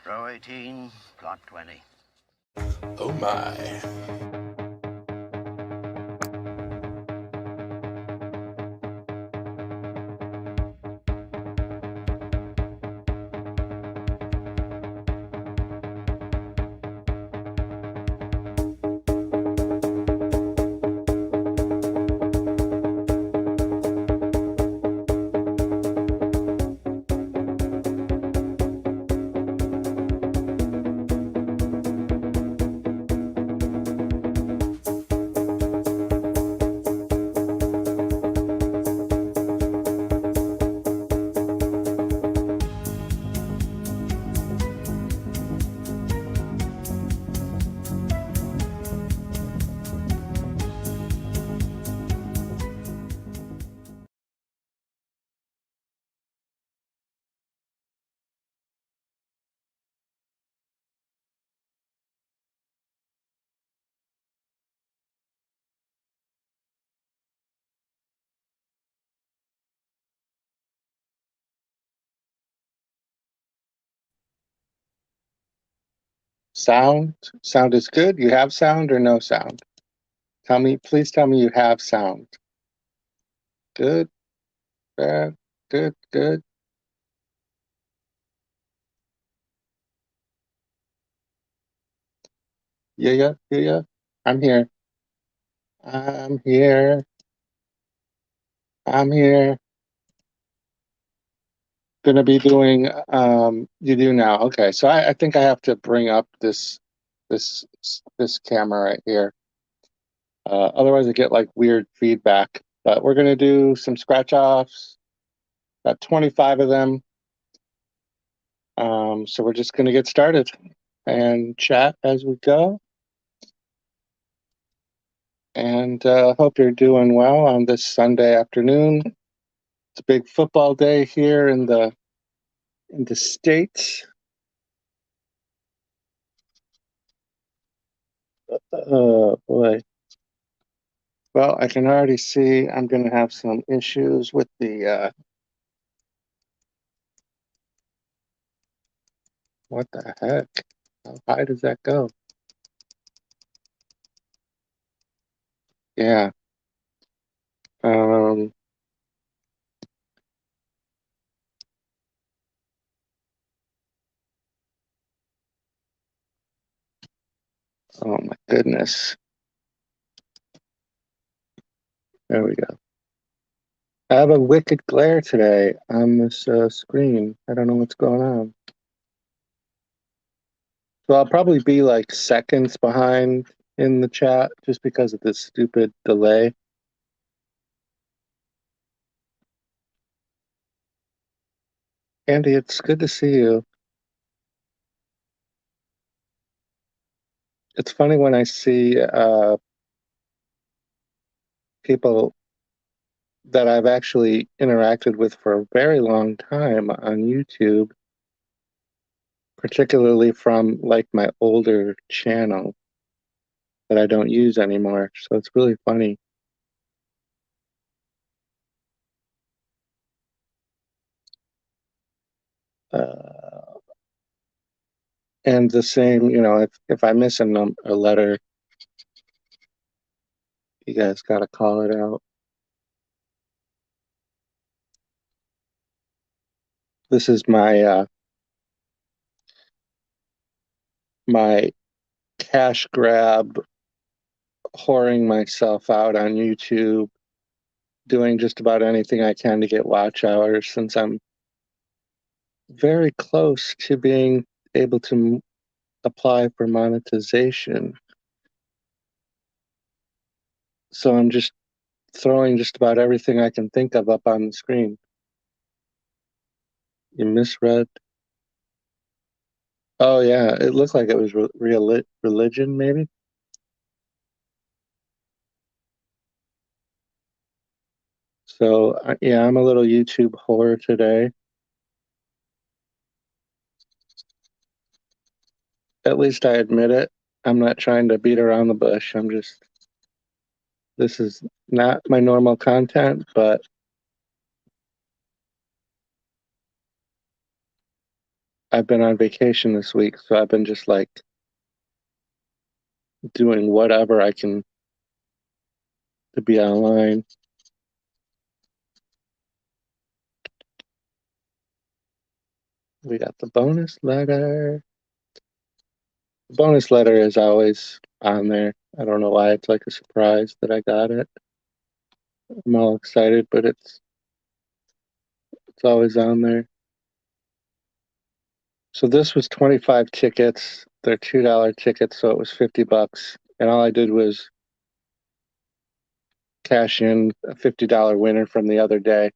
Row 18, plot 20. Oh my. Sound? Sound is good? You have sound or no sound? Please tell me you have sound. Good, bad, good, good. Yeah. I'm here. I'm here. I'm here. Gonna be doing, you do now. Okay, so I think I have to bring up this this camera right here. Otherwise I get like weird feedback. But we're gonna do some scratch offs, about 25 of them. So we're just gonna get started and chat as we go. And hope you're doing well on this Sunday afternoon. It's a big football day here in the States. Oh boy. Well, I can already see I'm going to have some issues with the, what the heck? How high does that go? Yeah. Um, oh my goodness. There we go. I have a wicked glare today on this screen. I don't know what's going on. So I'll probably be like seconds behind in the chat just because of this stupid delay. Andy, it's good to see you. It's funny when I see people that I've actually interacted with for a very long time on YouTube, particularly from like my older channel that I don't use anymore. So it's really funny. Uh, and the same, if I miss a letter, you guys got to call it out. This is my cash grab, whoring myself out on YouTube, doing just about anything I can to get watch hours since I'm very close to being able to apply for monetization. So I'm just throwing just about everything I can think of up on the screen. You misread. Oh yeah, it looked like it was religion, maybe. So yeah, I'm a little YouTube whore today. At least I admit it. I'm not trying to beat around the bush. This is not my normal content, but I've been on vacation this week, so I've been just like doing whatever I can to be online. We got the bonus letter. The bonus letter is always on there. I don't know why it's like a surprise that I got it. I'm all excited, but it's always on there. So this was 25 tickets. They're $2 tickets, so it was $50. And all I did was cash in a $50 winner from the other day.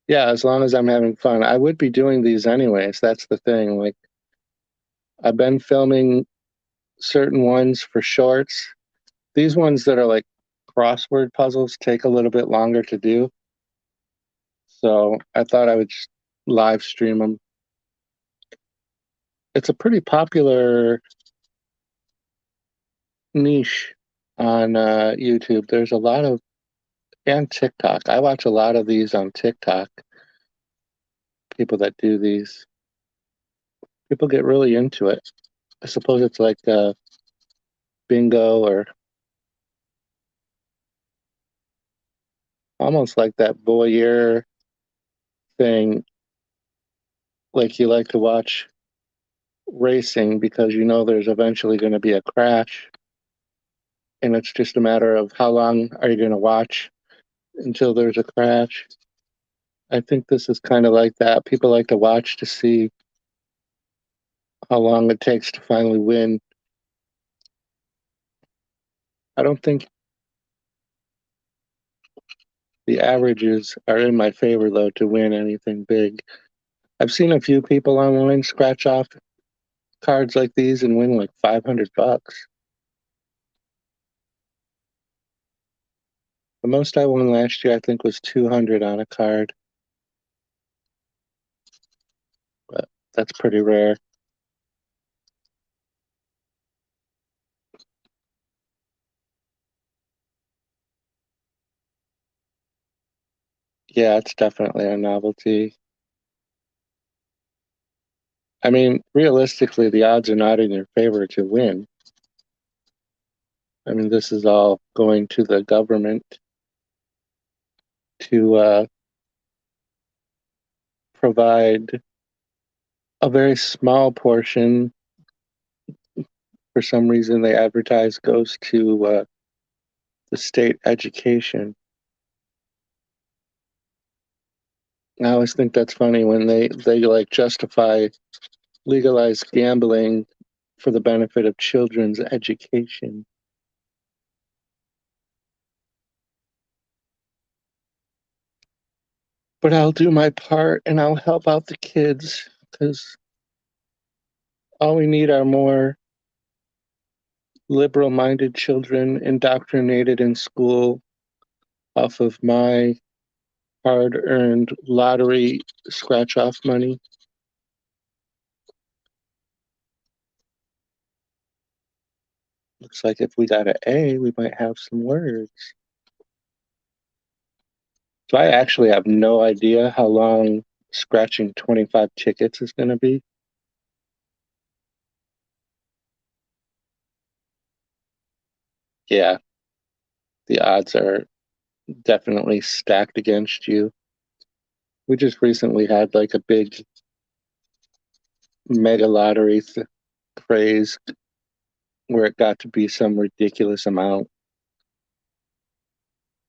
Yeah, as long as I'm having fun. I would be doing these anyways. That's the thing. Like, I've been filming certain ones for shorts. These ones that are like crossword puzzles take a little bit longer to do. So I thought I would just live stream them. It's a pretty popular niche on YouTube. There's a lot of, and TikTok. I watch a lot of these on TikTok. People that do these, people get really into it. I suppose it's like bingo or almost like that voyeur thing. Like you like to watch racing because you know there's eventually going to be a crash, and it's just a matter of how long are you going to watch until there's a crash. I think this is kind of like that. People like to watch to see how long it takes to finally win. I don't think the averages are in my favor, though, to win anything big. I've seen a few people online scratch off cards like these and win like $500. The most I won last year, I think, was 200 on a card, but that's pretty rare. Yeah, it's definitely a novelty. I mean, realistically, the odds are not in your favor to win. I mean, this is all going to the government to provide a very small portion. For some reason, they advertise goes to the state education. I always think that's funny when they like justify legalized gambling for the benefit of children's education. But I'll do my part and I'll help out the kids because all we need are more liberal minded children indoctrinated in school off of my hard earned lottery scratch off money. Looks like if we got an A, we might have some words. So I actually have no idea how long scratching 25 tickets is going to be. Yeah, the odds are definitely stacked against you. We just recently had like a big mega lottery craze where it got to be some ridiculous amount.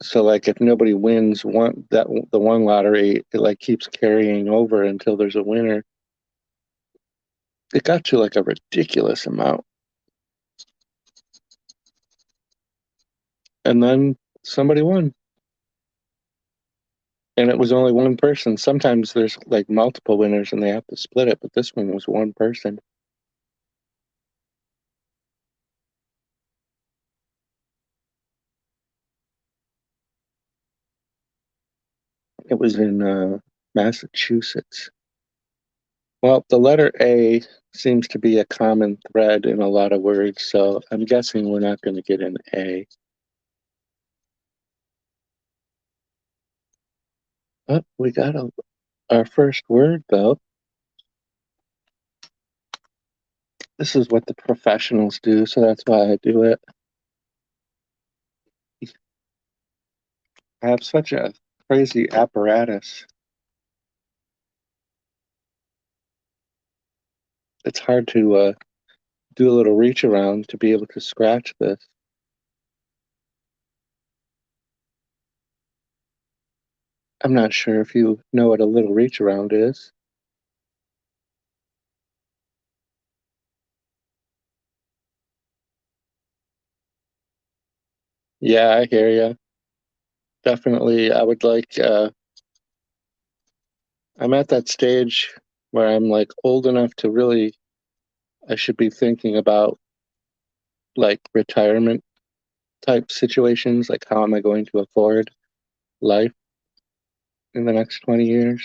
So like if nobody wins the one lottery, it like keeps carrying over until there's a winner. It got to like a ridiculous amount. And then somebody won. And it was only one person. Sometimes there's like multiple winners and they have to split it, but this one was one person. It was in Massachusetts. Well, the letter A seems to be a common thread in a lot of words, so I'm guessing we're not going to get an A. Oh, we got our first word, though. This is what the professionals do, so that's why I do it. I have such a crazy apparatus. It's hard to do a little reach around to be able to scratch this. I'm not sure if you know what a little reach around is. Yeah, I hear you. Definitely, I would like, I'm at that stage where I'm like old enough to really, I should be thinking about like retirement type situations, like how am I going to afford life in the next 20 years?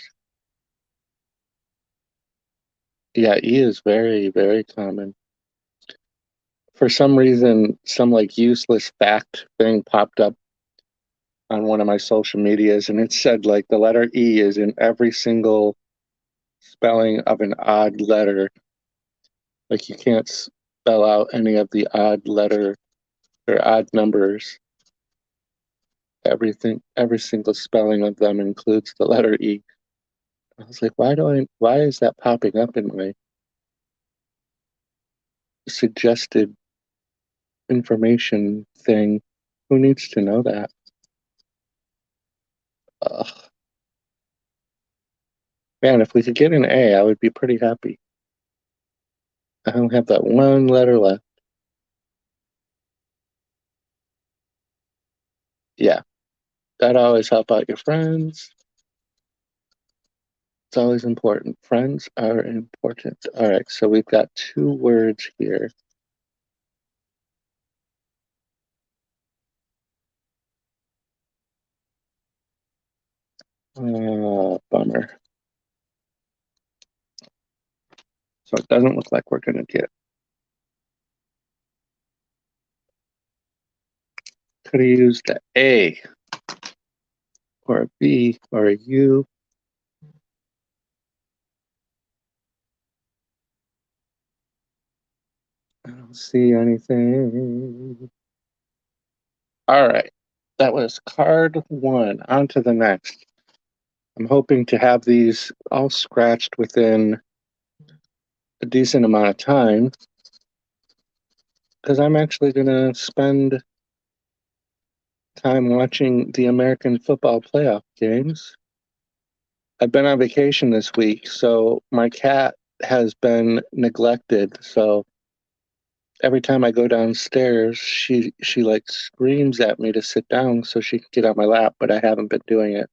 Yeah, E is very, very common. For some reason, some like useless fact thing popped up on one of my social medias, and it said like the letter E is in every single spelling of an odd letter. Like you can't spell out any of the odd letter or odd numbers. Everything, every single spelling of them includes the letter E. I was like, why is that popping up in my suggested information thing? Who needs to know that? Ugh. Man, if we could get an A, I would be pretty happy. I don't have that one letter left. Yeah, that always help out your friends. It's always important. Friends are important. All right, so we've got two words here. Bummer. So it doesn't look like we're gonna get. Could have used a A or a B or a U. I don't see anything. All right, that was card one. On to the next. I'm hoping to have these all scratched within a decent amount of time because I'm actually going to spend time watching the American football playoff games. I've been on vacation this week, so my cat has been neglected. So every time I go downstairs, she like screams at me to sit down so she can get on my lap, but I haven't been doing it.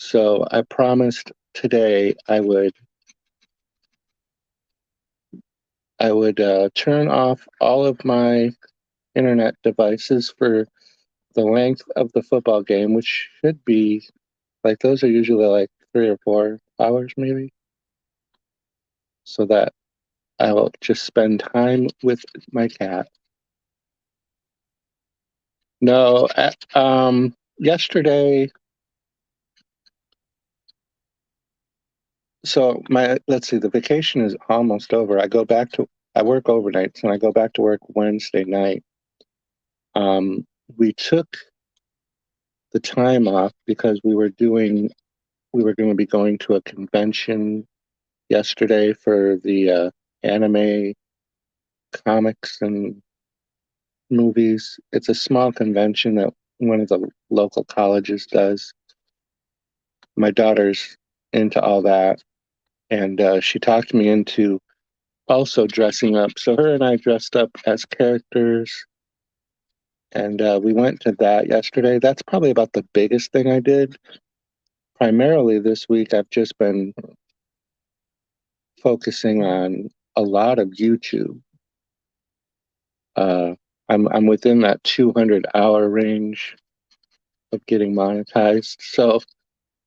So I promised today I would turn off all of my internet devices for the length of the football game, which should be like those are usually like 3 or 4 hours maybe, so that I will just spend time with my cat. No, yesterday, so my let's see, the vacation is almost over. I work overnights and I go back to work Wednesday night. We took the time off because we were going to be going to a convention yesterday for the anime comics and movies. It's a small convention that one of the local colleges does. My daughter's into all that, and she talked me into also dressing up. So her and I dressed up as characters, and we went to that yesterday. That's probably about the biggest thing I did. Primarily this week, I've just been focusing on a lot of YouTube. Uh, I'm within that 200-hour range of getting monetized, so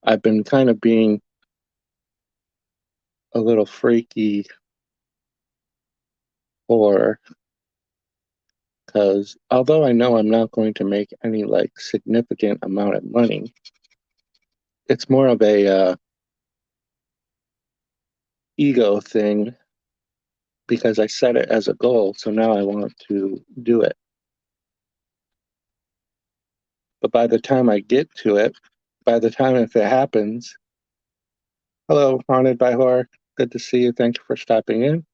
I've been kind of being a little freaky for because although I know I'm not going to make any like significant amount of money, it's more of a ego thing because I set it as a goal. So now I want to do it. But by the time I get to it, by the time if it happens, hello, Haunted by Horror. Good to see you. Thank you for stopping in.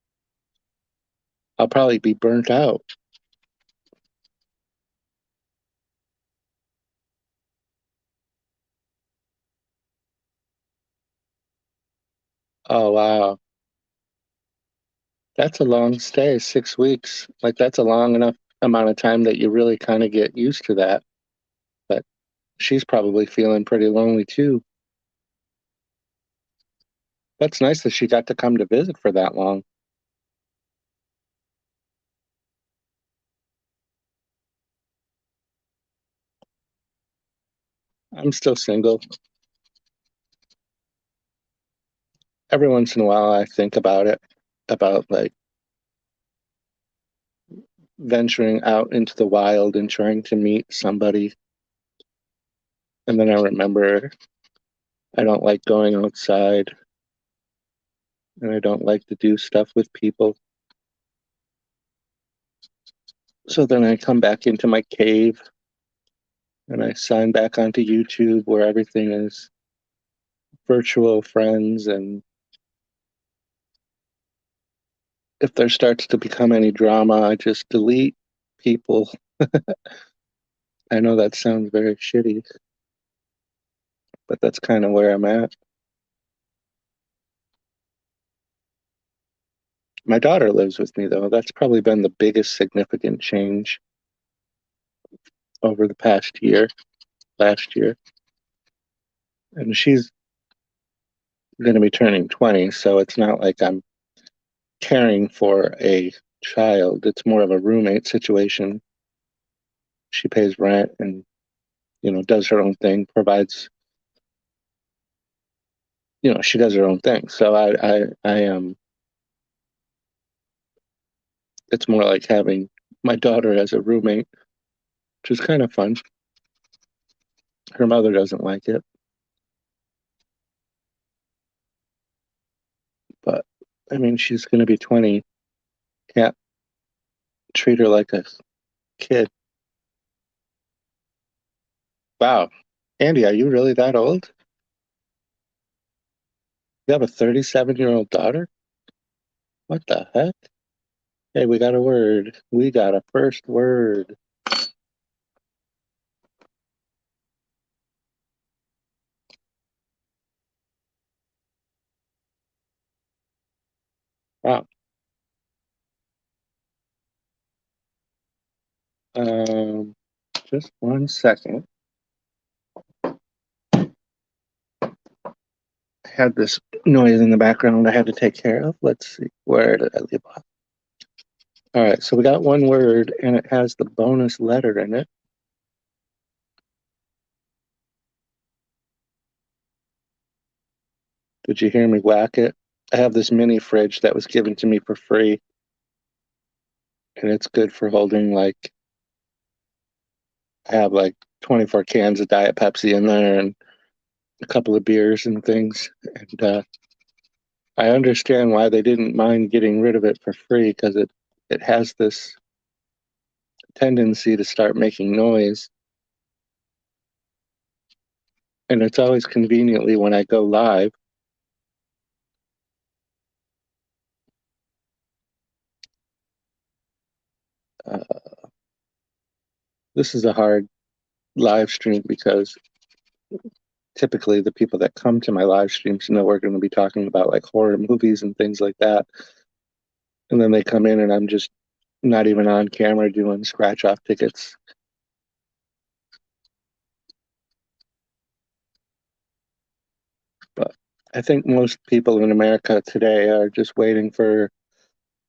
I'll probably be burnt out. Oh, wow. That's a long stay, 6 weeks. Like, that's a long enough amount of time that you really kind of get used to that. But she's probably feeling pretty lonely too. That's nice that she got to come to visit for that long. I'm still single. Every once in a while, I think about it, about like venturing out into the wild and trying to meet somebody. And then I remember I don't like going outside and I don't like to do stuff with people. So then I come back into my cave and I sign back onto YouTube where everything is virtual friends. And if there starts to become any drama, I just delete people. I know that sounds very shitty, but that's kind of where I'm at. My daughter lives with me, though. That's probably been the biggest significant change over the past year, last year. And she's going to be turning 20, so it's not like I'm caring for a child. It's more of a roommate situation. She pays rent and, does her own thing, provides, she does her own thing. So I am, it's more like having my daughter as a roommate, which is kind of fun. Her mother doesn't like it, but I mean, she's going to be 20. Can't treat her like a kid. Wow. Andy, are you really that old? You have a 37-year-old daughter? What the heck? Hey, we got a word. We got a first word. Wow. Um, just 1 second. I had this noise in the background I had to take care of. Let's see. Where did I leave off? All right, so we got one word and it has the bonus letter in it. Did you hear me whack it? I have this mini fridge that was given to me for free, and it's good for holding I have like 24 cans of Diet Pepsi in there and a couple of beers and things. And I understand why they didn't mind getting rid of it for free because it has this tendency to start making noise. And it's always conveniently when I go live. Uh, this is a hard live stream because typically the people that come to my live streams know we're going to be talking about like horror movies and things like that. And then they come in and I'm just not even on camera doing scratch off tickets. But I think most people in America today are just waiting for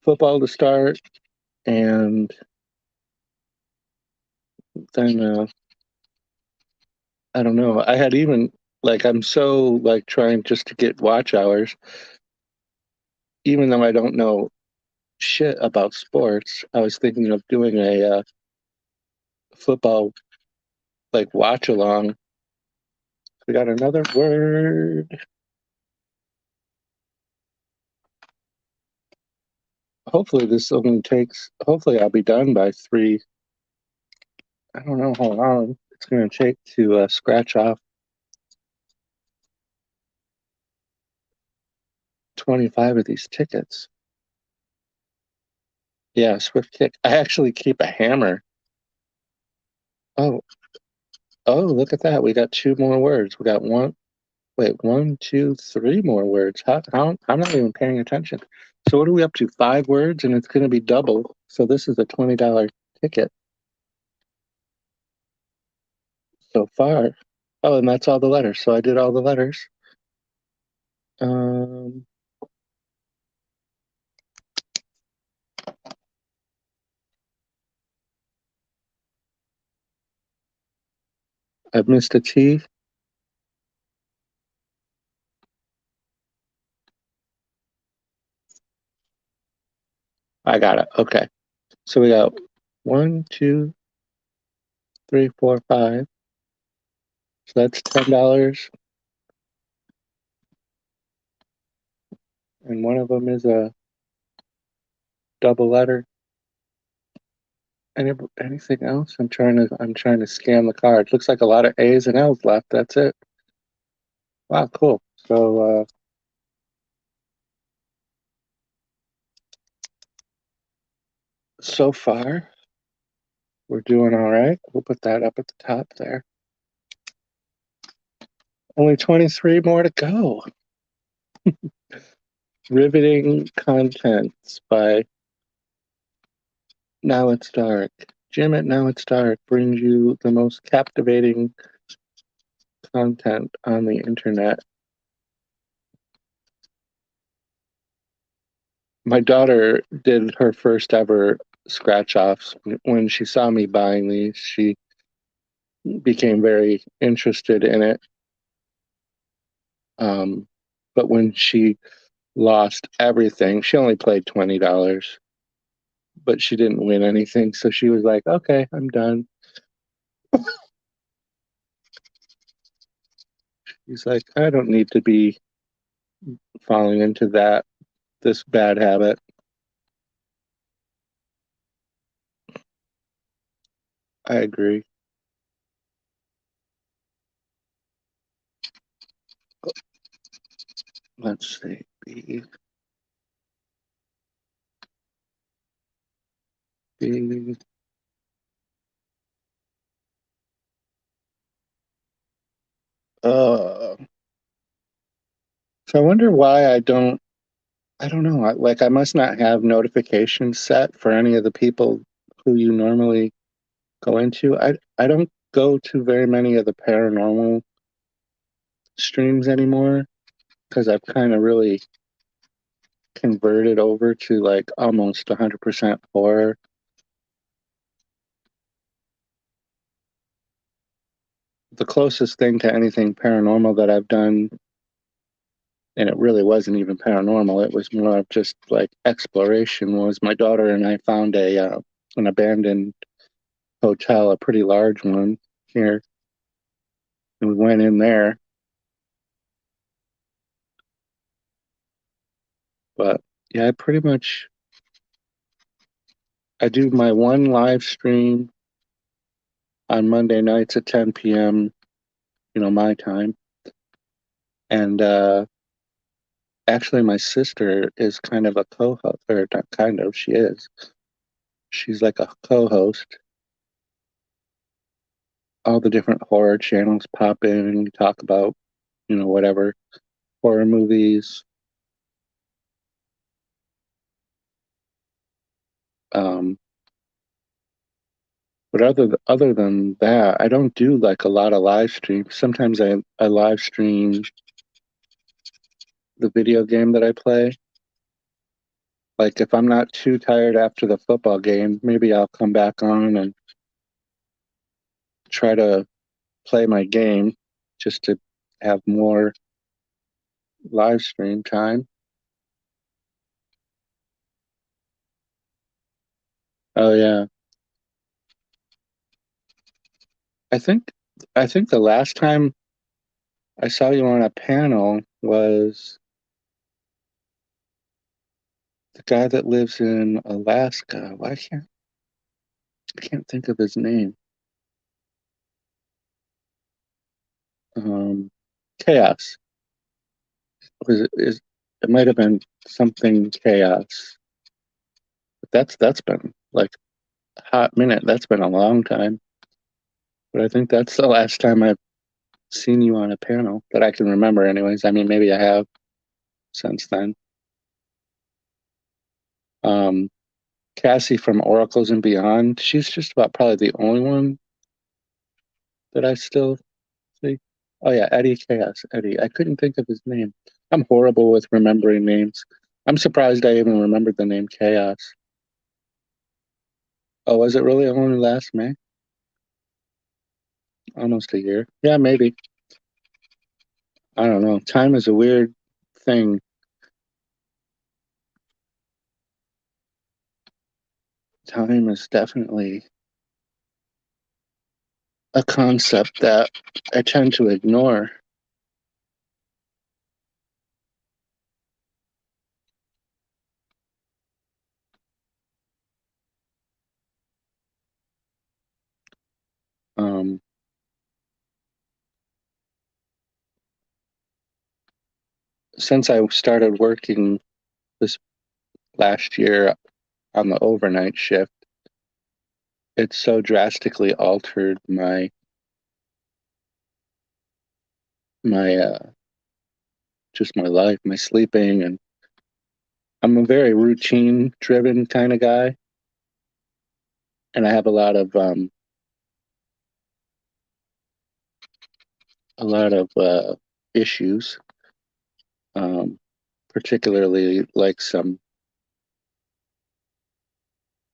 football to start, and then I don't know. I had even I'm so trying just to get watch hours, even though I don't know shit about sports. I was thinking of doing a football watch along. We got another word. Hopefully this only takes, hopefully I'll be done by 3. I don't know how long it's going to take to scratch off 25 of these tickets. Yeah, Swift Kick. I actually keep a hammer. Oh, oh, look at that. We got 2 more words. We got one, two, 3 more words. How, I'm not even paying attention. So what are we up to? 5 words, and it's going to be double. So this is a $20 ticket so far. Oh, and that's all the letters. So I did all the letters. Um, I've missed a T. I got it. Okay. So we got 1, 2, 3, 4, 5. So that's $10. And one of them is a double letter. Anything else? I'm trying to scan the card. Looks like a lot of A's and L's left. That's it. Wow, cool. So far we're doing all right. We'll put that up at the top there. Only 23 more to go. Riveting Contents by Now It's Dark. Jim at Now It's Dark brings you the most captivating content on the internet. My daughter did her first ever scratch offs. When she saw me buying these, she became very interested in it. But when she lost everything, she only played $20, but she didn't win anything. So she was like, okay, I'm done. He's like, I don't need to be falling into this bad habit. I agree. Let's see. B. Uh, so I wonder why I don't know. Like, I must not have notifications set for any of the people who you normally go into. I don't go to very many of the paranormal streams anymore because I've kind of really converted over to like almost 100% horror. The closest thing to anything paranormal that I've done, and it really wasn't even paranormal, it was more of just like exploration, was my daughter and I found an abandoned hotel, a pretty large one here, and we went in there. But yeah, I do my one live stream on Monday nights at 10 p.m., my time. And actually, my sister is kind of a co-host, or not kind of, she is. She's like a co-host. All the different horror channels pop in and we talk about, whatever horror movies. Um, but other than that, I don't do like a lot of live streams. Sometimes I live stream the video game that I play. Like if I'm not too tired after the football game, maybe I'll come back on and try to play my game just to have more live stream time. Oh yeah. I think I think the last time I saw you on a panel was The guy that lives in Alaska. I can't think of his name. Um, Chaos. It might have been something Chaos. But that's been like a hot minute. That's been a long time. But I think that's the last time I've seen you on a panel that I can remember anyways. I mean, maybe I have since then. Um, Cassie from Oracles and Beyond, she's just about probably the only one that I still see. Oh yeah, Eddie Chaos. Eddie. I couldn't think of his name. I'm horrible with remembering names. I'm surprised I even remembered the name Chaos. Oh, was it really only last May? Almost a year. Yeah, maybe. I don't know. Time is a weird thing. Time is definitely a concept that I tend to ignore. Um, since I started working this last year on the overnight shift, it's so drastically altered my just my life, my sleeping, and I'm a very routine driven kind of guy, and I have a lot of issues, um, particularly like some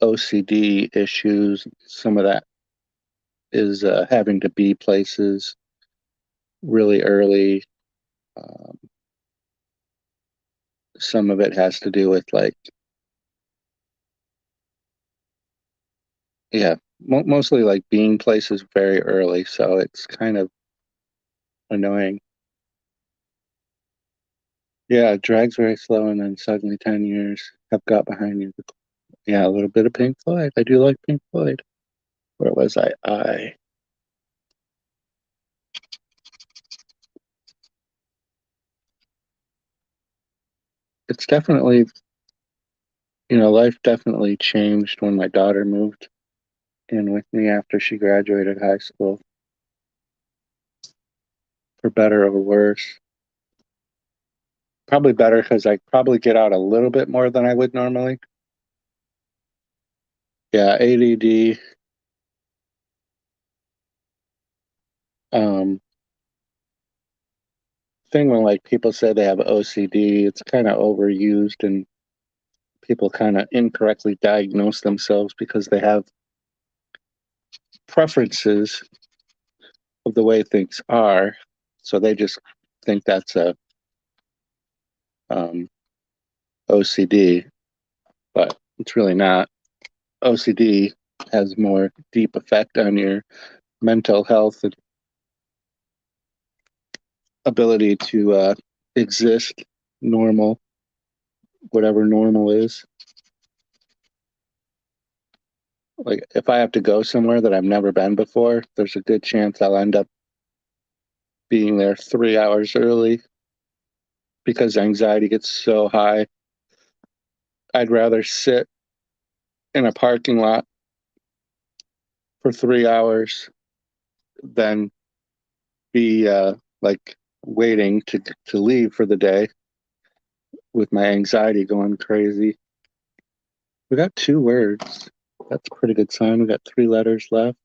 OCD issues. Some of that is having to be places really early. Um, some of it has to do with like, yeah, mostly like being places very early. So it's kind of annoying. Yeah, it drags very slow, and then suddenly 10 years have got behind you. Yeah, a little bit of Pink Floyd. I do like Pink Floyd. Where was I? It's definitely, life definitely changed when my daughter moved in with me after she graduated high school, for better or worse. Probably better because I probably get out a little bit more than I would normally. Yeah, ADD. Um, thing when like people say they have OCD, it's kind of overused and people kind of incorrectly diagnose themselves because they have preferences of the way things are. So they just think that's a um, OCD, but it's really not. OCD has more deep effect on your mental health and ability to exist normal, whatever normal is. Like if I have to go somewhere that I've never been before, there's a good chance I'll end up being there 3 hours early because anxiety gets so high. I'd rather sit in a parking lot for 3 hours than be like waiting to leave for the day with my anxiety going crazy. We got 2 words. That's a pretty good sign. We got 3 letters left.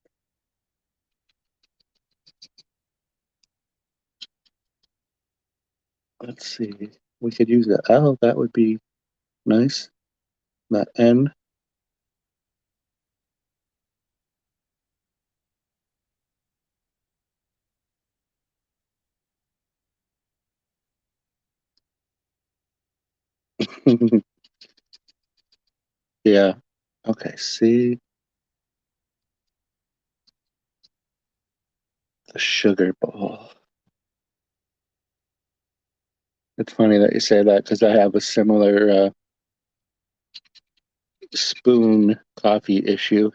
Let's see. We could use the L. That would be nice. That N. Yeah. Okay. C. The sugar ball. It's funny that you say that because I have a similar spoon coffee issue.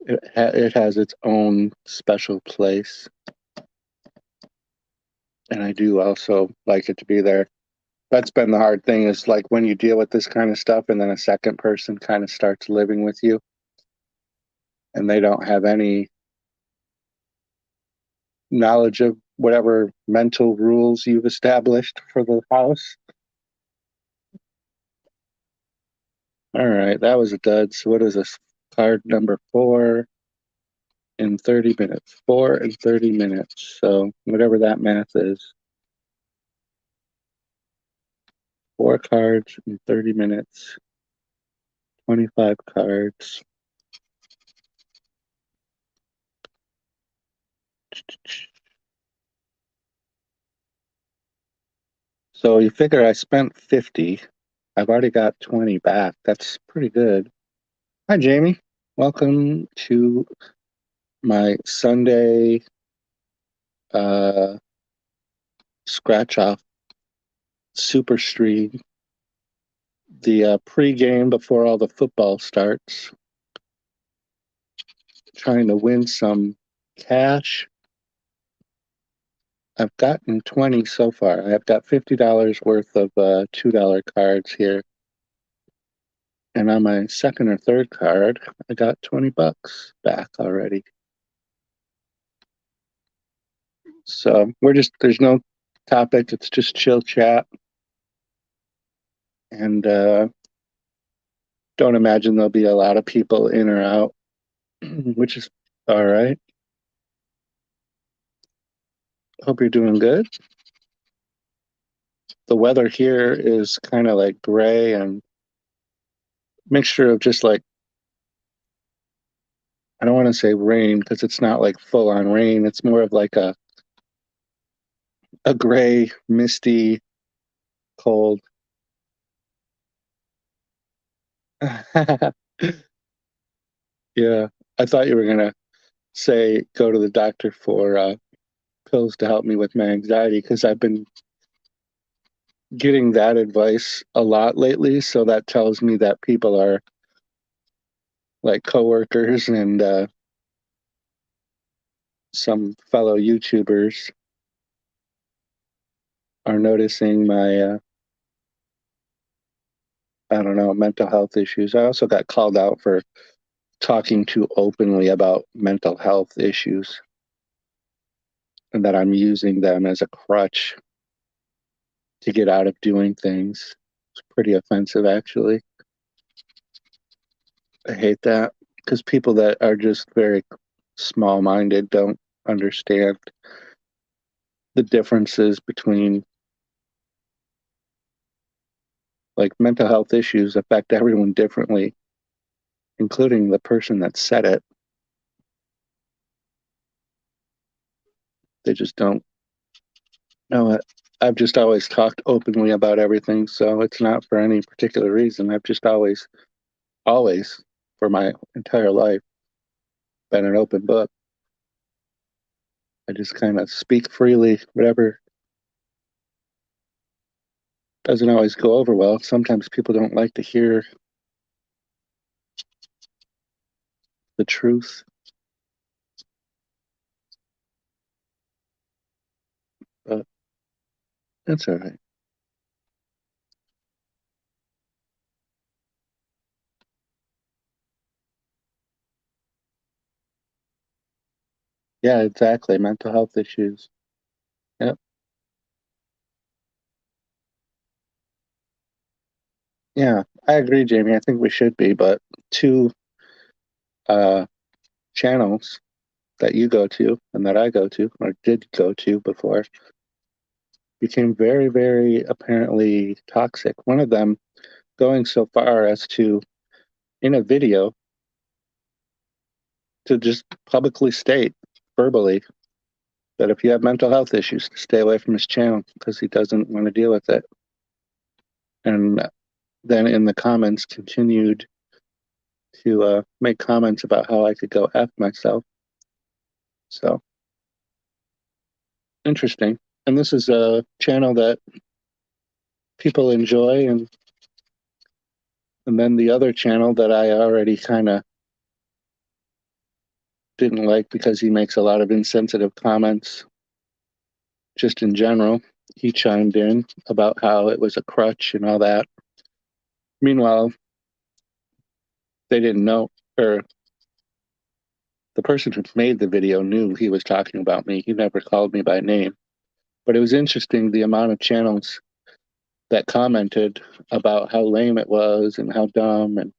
It has its own special place. And I do also like it to be there. That's been the hard thing, is like when you deal with this kind of stuff and then a second person kind of starts living with you and they don't have any knowledge of whatever mental rules you've established for the house. All right, that was a dud. So what is this? Card number 4 in 30 minutes. 4 in 30 minutes. So whatever that math is. 4 cards in 30 minutes. 25 cards. So you figure I spent 50. I've already got 20 back. That's pretty good. Hi, Jamie. Welcome to my Sunday scratch off super stream. The pregame before all the football starts. Trying to win some cash. I've gotten 20 so far. I've got $50 worth of $2 cards here. And on my second or third card, I got 20 bucks back already. So there's no topic. It's just chill chat. And don't imagine there'll be a lot of people in or out, which is all right. Hope you're doing good. The weather here is kind of like gray and mixture of just like, I don't want to say rain because it's not like full on rain. It's more of like a gray, misty, cold. Yeah, I thought you were gonna say go to the doctor for pills to help me with my anxiety, because I've been getting that advice a lot lately. So that tells me that people are like coworkers and some fellow YouTubers are noticing my I don't know, mental health issues. I also got called out for talking too openly about mental health issues and that I'm using them as a crutch to get out of doing things. It's pretty offensive, actually. I hate that because people that are just very small minded don't understand the differences between, like, mental health issues affect everyone differently, including the person that said it. They just don't know it. I've just always talked openly about everything, so it's not for any particular reason. I've just always, for my entire life, been an open book. I just kind of speak freely, whatever doesn't always go over well. Sometimes people don't like to hear the truth, but that's all right. Yeah, exactly. Mental health issues. Yep. Yeah, I agree, Jamie. I think we should be, but two uh, channels that you go to and that I go to, or did go to before, became very, very apparently toxic. One of them going so far as to, in a video, to just publicly state verbally that if you have mental health issues, stay away from his channel because he doesn't want to deal with it. And then in the comments continued to make comments about how I could go F myself. So interesting. And this is a channel that people enjoy, and And then the other channel that I already kind of didn't like because he makes a lot of insensitive comments just in general. He chimed in about how it was a crutch and all that. Meanwhile, they didn't know, or the person who made the video knew he was talking about me. He never called me by name. But it was interesting the amount of channels that commented about how lame it was and how dumb and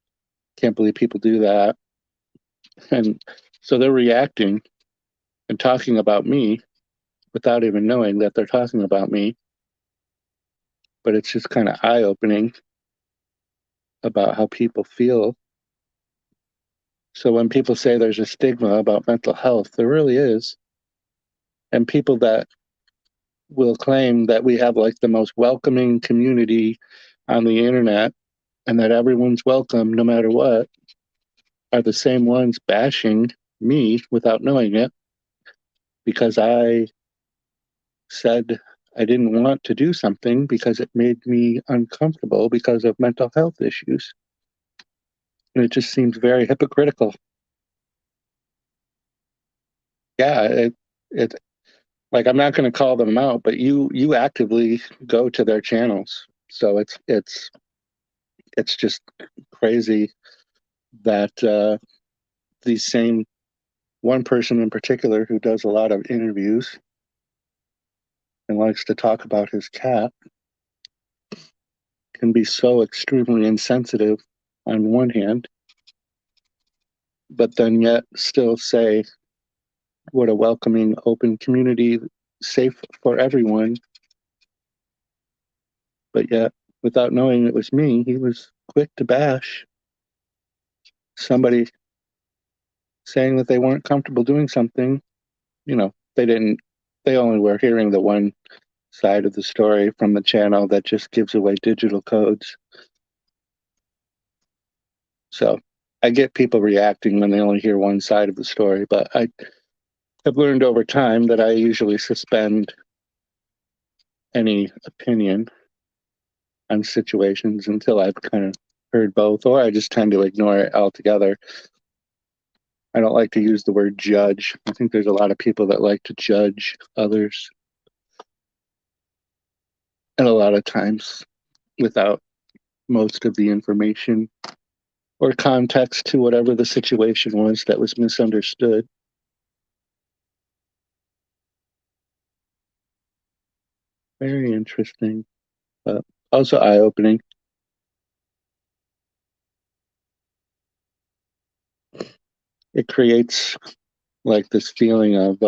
can't believe people do that. And so they're reacting and talking about me without even knowing that they're talking about me. But it's just kind of eye opening about how people feel. So when people say there's a stigma about mental health, there really is. And people that will claim that we have like the most welcoming community on the internet and that everyone's welcome no matter what are the same ones bashing me without knowing it because I said I didn't want to do something because it made me uncomfortable because of mental health issues. And it just seems very hypocritical. Yeah, it like I'm not going to call them out, but you actively go to their channels. So it's just crazy that these same one person in particular who does a lot of interviews and likes to talk about his cat can be so extremely insensitive on one hand, but then yet still say what a welcoming, open community, safe for everyone. But yet, without knowing it was me, he was quick to bash somebody saying that they weren't comfortable doing something. You know, they only were hearing the one side of the story from the channel that just gives away digital codes. So I get people reacting when they only hear one side of the story, but I have learned over time that I usually suspend any opinion on situations until I've kind of heard both, or I just tend to ignore it altogether. I don't like to use the word judge. I think there's a lot of people that like to judge others, and a lot of times without most of the information or context to whatever the situation was that was misunderstood. Very interesting, but also eye-opening. It creates like this feeling of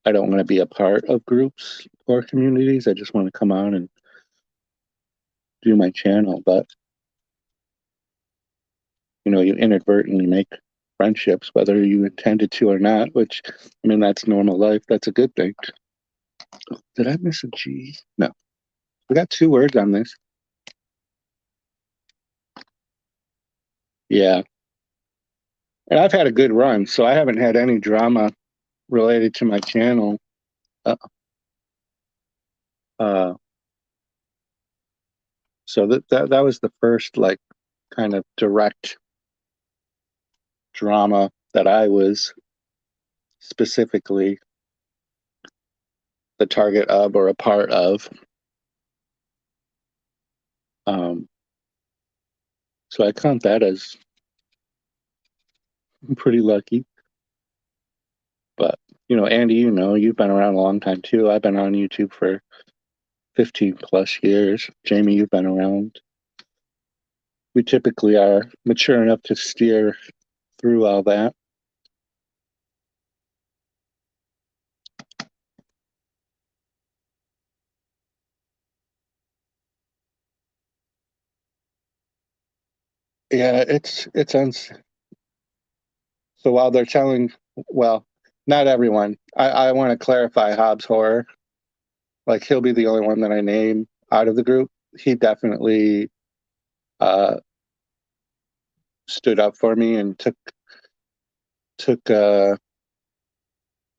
I don't want to be a part of groups or communities. I just want to come on and do my channel. But you know, you inadvertently make friendships, whether you intended to or not. Which, I mean, that's normal life. That's a good thing. Did I miss a G? No, we got two words on this. Yeah, and I've had a good run, so I haven't had any drama related to my channel. Uh, uh, so that was the first like kind of direct drama that I was specifically the target of or a part of. Um, so I count that as pretty lucky. But you know, Andy, you know, you've been around a long time too. I've been on YouTube for 15 plus years. Jamie, you've been around. We typically are mature enough to steer through all that. Yeah, so while they're telling, well, not everyone. I want to clarify Hobbs Horror. Like he'll be the only one that I name out of the group. He definitely uh, stood up for me and took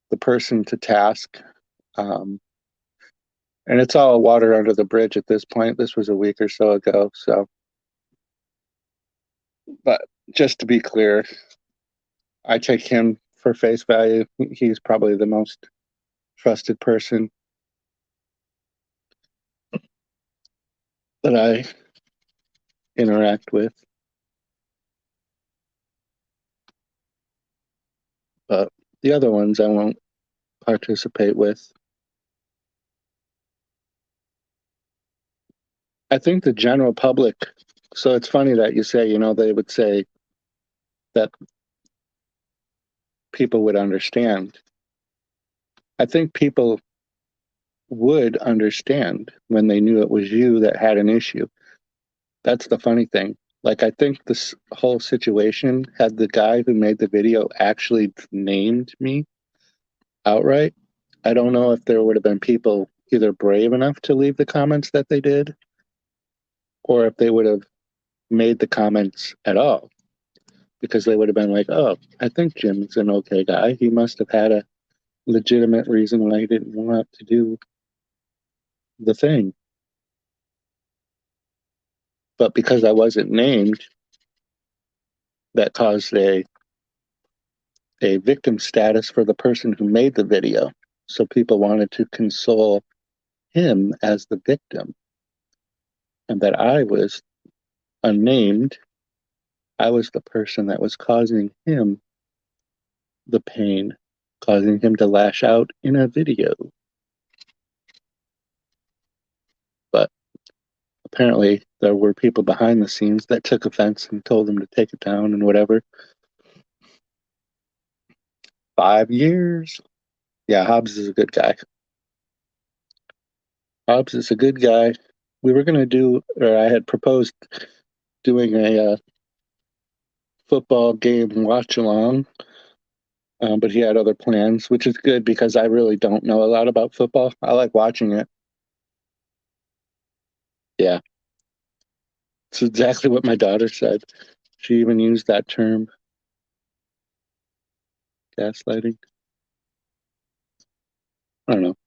the person to task, um, And it's all water under the bridge at this point. This was a week or so ago. So, but just to be clear, I take him for face value. He's probably the most trusted person that I interact with. But the other ones I won't participate with. I think the general public, so it's funny that you say, they would say that people would understand. I think people would understand when they knew it was you that had an issue. That's the funny thing. Like, I think this whole situation, had the guy who made the video actually named me outright, I don't know if there would have been people either brave enough to leave the comments that they did, or if they would have made the comments at all, because they would have been like, oh, I think Jim's an okay guy. He must have had a legitimate reason why he didn't want to do the thing. But because I wasn't named, that caused a victim status for the person who made the video. So people wanted to console him as the victim. And that I was unnamed. I was the person that was causing him the pain, causing him to lash out in a video. But apparently there were people behind the scenes that took offense and told him to take it down and whatever. 5 years. Yeah, Hobbs is a good guy. Hobbs is a good guy. We were going to do, or I had proposed doing a football game watch along, but he had other plans, which is good because I really don't know a lot about football. I like watching it. Yeah, it's exactly what my daughter said. She even used that term, gaslighting. I don't know.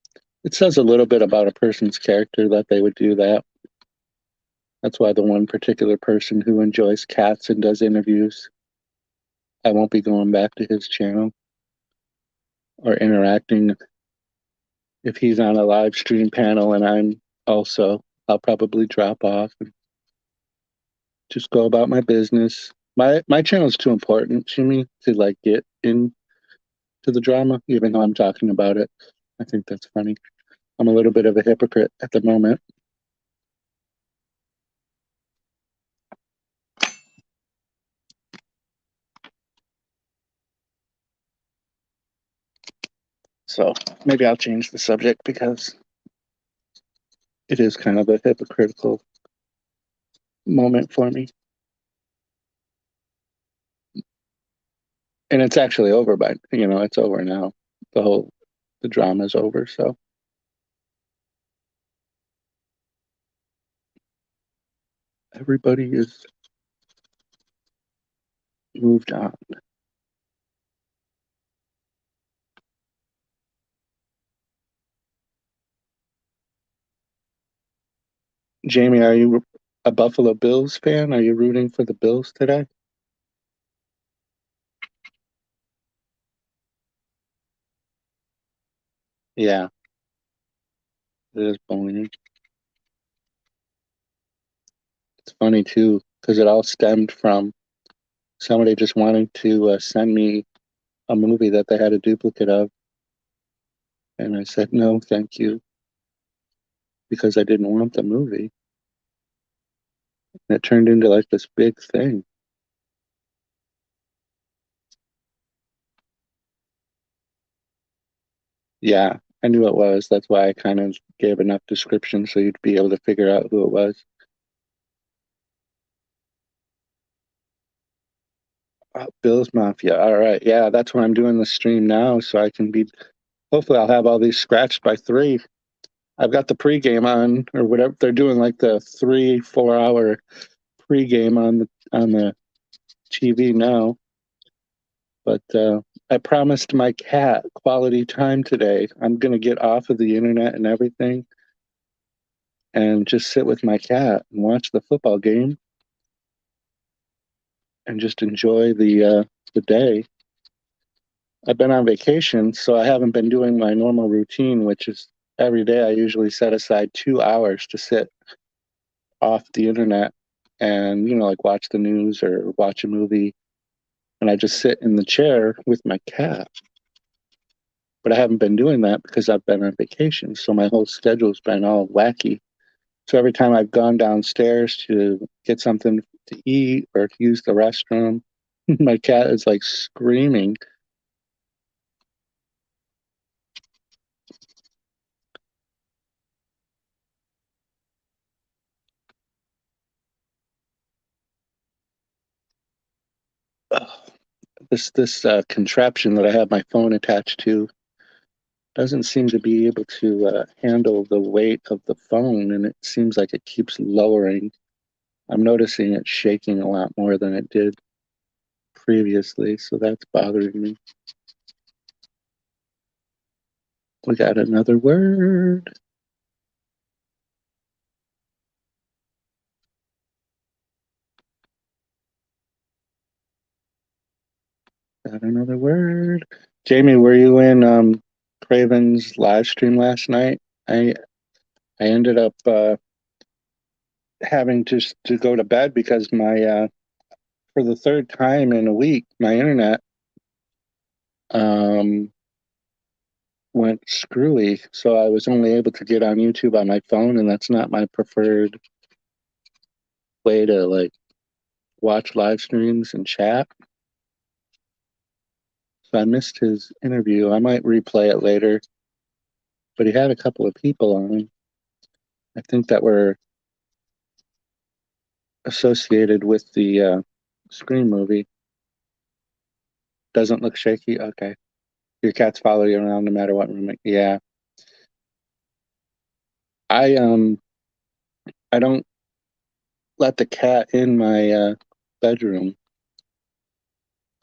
It says a little bit about a person's character that they would do that. That's why the one particular person who enjoys cats and does interviews, I won't be going back to his channel or interacting. If he's on a live stream panel and I'm also, I'll probably drop off and just go about my business. My channel is too important to me to like get into the drama, even though I'm talking about it. I think that's funny. I'm a little bit of a hypocrite at the moment. So maybe I'll change the subject because it is kind of a hypocritical moment for me. And it's actually over, but it's over now. The drama's over. So everybody is moved on. Jamie, are you a Buffalo Bills fan? Are you rooting for the Bills today? Yeah, it is bullying. It's funny too, because it all stemmed from somebody just wanting to send me a movie that they had a duplicate of. And I said, no, thank you, because I didn't want the movie. And it turned into like this big thing. Yeah, I knew it was. That's why I kind of gave enough description so you'd be able to figure out who it was. Bills Mafia. All right. Yeah, that's why I'm doing the stream now, so I can be. Hopefully, I'll have all these scratched by 3. I've got the pregame on, or whatever they're doing, like the 3-4 hour pregame on the TV now. But I promised my cat quality time today. I'm gonna get off of the internet and everything and just sit with my cat and watch the football game and just enjoy the day. I've been on vacation, so I haven't been doing my normal routine, which is every day I usually set aside 2 hours to sit off the internet and, like watch the news or watch a movie. And I just sit in the chair with my cat. But I haven't been doing that because I've been on vacation. So my whole schedule's been all wacky. So every time I've gone downstairs to get something to eat or to use the restroom, my cat is like screaming. Ugh. This contraption that I have my phone attached to doesn't seem to be able to handle the weight of the phone, and it seems like it keeps lowering. I'm noticing it shaking a lot more than it did previously, so that's bothering me. We got another word. Got another word. Jamie, were you in Craven's live stream last night? I ended up having to go to bed because my for the third time in a week, my internet um, went screwy. So I was only able to get on YouTube on my phone, and that's not my preferred way to like watch live streams and chat. So I missed his interview. I might replay it later, but he had a couple of people on. I think that were associated with the Scream movie. Doesn't look shaky. Okay, your cats follow you around no matter what room. Yeah, I I don't let the cat in my bedroom.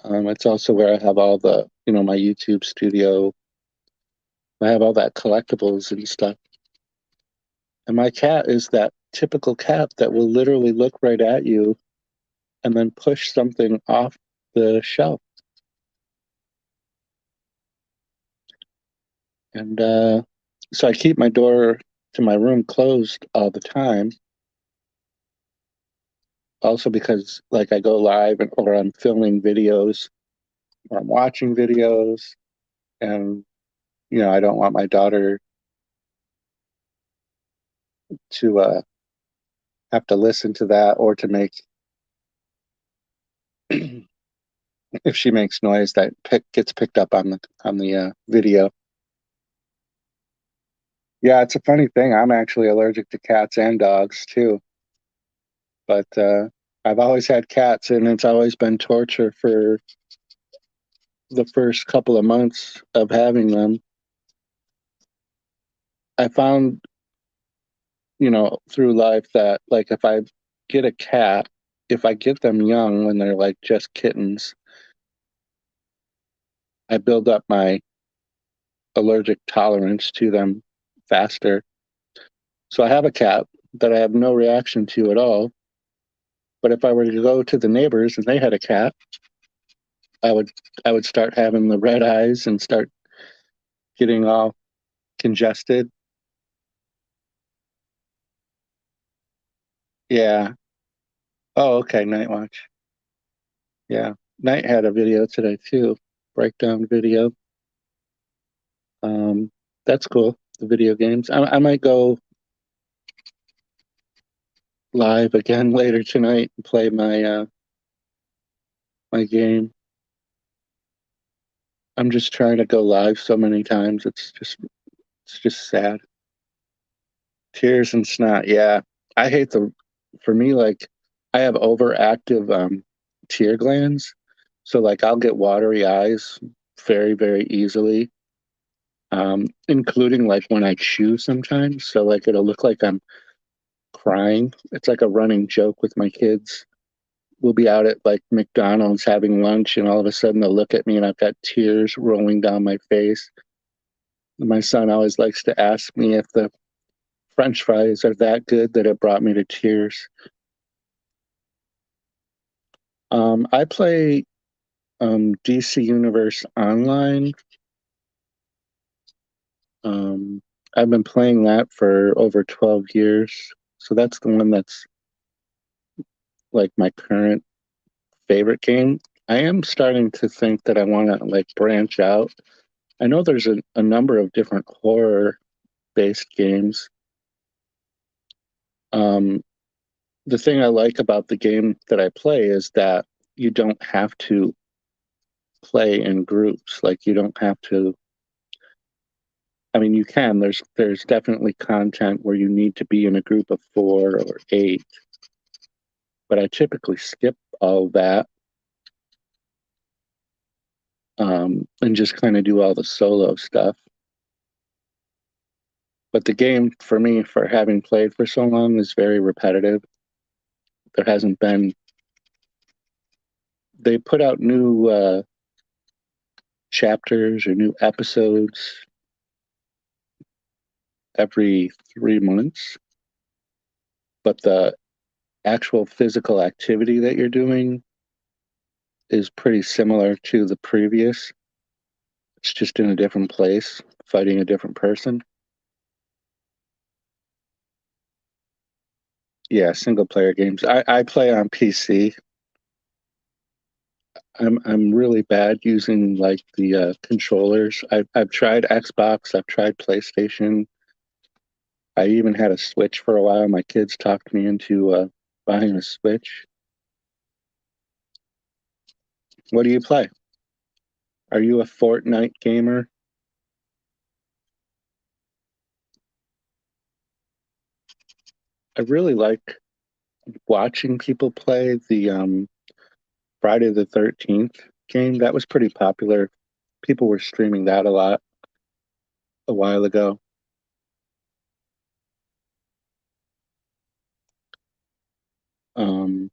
It's also where I have all the, my YouTube studio. I have all that collectibles and stuff. And my cat is that typical cat that will literally look right at you and then push something off the shelf. And so I keep my door to my room closed all the time. Also because like I go live or I'm filming videos or I'm watching videos and I don't want my daughter to have to listen to that or to make if she makes noise that gets picked up on the video. Yeah, it's a funny thing. I'm actually allergic to cats and dogs too, but I've always had cats, and it's always been torture for the first couple of months of having them. I found, through life that like if I get a cat, if I get them young when they're like just kittens, I build up my allergic tolerance to them faster. So I have a cat that I have no reaction to at all. But if I were to go to the neighbors and they had a cat, I would I would start having the red eyes and start getting all congested. Yeah. Oh, okay. Night watch. Yeah. Night had a video today too. Breakdown video. Um, that's cool. The video games. I might go live again later tonight and play my game. I'm just trying to go live so many times. It's just sad. Tears and snot. Yeah. I hate for me, like, I have overactive tear glands. So, like, I'll get watery eyes very, very easily, including like when I chew sometimes. So, like, it'll look like I'm crying. It's like a running joke with my kids. We'll be out at like McDonald's having lunch, and all of a sudden they'll look at me and I've got tears rolling down my face. My son always likes to ask me if the French fries are that good that it brought me to tears. I play DC Universe Online. Um, I've been playing that for over 12 years. So that's the one that's like my current favorite game. I am starting to think that I want to like branch out. I know there's a number of different horror based games. Um, the thing I like about the game that I play is that you don't have to play in groups. Like you don't have to. I mean, you can. There's definitely content where you need to be in a group of 4 or 8, but I typically skip all that and just kind of do all the solo stuff. But the game, for me, for having played for so long, is very repetitive. There hasn't been. They put out new chapters or new episodes every 3 months, but the actual physical activity that you're doing is pretty similar to the previous. It's just in a different place, fighting a different person. Yeah, single player games. I play on PC. I'm really bad using like the controllers. I've tried Xbox, I've tried PlayStation. I even had a Switch for a while. My kids talked me into buying a Switch. What do you play? Are you a Fortnite gamer? I really like watching people play the Friday the 13th game. That was pretty popular. People were streaming that a lot a while ago. Um,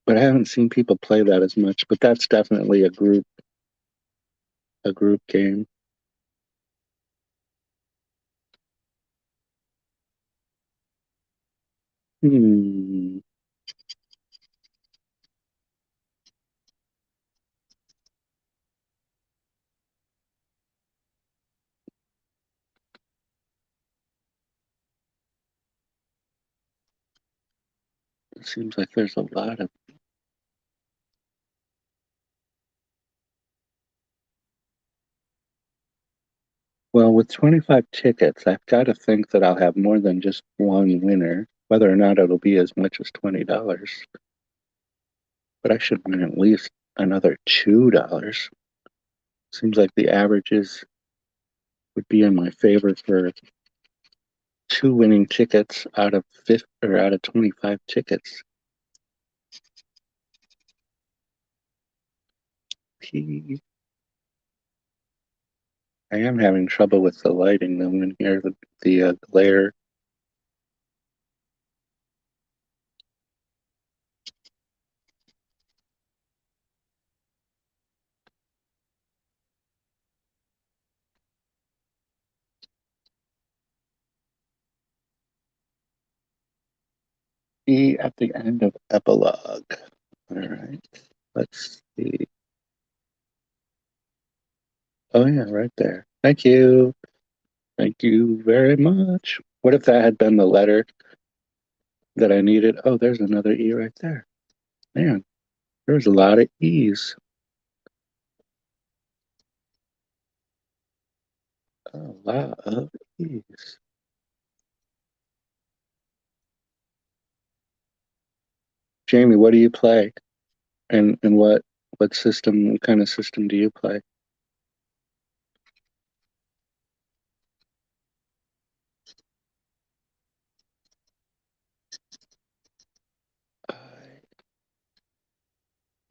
but I haven't seen people play that as much. But that's definitely a group game. Hmm. It seems like there's a lot of. Well, with 25 tickets, I've got to think that I'll have more than just one winner, whether or not it'll be as much as $20. But I should win at least another $2. Seems like the averages would be in my favor for two winning tickets out of 50 or out of 25 tickets. P. I am having trouble with the lighting though in here, the glare. E at the end of epilogue. All right. Let's see. Oh yeah, right there. Thank you. Thank you very much. What if that had been the letter that I needed? Oh, there's another E right there. Man, there's a lot of E's. A lot of E's. Jamie, what do you play? And what system, what kind of system do you play?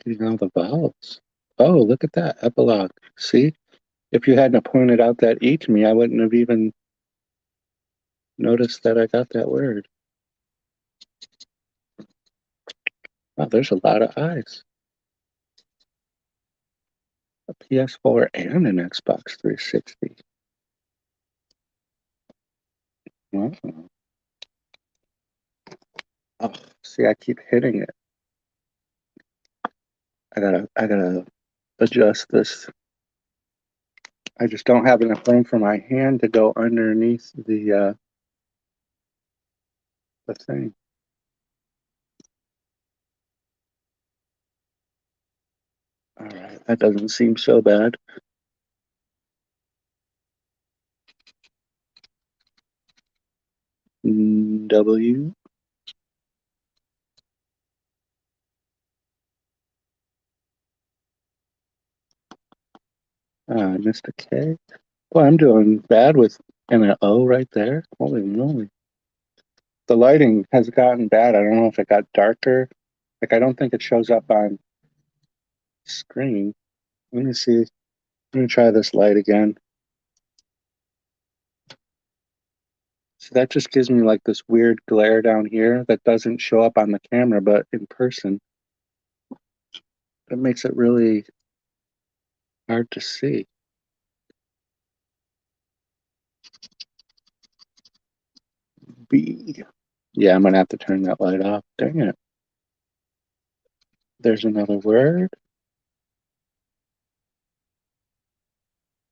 Getting all the vowels. Oh, look at that epilogue. See, if you hadn't pointed out that E to me, I wouldn't have even noticed that I got that word. Wow, there's a lot of I's. A PS4 and an Xbox 360. Wow. Oh, see, I keep hitting it. I gotta adjust this. I just don't have enough room for my hand to go underneath the thing. All right, that doesn't seem so bad. W. I missed a K. Well, I'm doing bad with an O right there. Holy moly. The lighting has gotten bad. I don't know if it got darker. Like, I don't think it shows up on screen. Let me see. Let me try this light again. So that just gives me like this weird glare down here that doesn't show up on the camera, but in person, it makes it really hard to see. B. Yeah, I'm gonna have to turn that light off. Dang it. There's another word.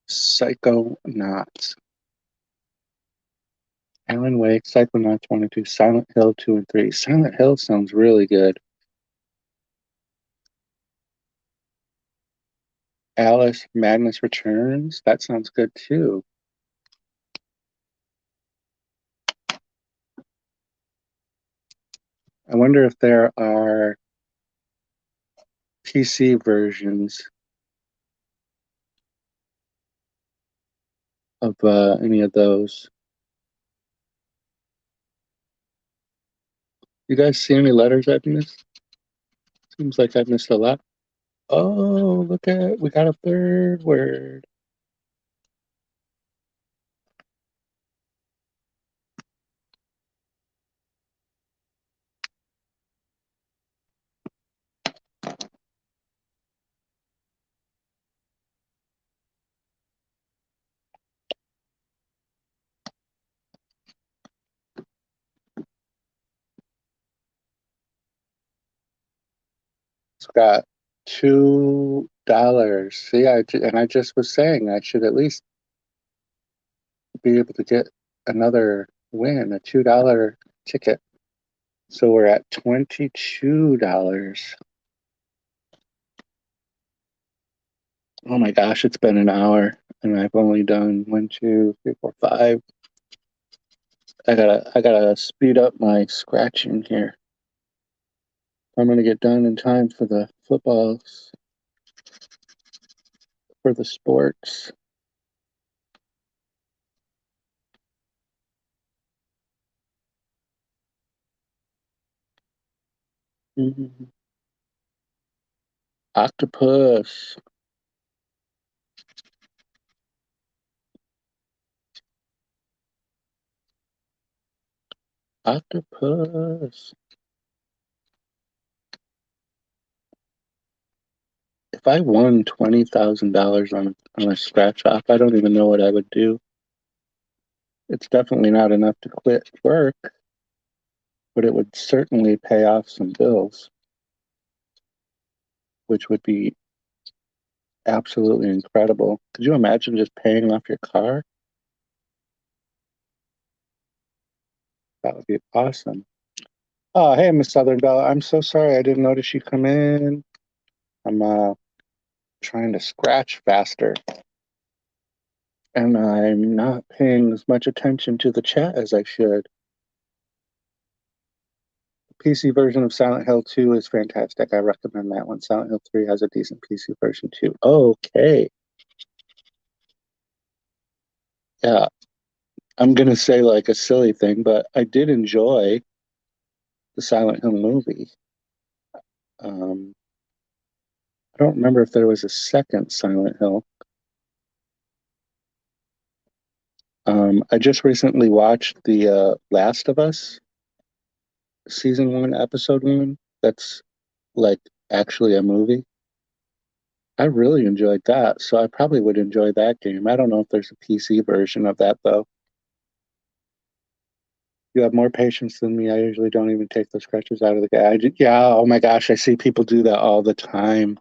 Psychonauts. Alan Wake, Psychonauts 1 and 2, Silent Hill 2 and 3. Silent Hill sounds really good. Alice Magnus Returns. That sounds good too. I wonder if there are PC versions of any of those. You guys see any letters I've missed? Seems like I've missed a lot. Oh, look at, we got a third word. It's got $2. See, and I just was saying I should at least be able to get another win, a $2 ticket. So we're at $22. Oh my gosh, it's been an hour and I've only done 1, 2, 3, 4, 5. I gotta speed up my scratching here. I'm gonna get done in time for the footballs, for the sports. Mhm. Octopus. Octopus. If I won $20,000 on a scratch off, I don't even know what I would do. It's definitely not enough to quit work, but it would certainly pay off some bills, which would be absolutely incredible. Could you imagine just paying off your car? That would be awesome. Oh, hey, Miss Southern Belle. I'm so sorry I didn't notice you come in. I'm trying to scratch faster, and I'm not paying as much attention to the chat as I should. The PC version of Silent Hill 2 is fantastic. I recommend that one. Silent Hill 3 has a decent PC version too. Okay. Yeah, I'm gonna say like a silly thing, but I did enjoy the Silent Hill movie. Um, I don't remember if there was a second Silent Hill. I just recently watched the Last of Us season 1, episode 1. That's like actually a movie. I really enjoyed that, so I probably would enjoy that game. I don't know if there's a PC version of that though. You have more patience than me. I usually don't even take the scratches out of the guy. Yeah, oh my gosh, I see people do that all the time.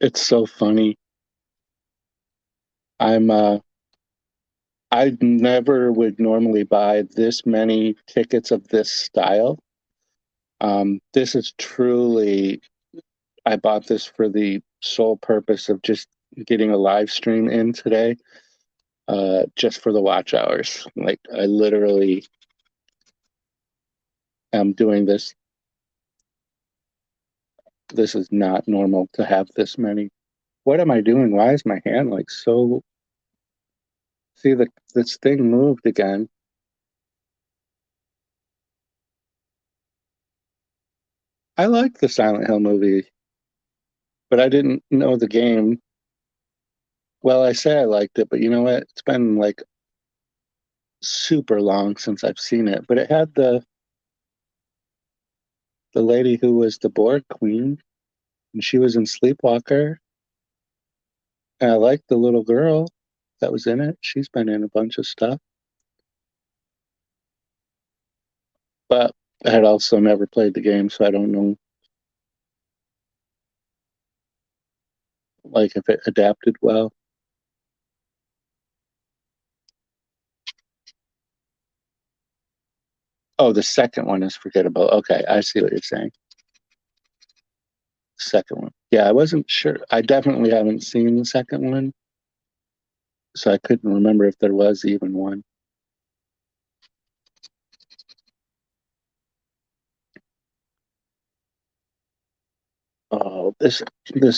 It's so funny. I'm I never would normally buy this many tickets of this style. This is truly, I bought this for the sole purpose of just getting a live stream in today, just for the watch hours. Like, I literally am doing this. This is not normal to have this many. What am I doing? Why is my hand like so? See, this thing moved again. I liked the Silent Hill movie, but I didn't know the game. Well, I say I liked it, but you know what? It's been like super long since I've seen it. But it had the lady who was the Borg Queen, and she was in Sleepwalker. And I liked the little girl that was in it. She's been in a bunch of stuff, but I had also never played the game, so I don't know like if it adapted well. Oh, the second one is forgettable. Okay, I see what you're saying. The second one. Yeah, I wasn't sure. I definitely haven't seen the second one, so I couldn't remember if there was even one. Oh, this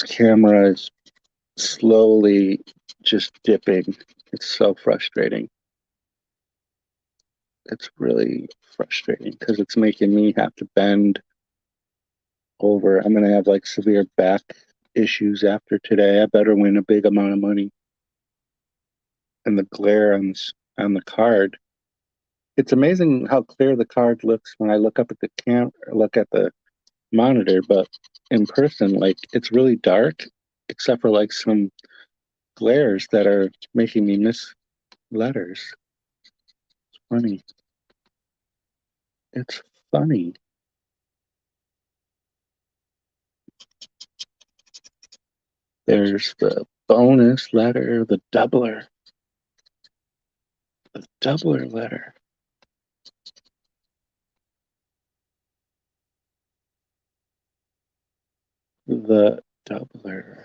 camera is slowly just dipping. It's so frustrating. It's really frustrating because it's making me have to bend over. I'm gonna have like severe back issues after today. I better win a big amount of money. And the glare on the card. It's amazing how clear the card looks when I look up at the look at the monitor, but in person, like it's really dark, except for like some glares that are making me miss letters. Funny. It's funny. There's the bonus letter, the doubler letter, the doubler.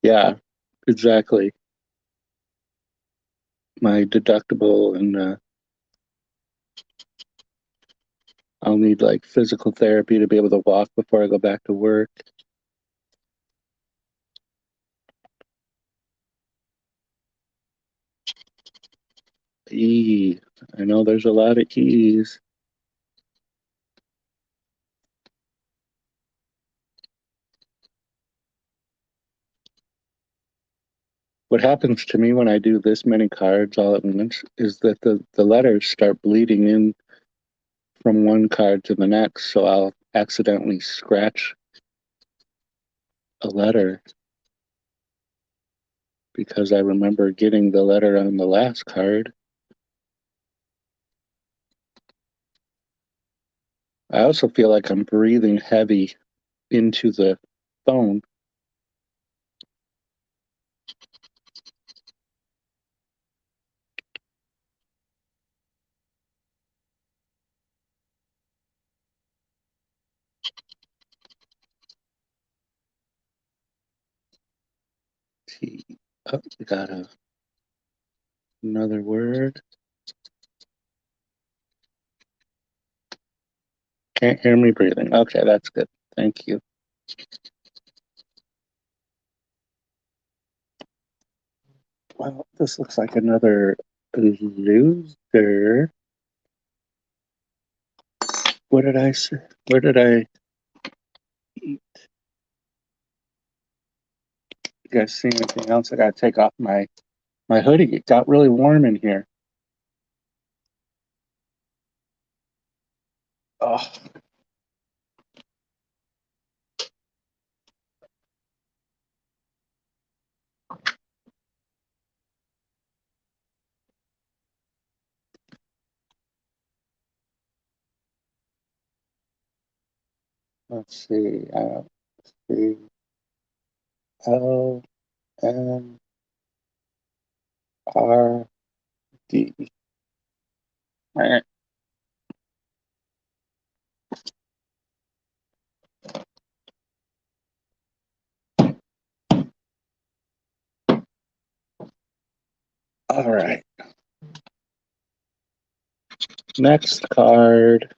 Yeah, exactly. My deductible, and I'll need like physical therapy to be able to walk before I go back to work. E. I know there's a lot of E's. What happens to me when I do this many cards all at once is that the letters start bleeding in from one card to the next, so I'll accidentally scratch a letter because I remember getting the letter on the last card. I also feel like I'm breathing heavy into the phone. T. Oh, we got another word. Can't hear me breathing. Okay, that's good. Thank you. Well, this looks like another loser. What did I say? Where did I eat? You guys see anything else? I gotta take off my hoodie. It got really warm in here. Oh, Let's see. C L N R D. All right. Next card.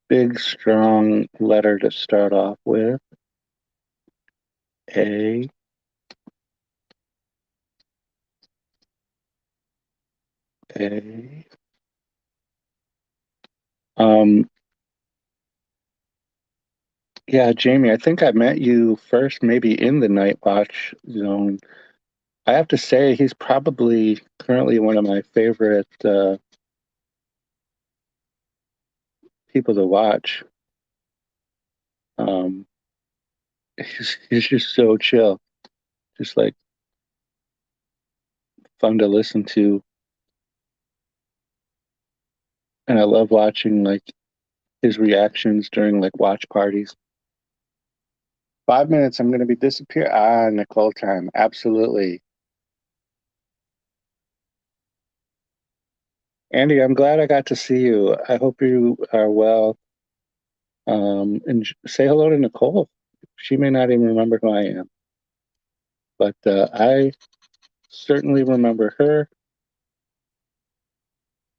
Big, strong letter to start off with. A. A. Um, yeah, Jamie, I think I met you first maybe in the Night Watch zone. I have to say, he's probably currently one of my favorite people to watch. Um, he's just so chill, just like fun to listen to. And I love watching like his reactions during like watch parties. 5 minutes, I'm going to be disappear. Ah, Nicole time. Absolutely. Andy, I'm glad I got to see you. I hope you are well. And say hello to Nicole. She may not even remember who I am, but I certainly remember her.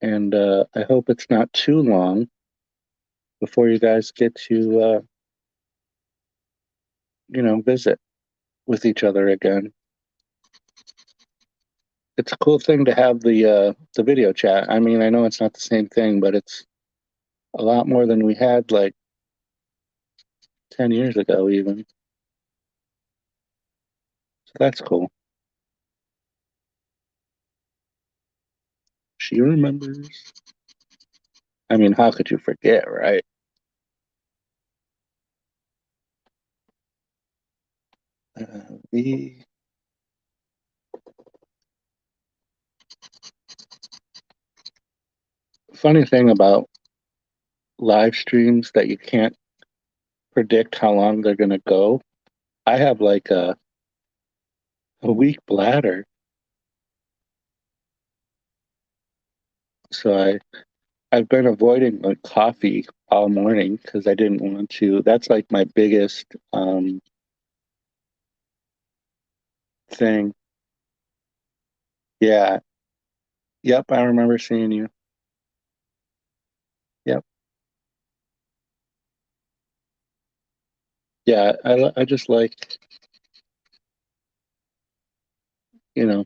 And I hope it's not too long before you guys get to, visit with each other again. It's a cool thing to have the video chat. I mean, I know it's not the same thing, but it's a lot more than we had like 10 years ago, even. So that's cool. She remembers. I mean, how could you forget, right? The funny thing about live streams that you can't predict how long they're going to go. I have like a weak bladder, so I've been avoiding like coffee all morning because I didn't want to. That's like my biggest thing. Yeah. Yep, I remember seeing you. Yep. Yeah, I just like,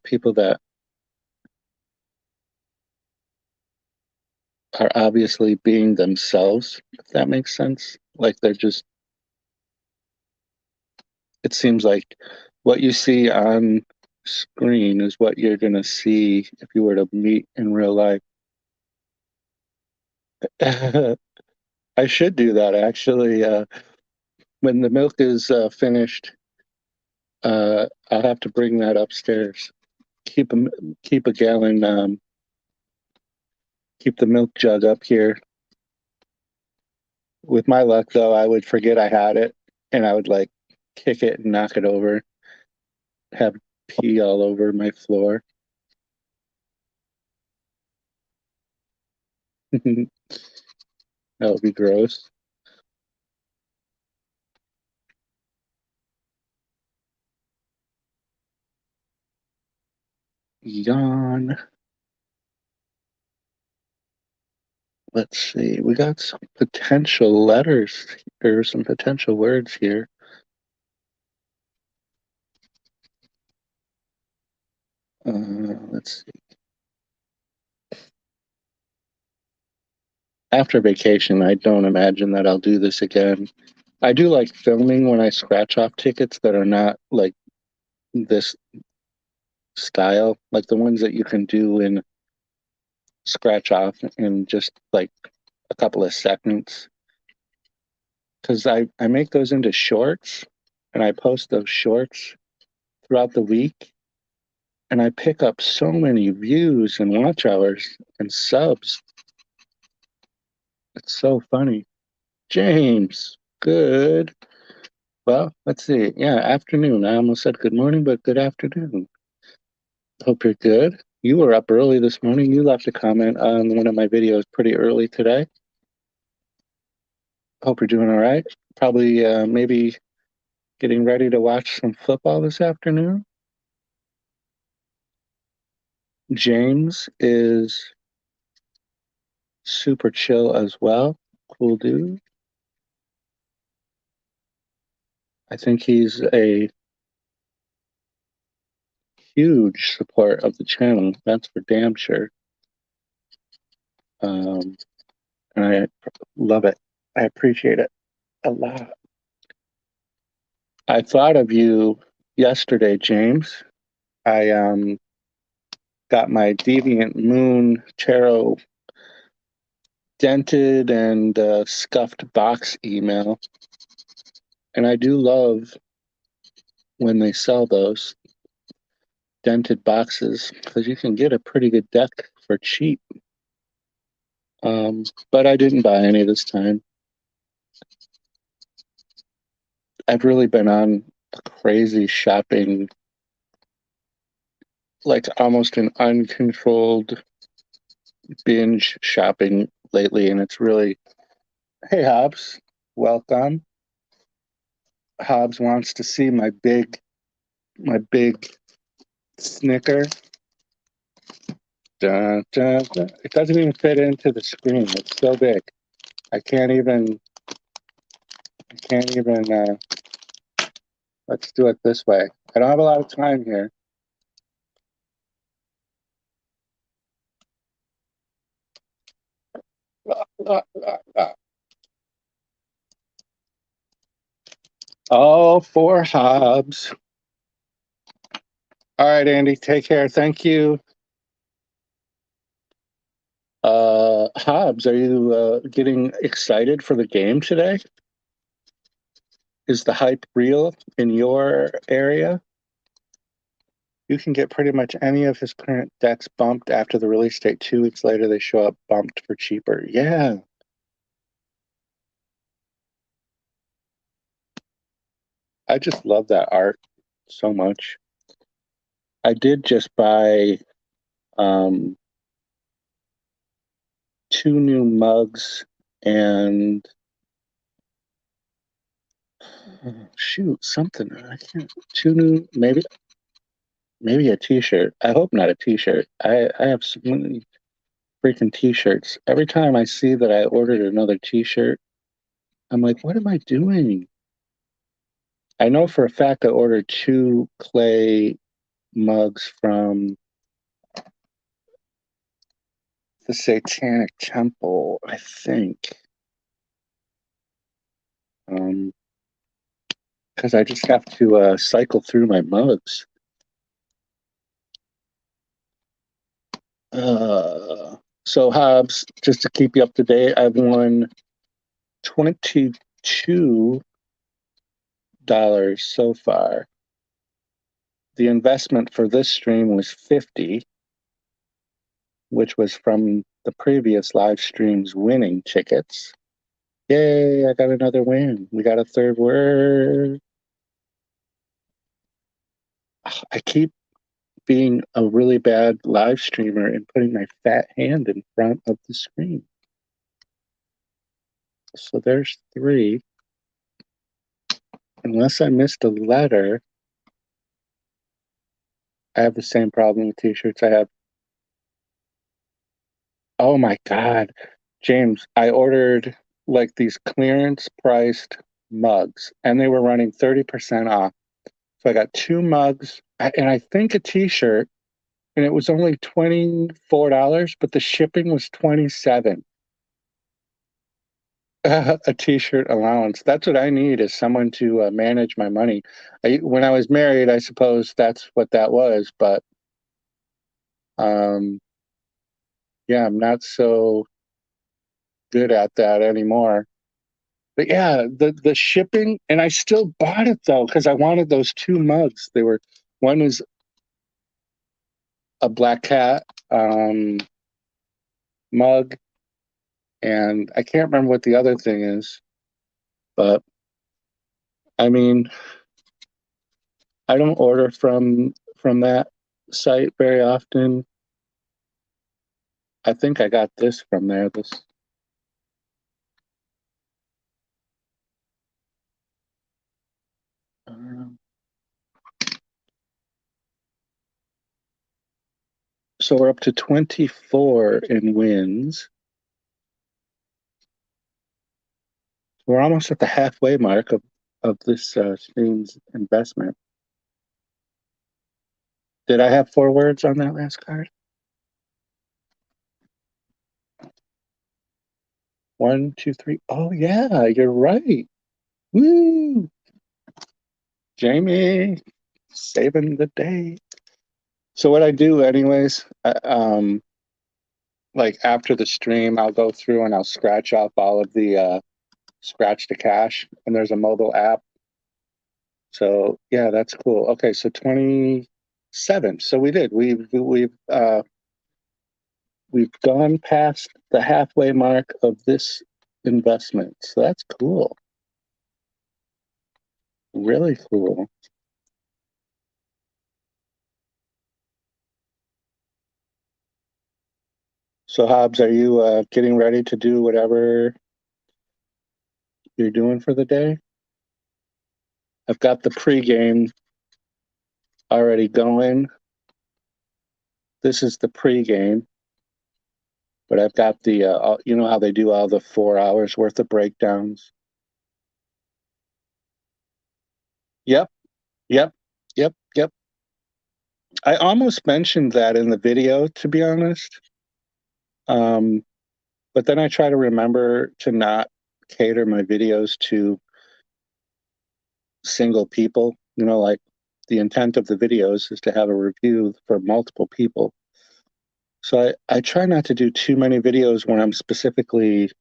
people that are obviously being themselves, if that makes sense. Like they're just, it seems like what you see on screen is what you're gonna see if you were to meet in real life. I should do that actually. When the milk is finished, I'll have to bring that upstairs. Keep a keep a gallon. Keep the milk jug up here. With my luck, though, I would forget I had it, and I would like kick it and knock it over, have pee all over my floor. That would be gross. Yawn. Let's see. We got some potential letters or some potential words here. Let's see. After vacation, I don't imagine that I'll do this again. I do like filming when I scratch off tickets that are not like this style, like the ones that you can do in scratch off in just like a couple of seconds. Because I make those into shorts and I post those shorts throughout the week. And I pick up so many views and watch hours and subs. It's so funny. James, good. Well, let's see. Yeah, afternoon. I almost said good morning, but good afternoon. Hope you're good. You were up early this morning. You left a comment on one of my videos pretty early today. Hope you're doing all right. Probably maybe getting ready to watch some football this afternoon. James is super chill as well. Cool dude. I think he's a huge support of the channel. That's for damn sure. And I love it. I appreciate it a lot. I thought of you yesterday, James. I got my Deviant Moon Tarot dented and scuffed box email, and I do love when they sell those dented boxes because you can get a pretty good deck for cheap. But I didn't buy any this time. I've really been on a crazy shopping, like almost an uncontrolled binge shopping lately, and it's really, hey Hobbs, welcome. Hobbs wants to see my big snicker. Dun, dun, dun. It doesn't even fit into the screen. It's so big. I can't even. Let's do it this way. I don't have a lot of time here. All for Hobbs. All right, Andy, take care. Thank you. Hobbs, are you getting excited for the game today? Is the hype real in your area? You can get pretty much any of his current decks bumped after the release date. 2 weeks later, they show up bumped for cheaper. Yeah. I just love that art so much. I did just buy 2 new mugs and shoot, something. I can't. 2 new, maybe a T-shirt. I hope not a T-shirt. I have so many freaking T-shirts. Every time I see that I ordered another T-shirt, I'm like, what am I doing? I know for a fact I ordered 2 clay mugs from the Satanic Temple, I think. Because I just have to cycle through my mugs. So Hobbs, just to keep you up to date, I've won $22 so far. The investment for this stream was 50, which was from the previous live stream's winning tickets. Yay, I got another win. We got a third word. I keep being a really bad live streamer and putting my fat hand in front of the screen. So there's 3. Unless I missed a letter, I have the same problem with T-shirts I have. Oh my God, James, I ordered like these clearance priced mugs and they were running 30% off. So I got 2 mugs and I think a T-shirt, and it was only $24, but the shipping was $27. A T-shirt allowance. That's what I need, is someone to manage my money. When I was married, I suppose that's what that was, but yeah, I'm not so good at that anymore. But yeah, the shipping, and I still bought it though because I wanted those 2 mugs. One was a black cat mug, and I can't remember what the other thing is, but I mean, I don't order from that site very often. I think I got this from there. This um, so we're up to 24 in wins. We're almost at the halfway mark of this stream's investment. Did I have 4 words on that last card? 1, 2, 3. Oh yeah, you're right. Woo! Jamie, saving the day. So what I do, anyways, like after the stream, I'll go through and I'll scratch off all of the scratch to cash, and there's a mobile app. So yeah, that's cool. Okay, so 27. So we did. We've gone past the halfway mark of this investment. So that's cool. Really cool. So Hobbs, are you getting ready to do whatever you're doing for the day? I've got the pregame already going. This is the pregame, but I've got the you know how they do all the 4 hours worth of breakdowns. Yep, yep, yep. I almost mentioned that in the video, to be honest. But then I try to remember to not cater my videos to single people. You know, like the intent of the videos is to have a review for multiple people. So I try not to do too many videos when I'm specifically,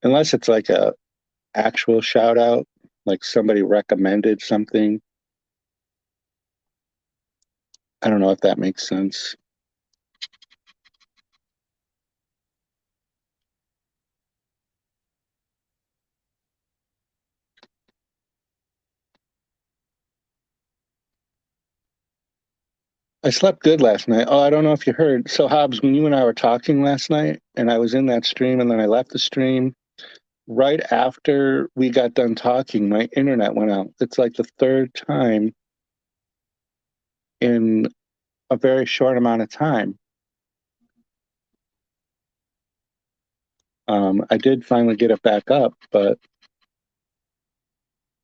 unless it's like a actual shout out, like somebody recommended something. I don't know if that makes sense. I slept good last night. Oh, I don't know if you heard. So, Hobbs, when you and I were talking last night, and I was in that stream, and then I left the stream, right after we got done talking, my internet went out. It's like the third time in a very short amount of time. I did finally get it back up, but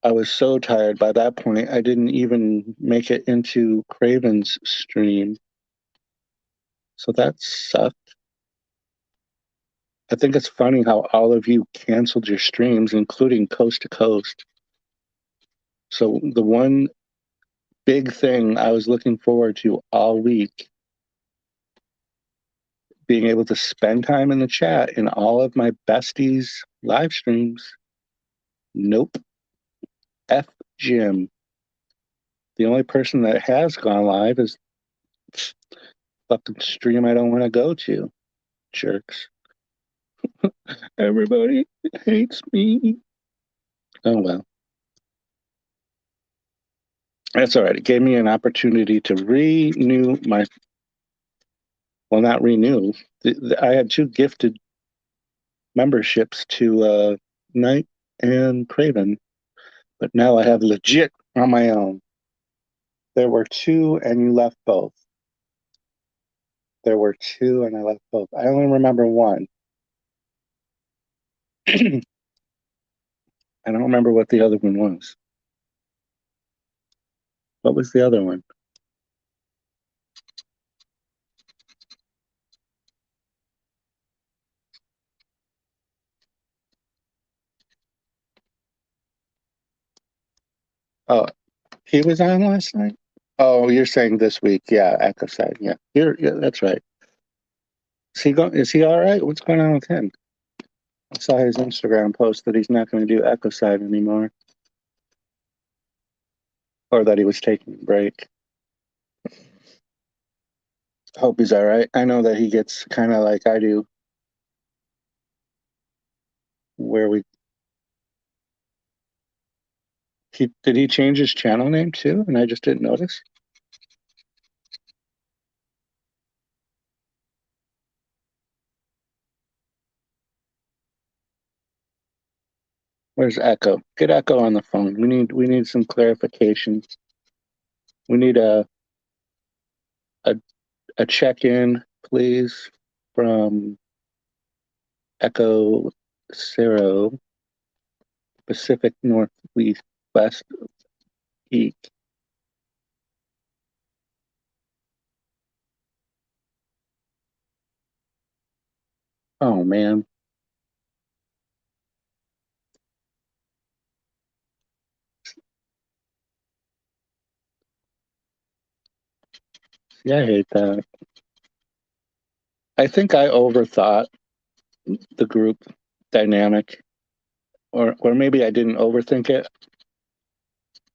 I was so tired by that point, I didn't even make it into Craven's stream. So that sucked. I think it's funny how all of you canceled your streams, including Coast to Coast. So the one big thing I was looking forward to all week, being able to spend time in the chat in all of my besties' live streams. Nope. F Jim. The only person that has gone live is fucking stream I don't want to go to. Jerks. Everybody hates me. Oh well. That's all right. It gave me an opportunity to renew my, well, not renew. I had 2 gifted memberships to Knight and Craven, but now I have legit on my own. There were 2 and you left both. There were 2 and I left both. I only remember one. I don't remember what the other one was. What was the other one? Oh, he was on last night? Oh, you're saying this week. Yeah, Echo Side. Yeah. Yeah, that's right. Is he all right? What's going on with him? I saw his Instagram post that he's not going to do Echo Side anymore. Or that he was taking a break. Hope he's all right. I know that he gets kind of like I do, where he change his channel name too, and I just didn't notice. Where's Echo? Get Echo on the phone. We need some clarification. We need a, a check-in, please, from Echo Zero, Pacific Northwest West East. Oh man. Yeah, I hate that. I think I overthought the group dynamic, or maybe I didn't overthink it.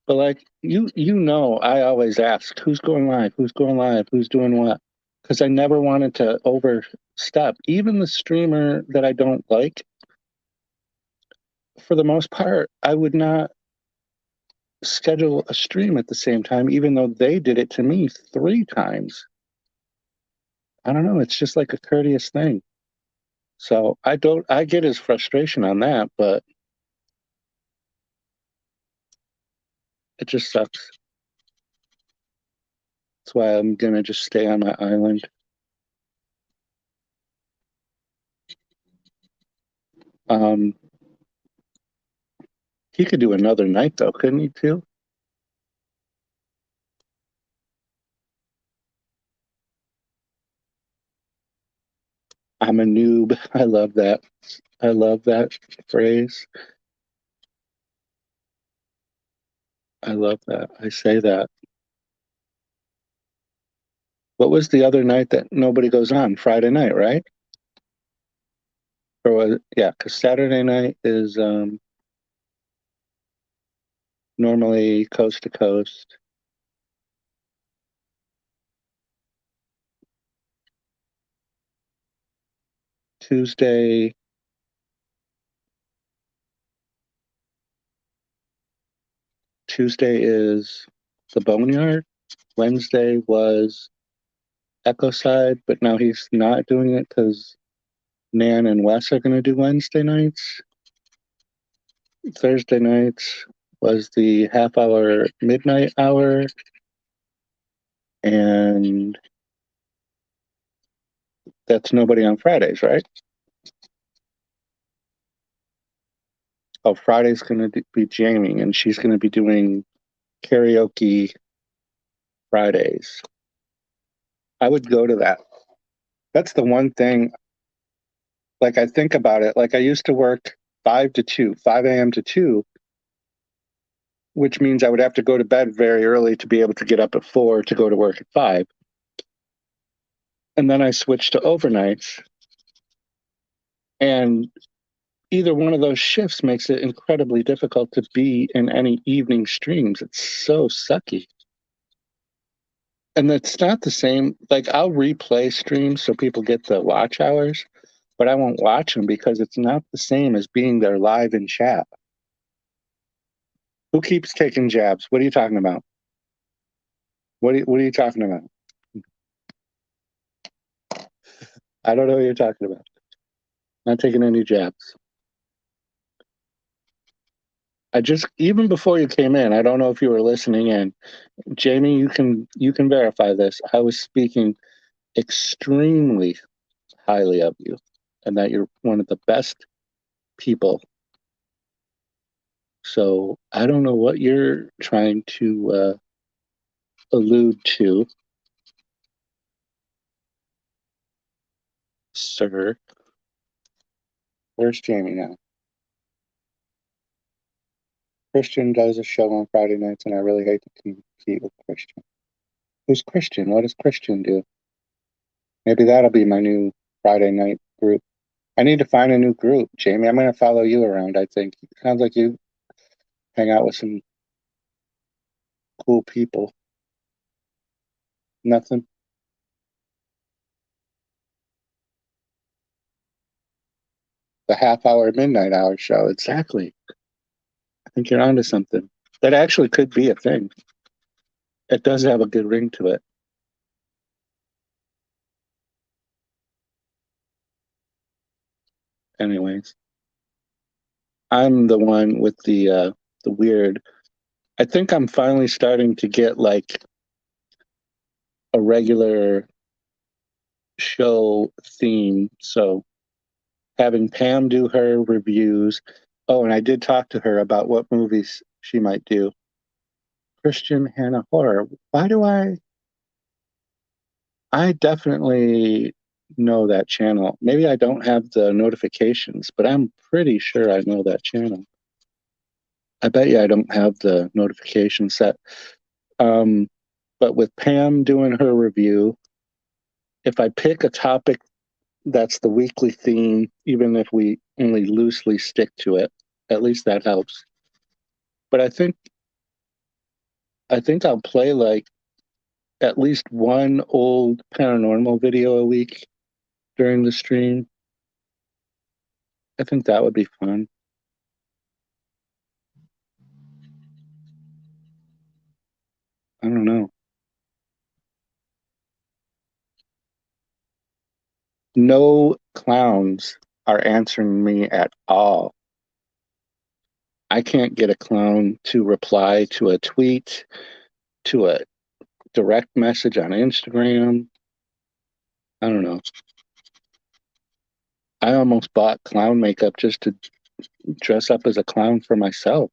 But like I always ask who's going live, who's going live, who's doing what, because I never wanted to overstep. Even the streamer that I don't like, for the most part, I would not schedule a stream at the same time, even though they did it to me 3 times. I don't know. It's just like a courteous thing. So I get his frustration on that, but it just sucks. That's why I'm gonna just stay on my island. Um, he could do another night though, couldn't he too? I'm a noob. I love that. I love that phrase. I love that. I say that. What was the other night that nobody goes on? Friday night, right? Or was it, yeah, because Saturday night is normally coast to coast. Tuesday, Tuesday is the Boneyard. Wednesday was Echo Side, but now he's not doing it because Nan and Wes are going to do Wednesday nights. Thursday nights was the half hour midnight hour, and that's nobody on Fridays, right? Oh, Friday's going to be Jamie, and she's going to be doing karaoke Fridays. I would go to that. That's the one thing, like, I think about it. Like, I used to work 5 to 2, 5 a.m. to 2, which means I would have to go to bed very early to be able to get up at 4 to go to work at 5. And then I switched to overnights. And either one of those shifts makes it incredibly difficult to be in any evening streams. It's so sucky. And it's not the same. Like, I'll replay streams so people get the watch hours, but I won't watch them because it's not the same as being there live in chat. Who keeps taking jabs? What are you talking about? What are you talking about? I don't know what you're talking about. Not taking any jabs. I just even before you came in, I don't know if you were listening in. Jamie, you can verify this. I was speaking extremely highly of you and that you're one of the best people. So I don't know what you're trying to allude to, sir. Where's Jamie now? Christian does a show on Friday nights, and I really hate to compete with Christian. Who's Christian? What does Christian do? Maybe that'll be my new Friday night group. I need to find a new group, Jamie. I'm going to follow you around, I think. It sounds like you hang out with some cool people. Nothing. The half hour midnight hour show. Exactly. I think you're onto something. That actually could be a thing. It does have a good ring to it. Anyways, I'm the one with the weird. I think I'm finally starting to get like a regular show theme. So having Pam do her reviews. Oh, and I did talk to her about what movies she might do. Christian Hannah Horror. Why do I definitely know that channel. Maybe I don't have the notifications, but I'm pretty sure I know that channel. I bet you I don't have the notification set. Um, but with Pam doing her review, if I pick a topic that's the weekly theme, even if we only loosely stick to it, at least that helps. But I think I'll play like at least one old paranormal video a week during the stream. I think that would be fun. I don't know. No clowns are answering me at all. I can't get a clown to reply to a tweet, to a direct message on Instagram. I don't know. I almost bought clown makeup just to dress up as a clown for myself.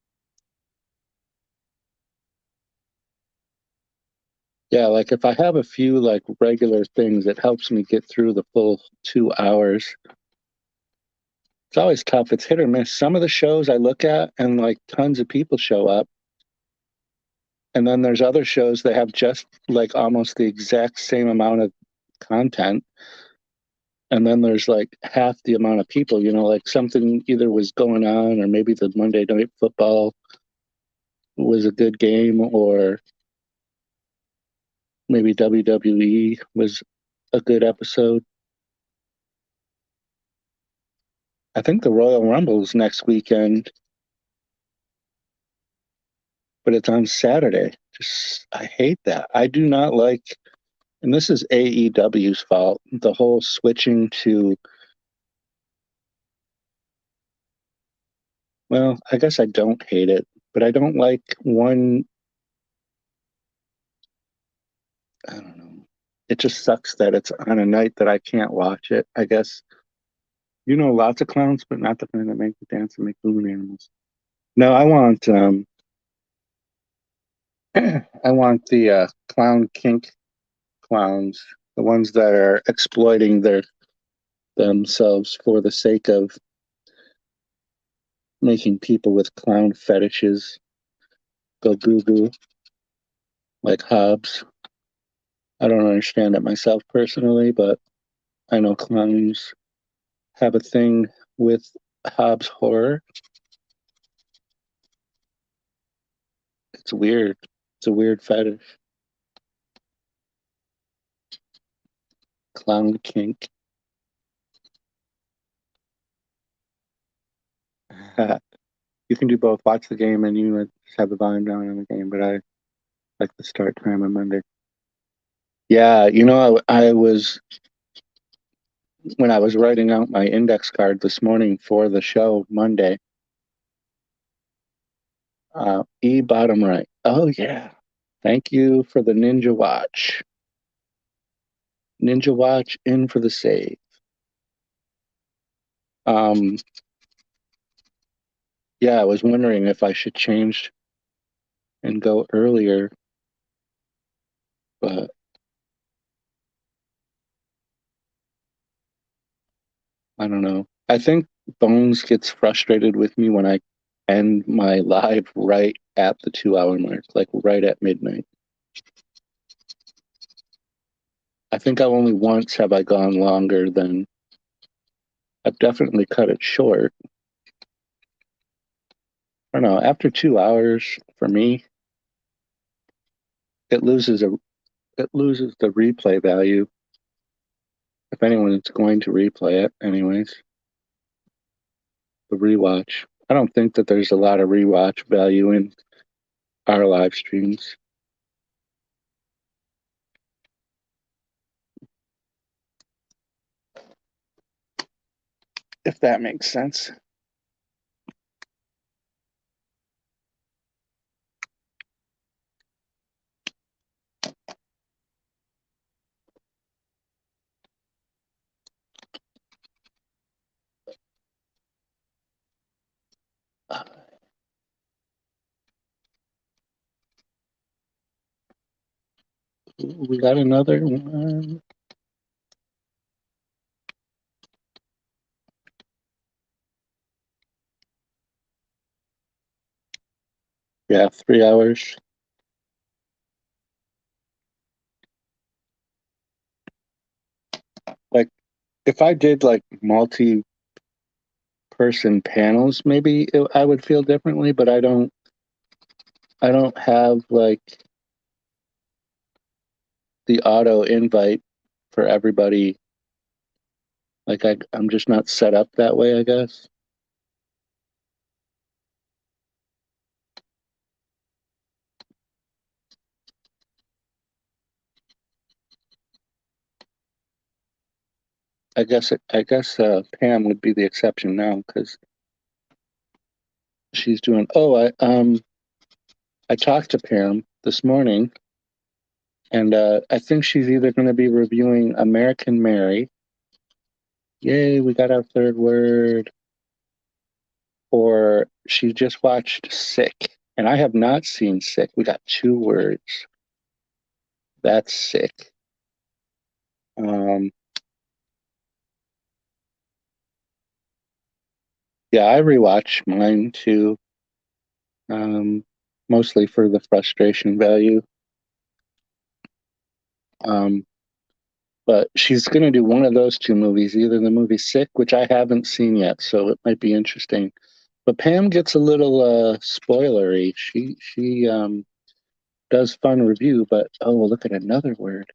Yeah, like if I have a few like regular things, it helps me get through the full 2 hours. It's always tough. It's hit or miss. Some of the shows I look at and like tons of people show up. And then there's other shows that have just like almost the exact same amount of content. And then there's like half the amount of people, like something either was going on or maybe the Monday Night Football was a good game or maybe WWE was a good episode. I think the Royal Rumble's next weekend, but it's on Saturday. Just, I hate that. I do not like, and this is AEW's fault, the whole switching to, well, I guess I don't hate it, but I don't like one, I don't know. It just sucks that it's on a night that I can't watch it. I guess lots of clowns, but not the kind that make you dance and make balloon animals. No, I want I want the clown kink clowns, the ones that are exploiting their themselves for the sake of making people with clown fetishes go goo goo, like Hobbs. I don't understand it myself personally, but I know clowns have a thing with Hobbs horror. It's weird. It's a weird fetish. Clown kink. You can do both. Watch the game and you just have the volume down on the game, but I like the start time on Monday. Yeah, I was when I was writing out my index card this morning for the show Monday. E bottom right. Oh yeah. Thank you for the Ninja Watch. Ninja Watch in for the save. Um, yeah, I was wondering if I should change and go earlier, but I don't know. I think Bones gets frustrated with me when I end my live right at the 2 hour mark, like right at midnight. I think I only once have I gone longer than I've definitely cut it short. I don't know. After 2 hours, for me, it loses a it loses the replay value. If anyone is going to replay it, anyways. the rewatch. I don't think that there's a lot of rewatch value in our live streams. If that makes sense. We got another one. Yeah, 3 hours. Like if I did like multi-person panels, maybe I would feel differently, but I don't. I don't have like the auto invite for everybody. Like I'm just not set up that way, I guess. I guess Pam would be the exception now because she's doing. Oh, I talked to Pam this morning, and I think she's either going to be reviewing American Mary. Yay, we got our third word. Or she just watched Sick, and I have not seen Sick. We got 2 words. That's sick. Um, yeah, I rewatch mine too, mostly for the frustration value. Um, but she's going to do one of those 2 movies, either the movie Sick, which I haven't seen yet, so it might be interesting. But Pam gets a little spoilery. She does fun review, but oh, look at another word.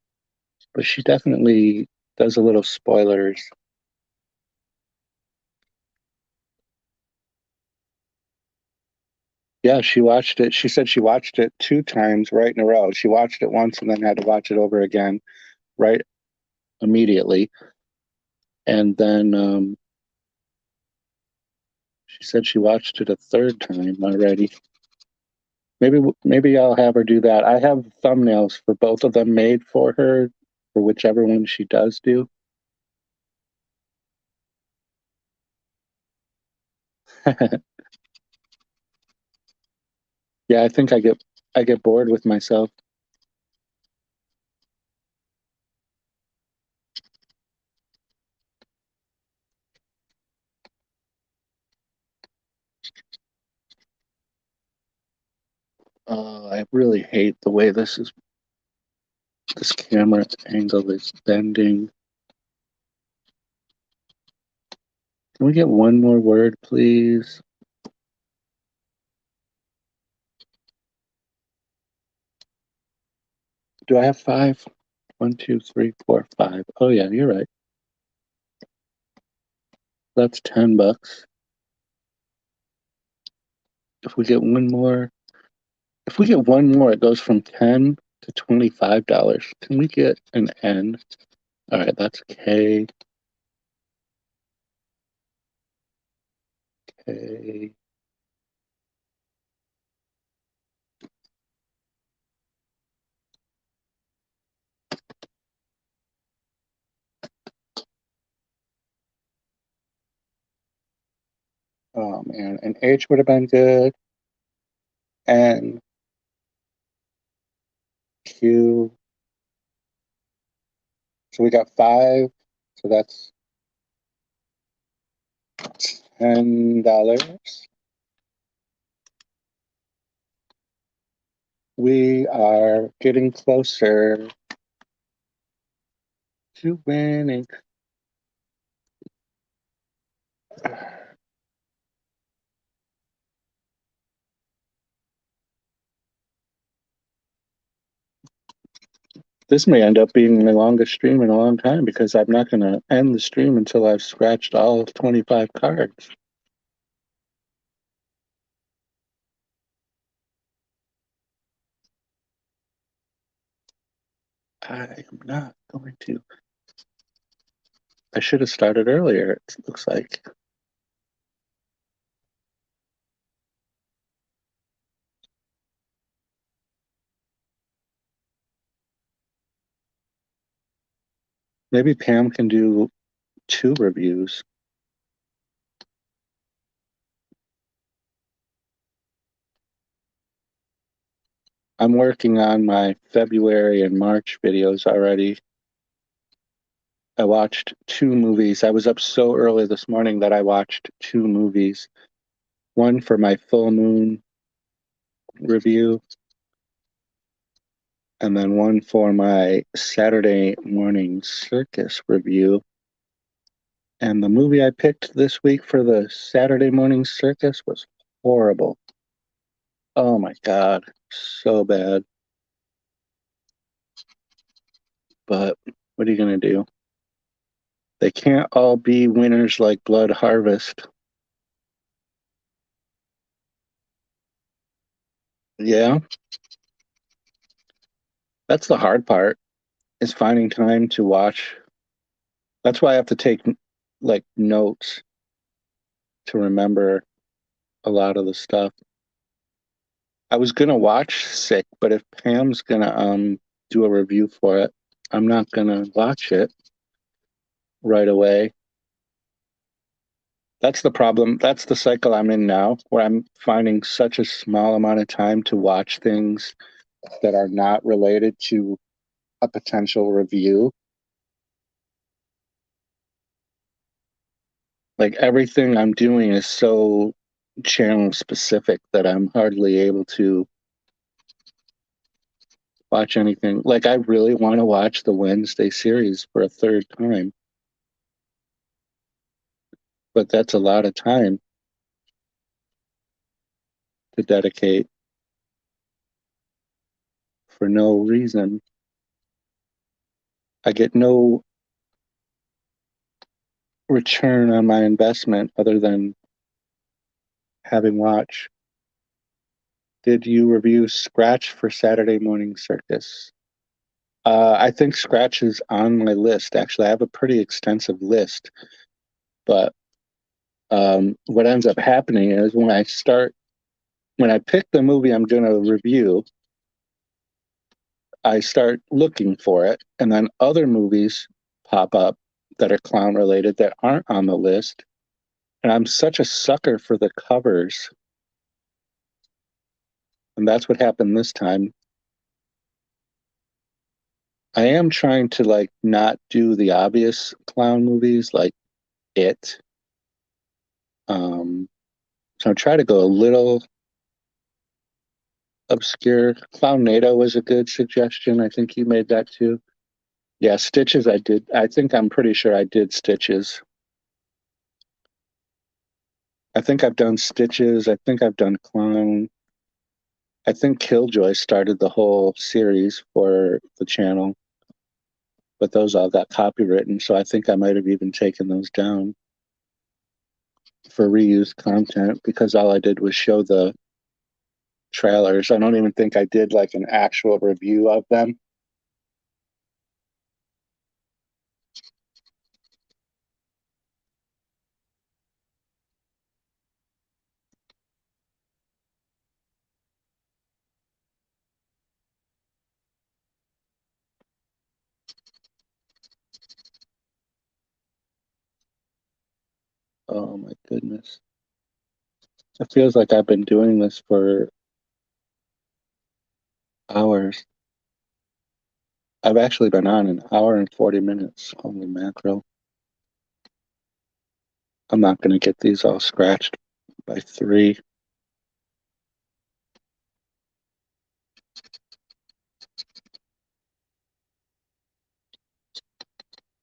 But she definitely does a little spoilers. Yeah, she watched it. She said she watched it 2 times right in a row. She watched it once and then had to watch it over again right immediately. And then she said she watched it a third time already. Maybe I'll have her do that. I have thumbnails for both of them made for her for whichever one she does do. Yeah, I think I get bored with myself. I really hate the way this camera angle is bending. Can we get one more word, please? Do I have 5? 1, 2, 3, 4, 5. Oh yeah, you're right. That's $10. If we get one more, if we get one more, it goes from 10 to $25. Can we get an N? All right, that's K. K. Oh man, an H would have been good. N, Q. So we got 5. So that's $10. We are getting closer to winning. This may end up being the longest stream in a long time because I'm not going to end the stream until I've scratched all 25 cards. I am not going to. I should have started earlier, it looks like. Maybe Pam can do 2 reviews. I'm working on my February and March videos already. I watched 2 movies. I was up so early this morning that I watched 2 movies. One for my full moon review, and then one for my Saturday morning circus review. And the movie I picked this week for the Saturday morning circus was horrible. Oh my God, so bad. But what are you going to do? They can't all be winners like Blood Harvest. Yeah, that's the hard part, is finding time to watch. That's why I have to take like notes to remember a lot of the stuff. I was gonna watch Sick, but if Pam's gonna do a review for it, I'm not gonna watch it right away. That's the problem. That's the cycle I'm in now, where I'm finding such a small amount of time to watch things that are not related to a potential review. Like everything I'm doing is so channel specific that I'm hardly able to watch anything. Like I really want to watch the Wednesday series for a third time, but that's a lot of time to dedicate for no reason. I get no return on my investment other than having watched. Did you review Scratch for Saturday Morning Circus? I think Scratch is on my list. Actually, I have a pretty extensive list, but what ends up happening is when I pick the movie I'm going to review, I start looking for it, and then other movies pop up that are clown related that aren't on the list. And I'm such a sucker for the covers. And that's what happened this time. I am trying to like not do the obvious clown movies like It. So I try to go a little obscure. Clownado was a good suggestion. I think you made that too. Yeah, Stitches I did. I think I'm pretty sure I did Stitches. I think I've done Stitches. I think I've done Clown. I think Killjoy started the whole series for the channel, but those all got copywritten, so I think I might have even taken those down for reused content because all I did was show the trailers. I don't even think I did like an actual review of them. Oh my goodness. It feels like I've been doing this for hours. I've actually been on an hour and 40 minutes. Holy mackerel. I'm not going to get these all scratched by 3.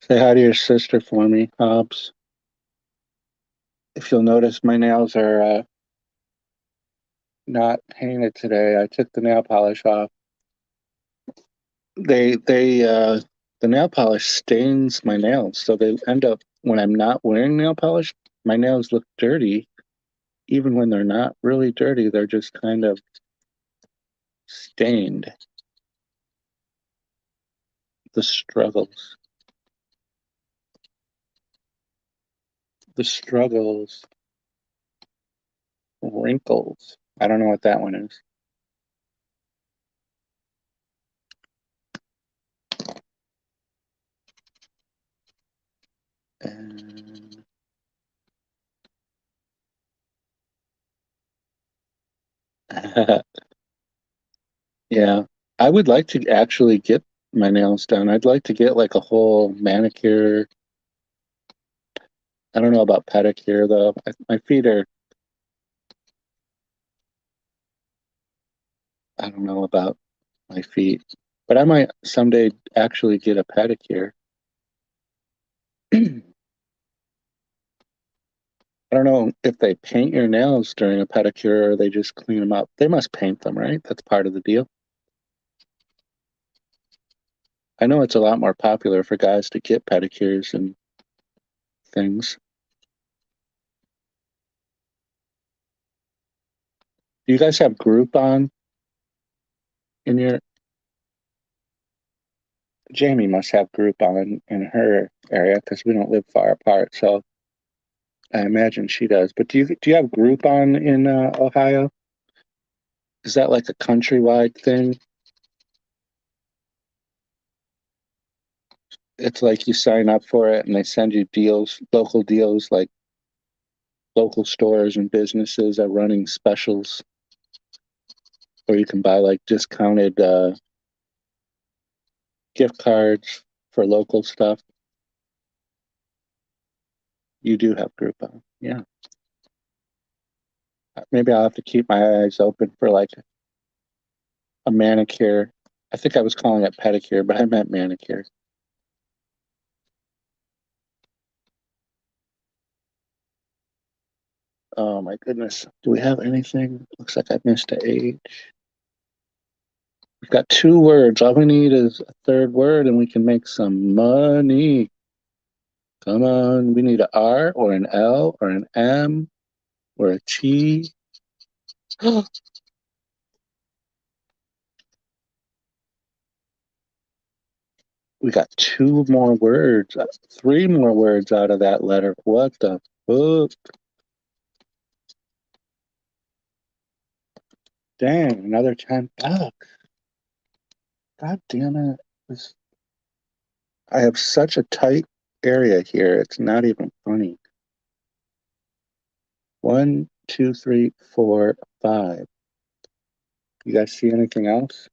Say hi to your sister for me, Hobbs. If you'll notice, my nails are not painted today. I took the nail polish off. The nail polish stains my nails, so they end up when I'm not wearing nail polish, my nails look dirty. Even when they're not really dirty, they're just kind of stained. The struggles. The struggles. Wrinkles. I don't know what that one is. And yeah, I would like to actually get my nails done. I'd like to get like a whole manicure. I don't know about pedicure though. My feet are, I don't know about my feet, but I might someday actually get a pedicure. I don't know if they paint your nails during a pedicure or they just clean them up. They must paint them, right? That's part of the deal. I know it's a lot more popular for guys to get pedicures and things. Do you guys have Groupon in your? Jamie must have Groupon in her area because we don't live far apart. So I imagine she does. But do you have Groupon in Ohio? Is that like a countrywide thing? It's like you sign up for it and they send you deals, local deals, like local stores and businesses are running specials, or you can buy like discounted gift cards for local stuff. You do have Groupon. Yeah. Maybe I'll have to keep my eyes open for like a manicure. I think I was calling it pedicure, but I meant manicure. Oh my goodness. Do we have anything? Looks like I missed an age. We've got two words. All we need is a third word and we can make some money. Come on. We need an R or an L or an M or a T. We got two more words, three more words out of that letter. What the fuck? Dang, another $10. God damn it. This, I have such a tight area here. It's not even funny. One, two, three, four, five. You guys see anything else?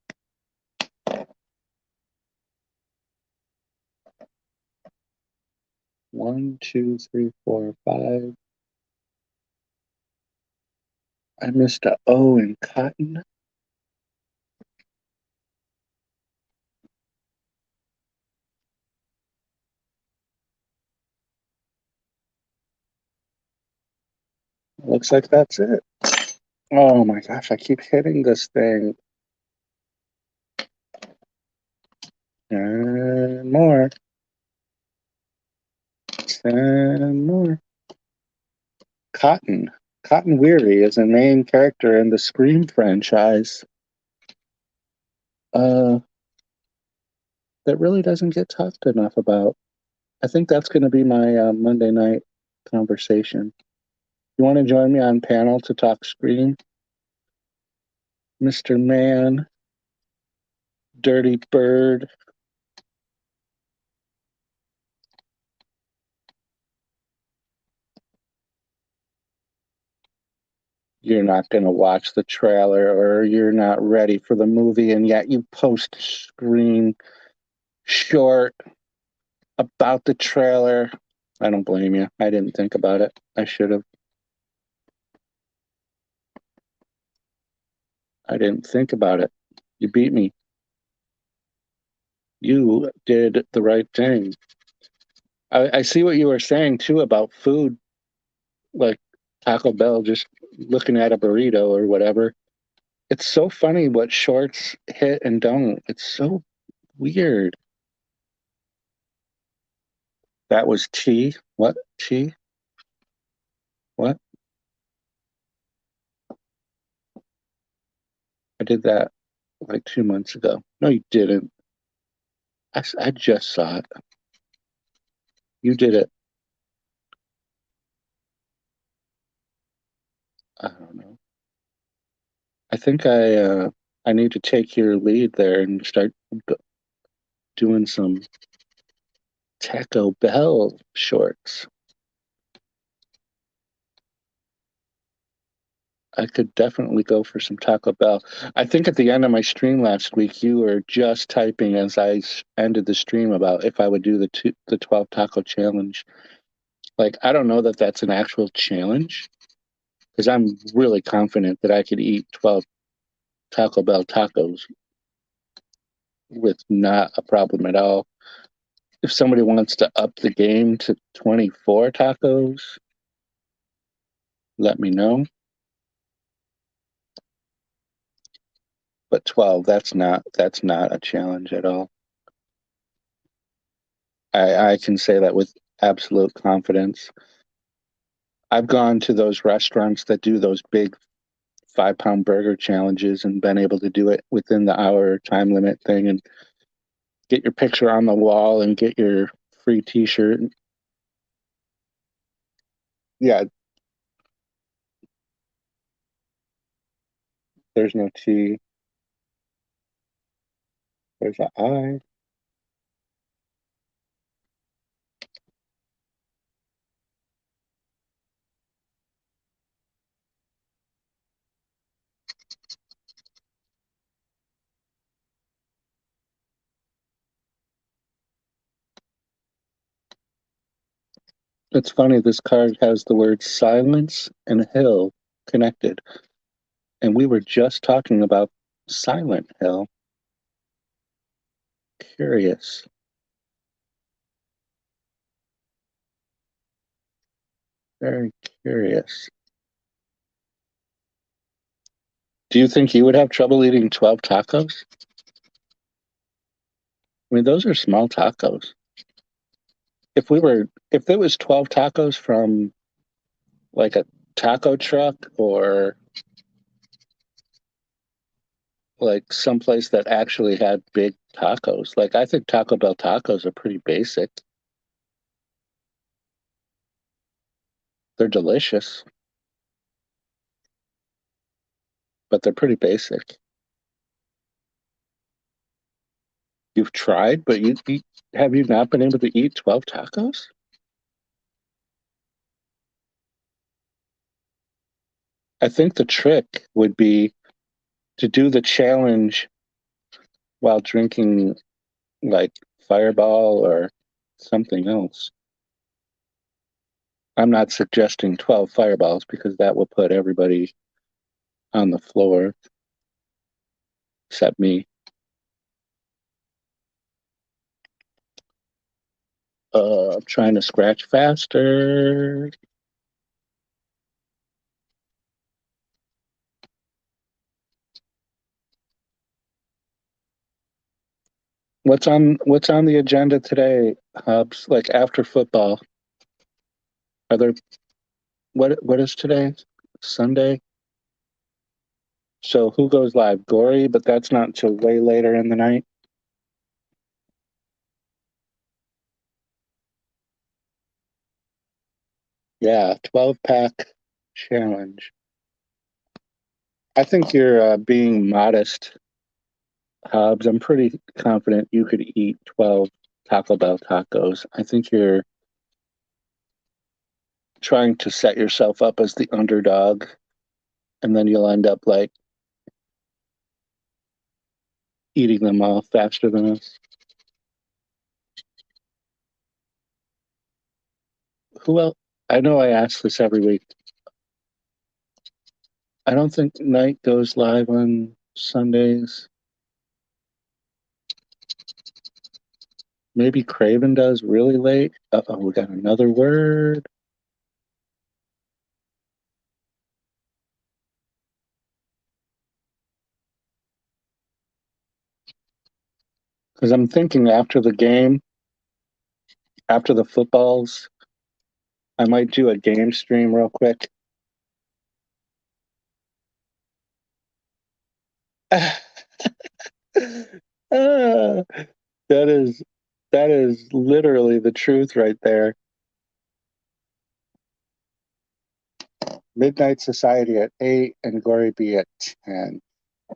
One, two, three, four, five. I missed a O in cotton. Looks like that's it. Oh my gosh, I keep hitting this thing. And more. And more. Cotton. Cotton Weary is a main character in the Scream franchise. Uh, that really doesn't get talked enough about. I think that's going to be my Monday night conversation. You want to join me on panel to talk Scream? Mr. Man, Dirty Bird. You're not going to watch the trailer or you're not ready for the movie, and yet you post Scream short about the trailer. I don't blame you. I didn't think about it. I should have. I didn't think about it. You beat me. You did the right thing. I see what you were saying too about food, like Taco Bell, just looking at a burrito or whatever. It's so funny what shorts hit and don't. It's so weird. That was T. What? T? What? I did that like 2 months ago. No, you didn't. I just saw it. You did it. I don't know. I think I need to take your lead there and start doing some Taco Bell shorts. I could definitely go for some Taco Bell. I think at the end of my stream last week, you were just typing as I ended the stream about if I would do the 12 taco challenge. Like, I don't know that that's an actual challenge because I'm really confident that I could eat 12 Taco Bell tacos with not a problem at all. If somebody wants to up the game to 24 tacos, let me know. But 12, that's not a challenge at all. I can say that with absolute confidence. I've gone to those restaurants that do those big 5 pound burger challenges and been able to do it within the hour time limit thing and get your picture on the wall and get your free t-shirt. Yeah, there's no T. There's an I. It's funny, this card has the words silence and hill connected. And we were just talking about Silent Hill. Curious. Very curious. Do you think you would have trouble eating 12 tacos? I mean, those are small tacos. If there was 12 tacos from like a taco truck or like someplace that actually had big tacos, like I think Taco Bell tacos are pretty basic. They're delicious, but they're pretty basic. You've tried, but have you not been able to eat 12 tacos? I think the trick would be to do the challenge while drinking like Fireball or something else. I'm not suggesting 12 Fireballs because that will put everybody on the floor except me. I'm trying to scratch faster. What's on the agenda today, Hubs? Like after football, are there what is today? Sunday? So who goes live? Gory, but that's not until way later in the night. Yeah, 12 pack challenge. I think you're being modest, Hobbs. I'm pretty confident you could eat 12 Taco Bell tacos. I think you're trying to set yourself up as the underdog, and then you'll end up like eating them all faster than us. Who else? I know I ask this every week. I don't think Night goes live on Sundays. Maybe Craven does really late. Uh-oh, we got another word. Because I'm thinking after the game, after the footballs, I might do a game stream real quick. Ah, That is that is literally the truth right there. Midnight Society at 8 and Glory Be at 10.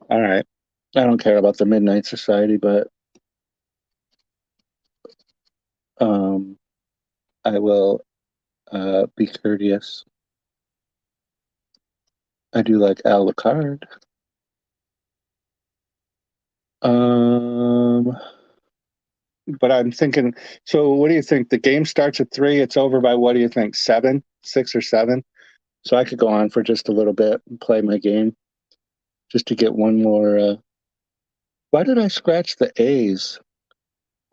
All right. I don't care about the Midnight Society, but um, I will be courteous. I do like Alucard. Um, but I'm thinking, so what do you think? The game starts at 3, it's over by what do you think? 7, 6 or 7? So I could go on for just a little bit and play my game just to get one more. Why did I scratch the A's?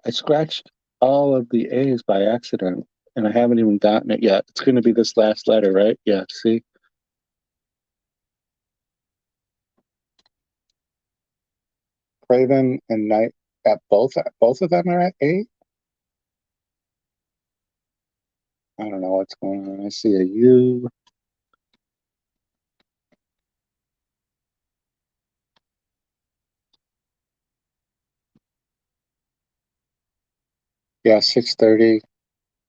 I scratched all of the A's by accident, and I haven't even gotten it yet. It's going to be this last letter, right? Yeah, see? Craven and Knight at both of them are at 8? I don't know what's going on. I see a U. Yeah, 6:30.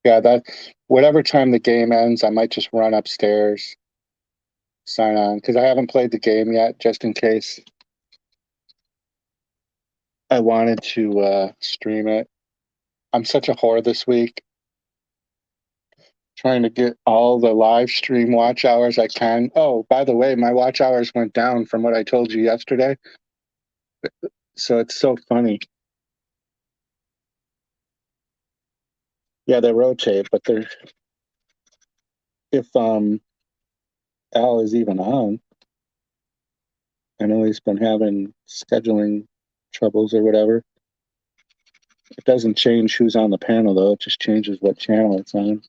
Yeah, that whatever time the game ends, I might just run upstairs, sign on, because I haven't played the game yet, just in case I wanted to stream it. I'm such a whore this week, trying to get all the live stream watch hours I can. Oh, by the way, my watch hours went down from what I told you yesterday. So it's so funny. Yeah, they rotate, but they're if Al is even on. I know he's been having scheduling troubles or whatever. It doesn't change who's on the panel though, it just changes what channel it's on.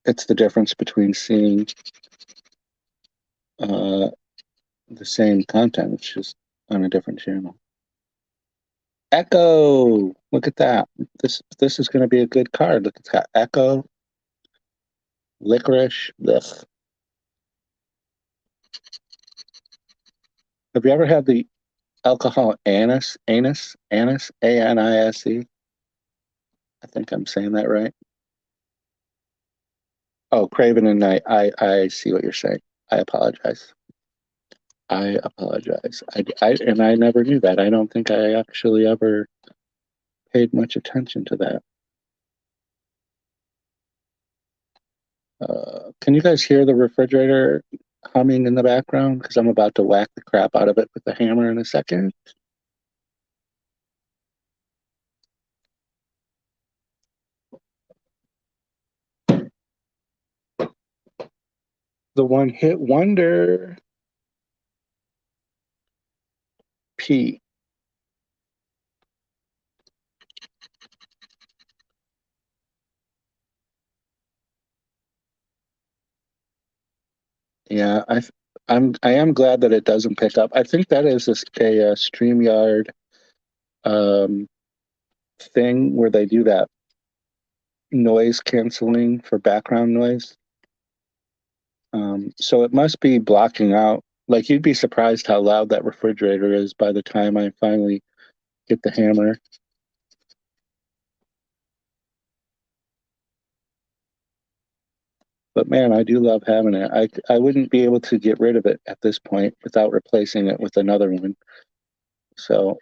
It's the difference between seeing uh, the same content, it's just on a different channel. Echo! Look at that. This is going to be a good card. Look, it's got Echo, Licorice. Ugh. Have you ever had the alcohol anise? Anise, Anise. I think I'm saying that right. Oh, Craven and Knight. I see what you're saying. I apologize. And I never knew that. I don't think I actually ever paid much attention to that. Can you guys hear the refrigerator humming in the background? Because I'm about to whack the crap out of it with the hammer in a second. The one hit wonder. P. Yeah, I am glad that it doesn't pick up. I think that is a StreamYard um, thing where they do that noise canceling for background noise. So it must be blocking out. Like you'd be surprised how loud that refrigerator is by the time I finally get the hammer. But man, I do love having it. I wouldn't be able to get rid of it at this point without replacing it with another one. So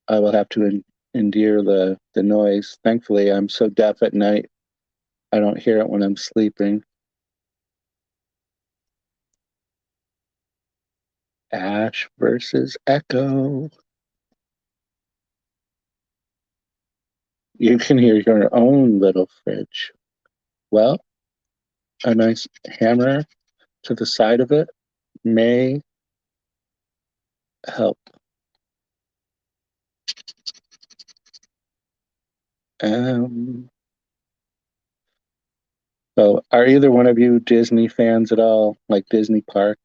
I will have to endure the noise. Thankfully, I'm so deaf at night. I don't hear it when I'm sleeping. Ash versus Echo. You can hear your own little fridge. Well, a nice hammer to the side of it may help. Um, so, are either one of you Disney fans at all? Like Disney Park?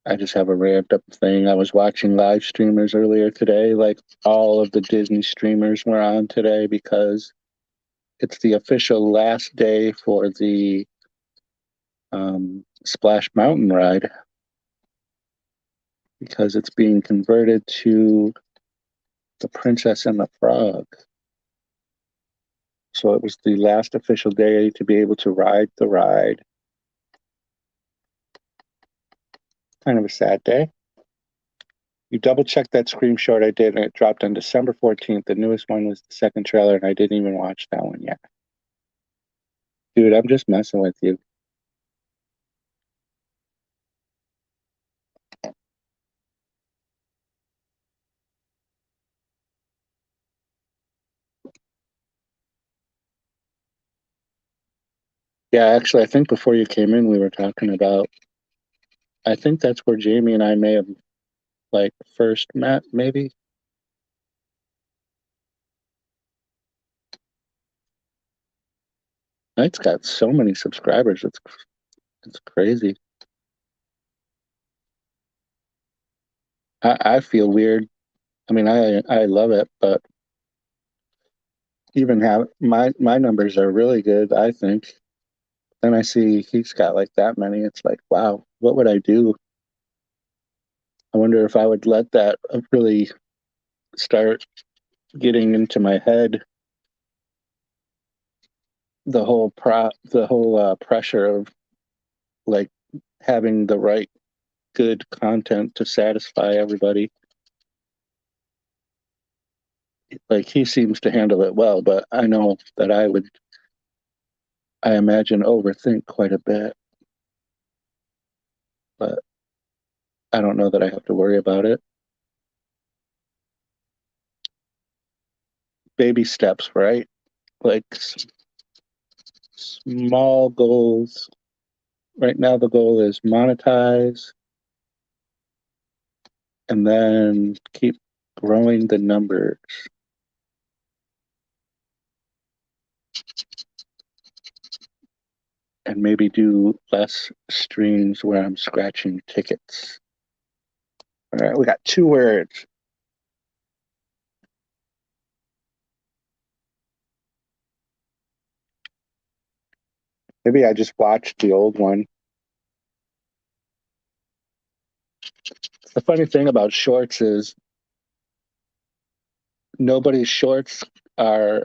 I just have a ramped up thing. I was watching live streamers earlier today. Like all of the Disney streamers were on today because it's the official last day for the Splash Mountain ride because it's being converted to the Princess and the Frog. So it was the last official day to be able to ride the ride. Kind of a sad day. You double checked that screenshot I did, and it dropped on December 14th. The newest one was the second trailer, and I didn't even watch that one yet. Dude, I'm just messing with you. Yeah, actually, I think before you came in, we were talking about. I think that's where Jamie and I may have like first met, maybe. It's got so many subscribers. It's crazy. I feel weird. I mean, I love it, but even have my numbers are really good, I think. Then I see he's got like that many. It's like, wow, what would I do? I wonder if I would let that really start getting into my head the whole pressure of like having the right good content to satisfy everybody. Like he seems to handle it well, but I know that I imagine, overthink quite a bit, but I don't know that I have to worry about it. Baby steps, right? Like small goals. Right now, the goal is monetize and then keep growing the numbers and maybe do less streams where I'm scratching tickets. All right, we got 2 words. Maybe I just watched the old one. The funny thing about shorts is nobody's shorts are,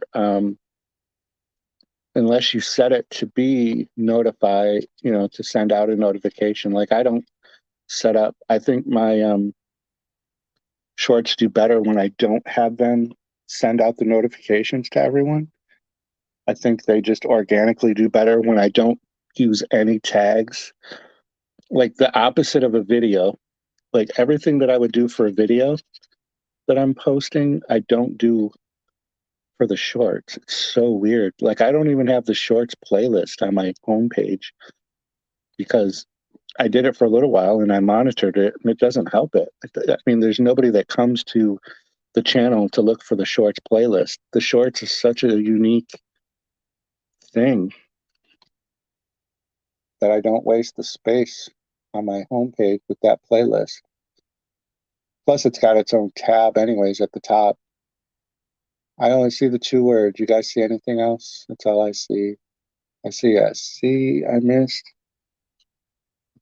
unless you set it to be notify, to send out a notification. Like I don't set up, I think my shorts do better when I don't have them send out the notifications to everyone. I think they just organically do better when I don't use any tags. Like the opposite of a video, like everything that I would do for a video that I'm posting, I don't do for the shorts. It's so weird. Like I don't even have the shorts playlist on my homepage because I did it for a little while and I monitored it and it doesn't help it. I mean, there's nobody that comes to the channel to look for the shorts playlist. The shorts is such a unique thing that I don't waste the space on my homepage with that playlist. Plus, it's got its own tab, anyways, at the top. I only see the 2 words. You guys see anything else? That's all I see. I see a C I missed.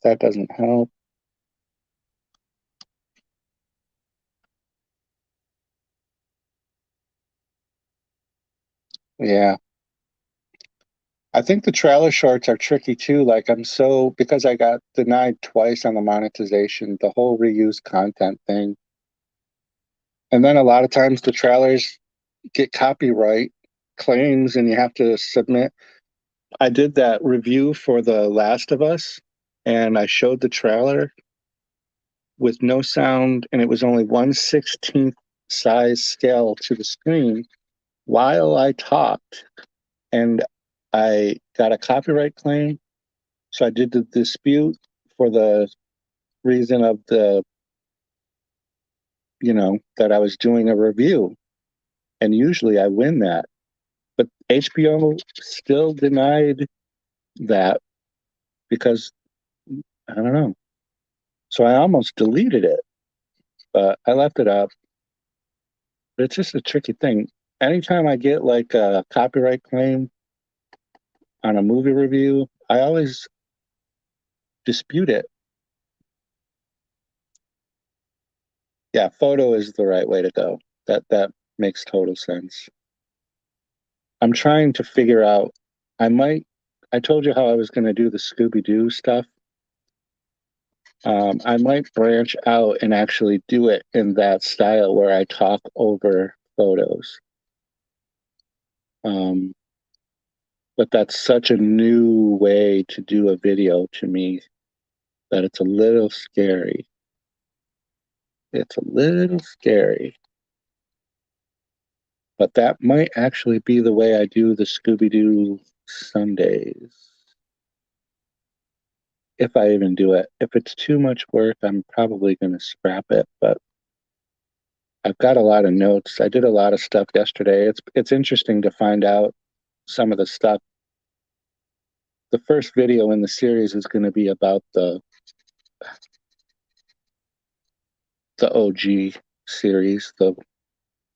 That doesn't help. Yeah. I think the trailer shorts are tricky too. Like because I got denied twice on the monetization, the whole reused content thing. And then a lot of times the trailers get copyright claims and you have to submit. I did that review for The Last of Us and I showed the trailer with no sound and it was only 1/16th size scale to the screen while I talked and I got a copyright claim. So I did the dispute for the reason of that I was doing a review. And usually I win that. But HBO still denied that because I don't know. So I almost deleted it, but I left it up. But it's just a tricky thing. Anytime I get like a copyright claim on a movie review, I always dispute it. Yeah, photo is the right way to go. That makes total sense. I'm trying to figure out, I told you how I was going to do the Scooby-Doo stuff. I might branch out and actually do it in that style where I talk over photos. But that's such a new way to do a video to me that it's a little scary. It's a little scary. But that might actually be the way I do the Scooby-Doo Sundays. If I even do it. If it's too much work, I'm probably going to scrap it, but I've got a lot of notes. I did a lot of stuff yesterday. It's interesting to find out some of the stuff. The first video in the series is going to be about the OG series, the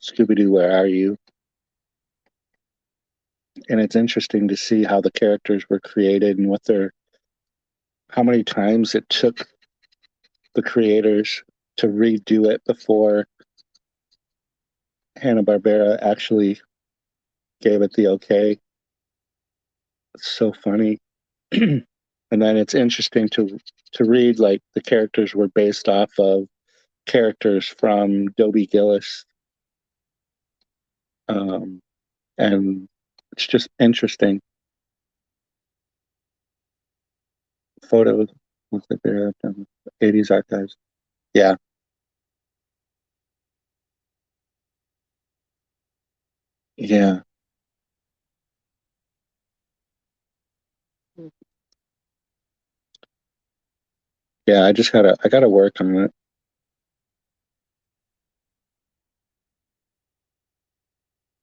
Scooby-Doo, Where Are You? And it's interesting to see how the characters were created and how many times it took the creators to redo it before Hanna-Barbera actually gave it the okay. It's so funny. And then it's interesting to read like the characters were based off of characters from Dobie Gillis. And it's just interesting. Photos with the 80s archives. Yeah. Yeah. Yeah. I gotta work on it.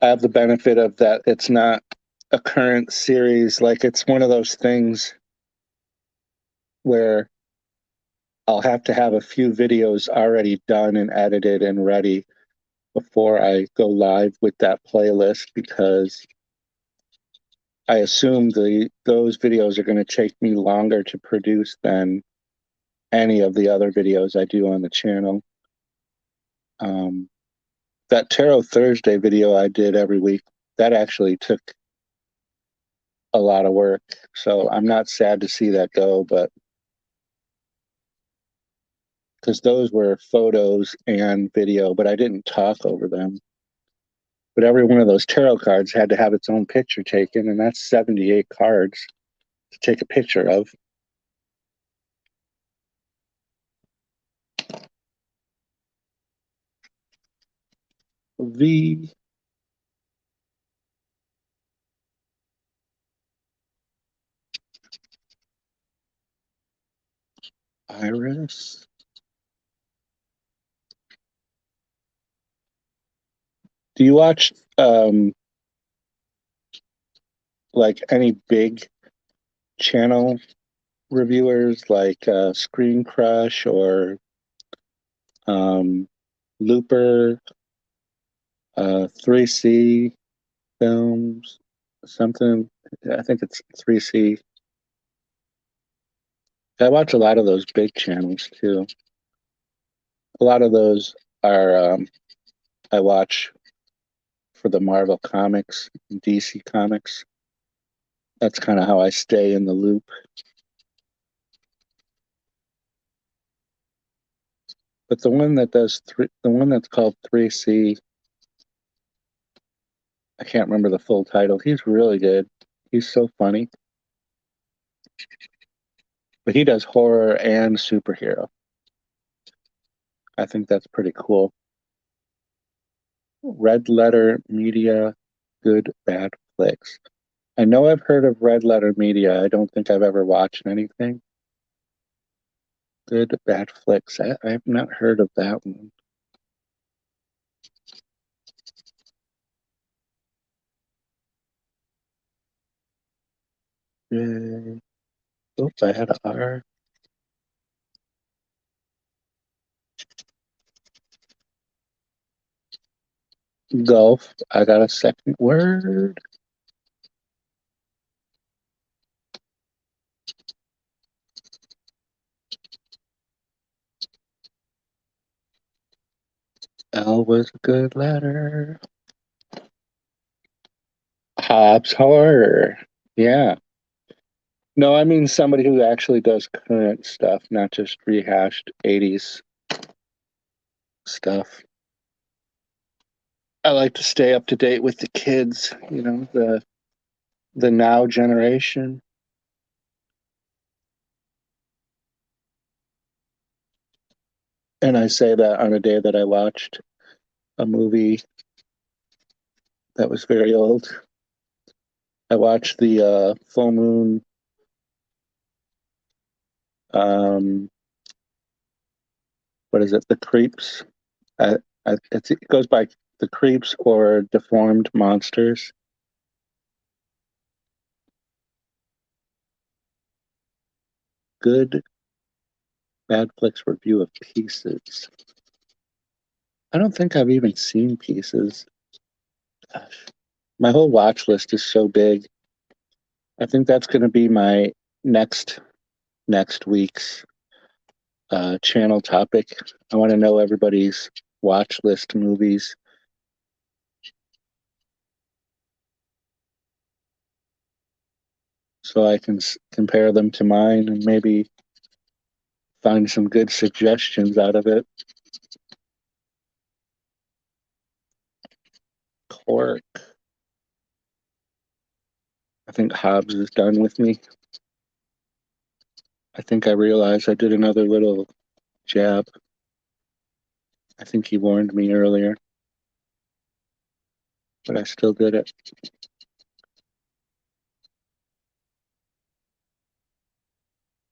I have the benefit of that it's not a current series. Like it's one of those things where I'll have to have a few videos already done and edited and ready before I go live with that playlist because I assume those videos are going to take me longer to produce than any of the other videos I do on the channel. Um, that Tarot Thursday video I did every week, that actually took a lot of work. So I'm not sad to see that go, but because those were photos and video, but I didn't talk over them. But every one of those tarot cards had to have its own picture taken, and that's 78 cards to take a picture of. The Iris. Do you watch like any big channel reviewers like Screen Crush or um, Looper, 3C Films, something? I think it's 3C. I watch a lot of those big channels too. A lot of those are I watch for the Marvel comics, DC comics. That's kind of how I stay in the loop. But the one that's called 3C, I can't remember the full title. He's really good. He's so funny. But he does horror and superhero. I think that's pretty cool. Red Letter Media, Good Bad Flicks. I know I've heard of Red Letter Media. I don't think I've ever watched anything. Good Bad Flicks. I have not heard of that one. Yay. Oops, I had a R. Golf. I got a second word. L was a good letter. Hobbs horror. Yeah. No, I mean somebody who actually does current stuff, not just rehashed 80s stuff. I like to stay up to date with the kids, the now generation. And I say that on a day that I watched a movie that was very old. I watched the full moon. Um, what is it? The Creeps. It goes by The Creeps or Deformed Monsters. Good Bad Flicks review of Pieces. I don't think I've even seen Pieces. Gosh, my whole watch list is so big. I think that's going to be my next next week's channel topic. I want to know everybody's watch list movies so I can compare them to mine and maybe find some good suggestions out of it. Cork. I think Hobbs is done with me. I think I realized I did another little jab. I think he warned me earlier, but I still did it.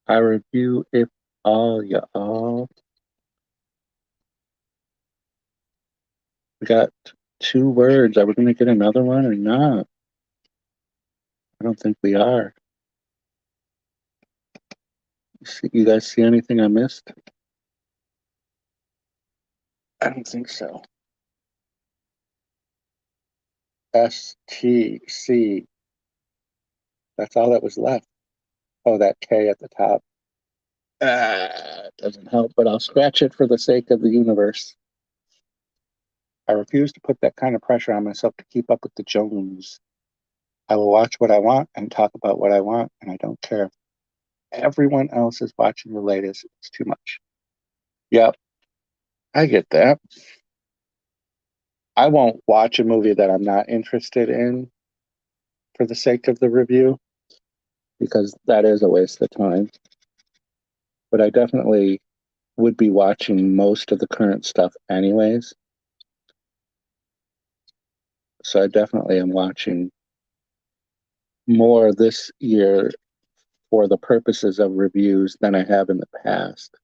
I review If All Ya All. We got 2 words. Are we going to get another one or not? I don't think we are. You guys see anything I missed? I don't think so. STC. That's all that was left. Oh, that K at the top. Doesn't help, but I'll scratch it for the sake of the universe. I refuse to put that kind of pressure on myself to keep up with the Jones. I will watch what I want and talk about what I want, and I don't care if everyone else is watching the latest. It's too much. Yep, I get that. I won't watch a movie that I'm not interested in for the sake of the review because that is a waste of time. But I definitely would be watching most of the current stuff anyways. So I definitely am watching more this year for the purposes of reviews than I have in the past.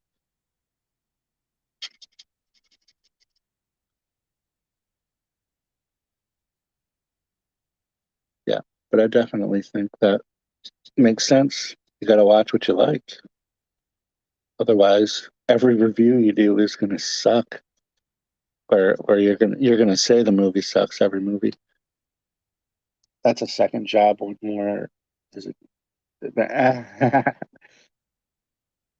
Yeah, but I definitely think that makes sense. You got to watch what you like. Otherwise, every review you do is going to suck, or you're gonna say the movie sucks every movie. That's a second job with more. Is it?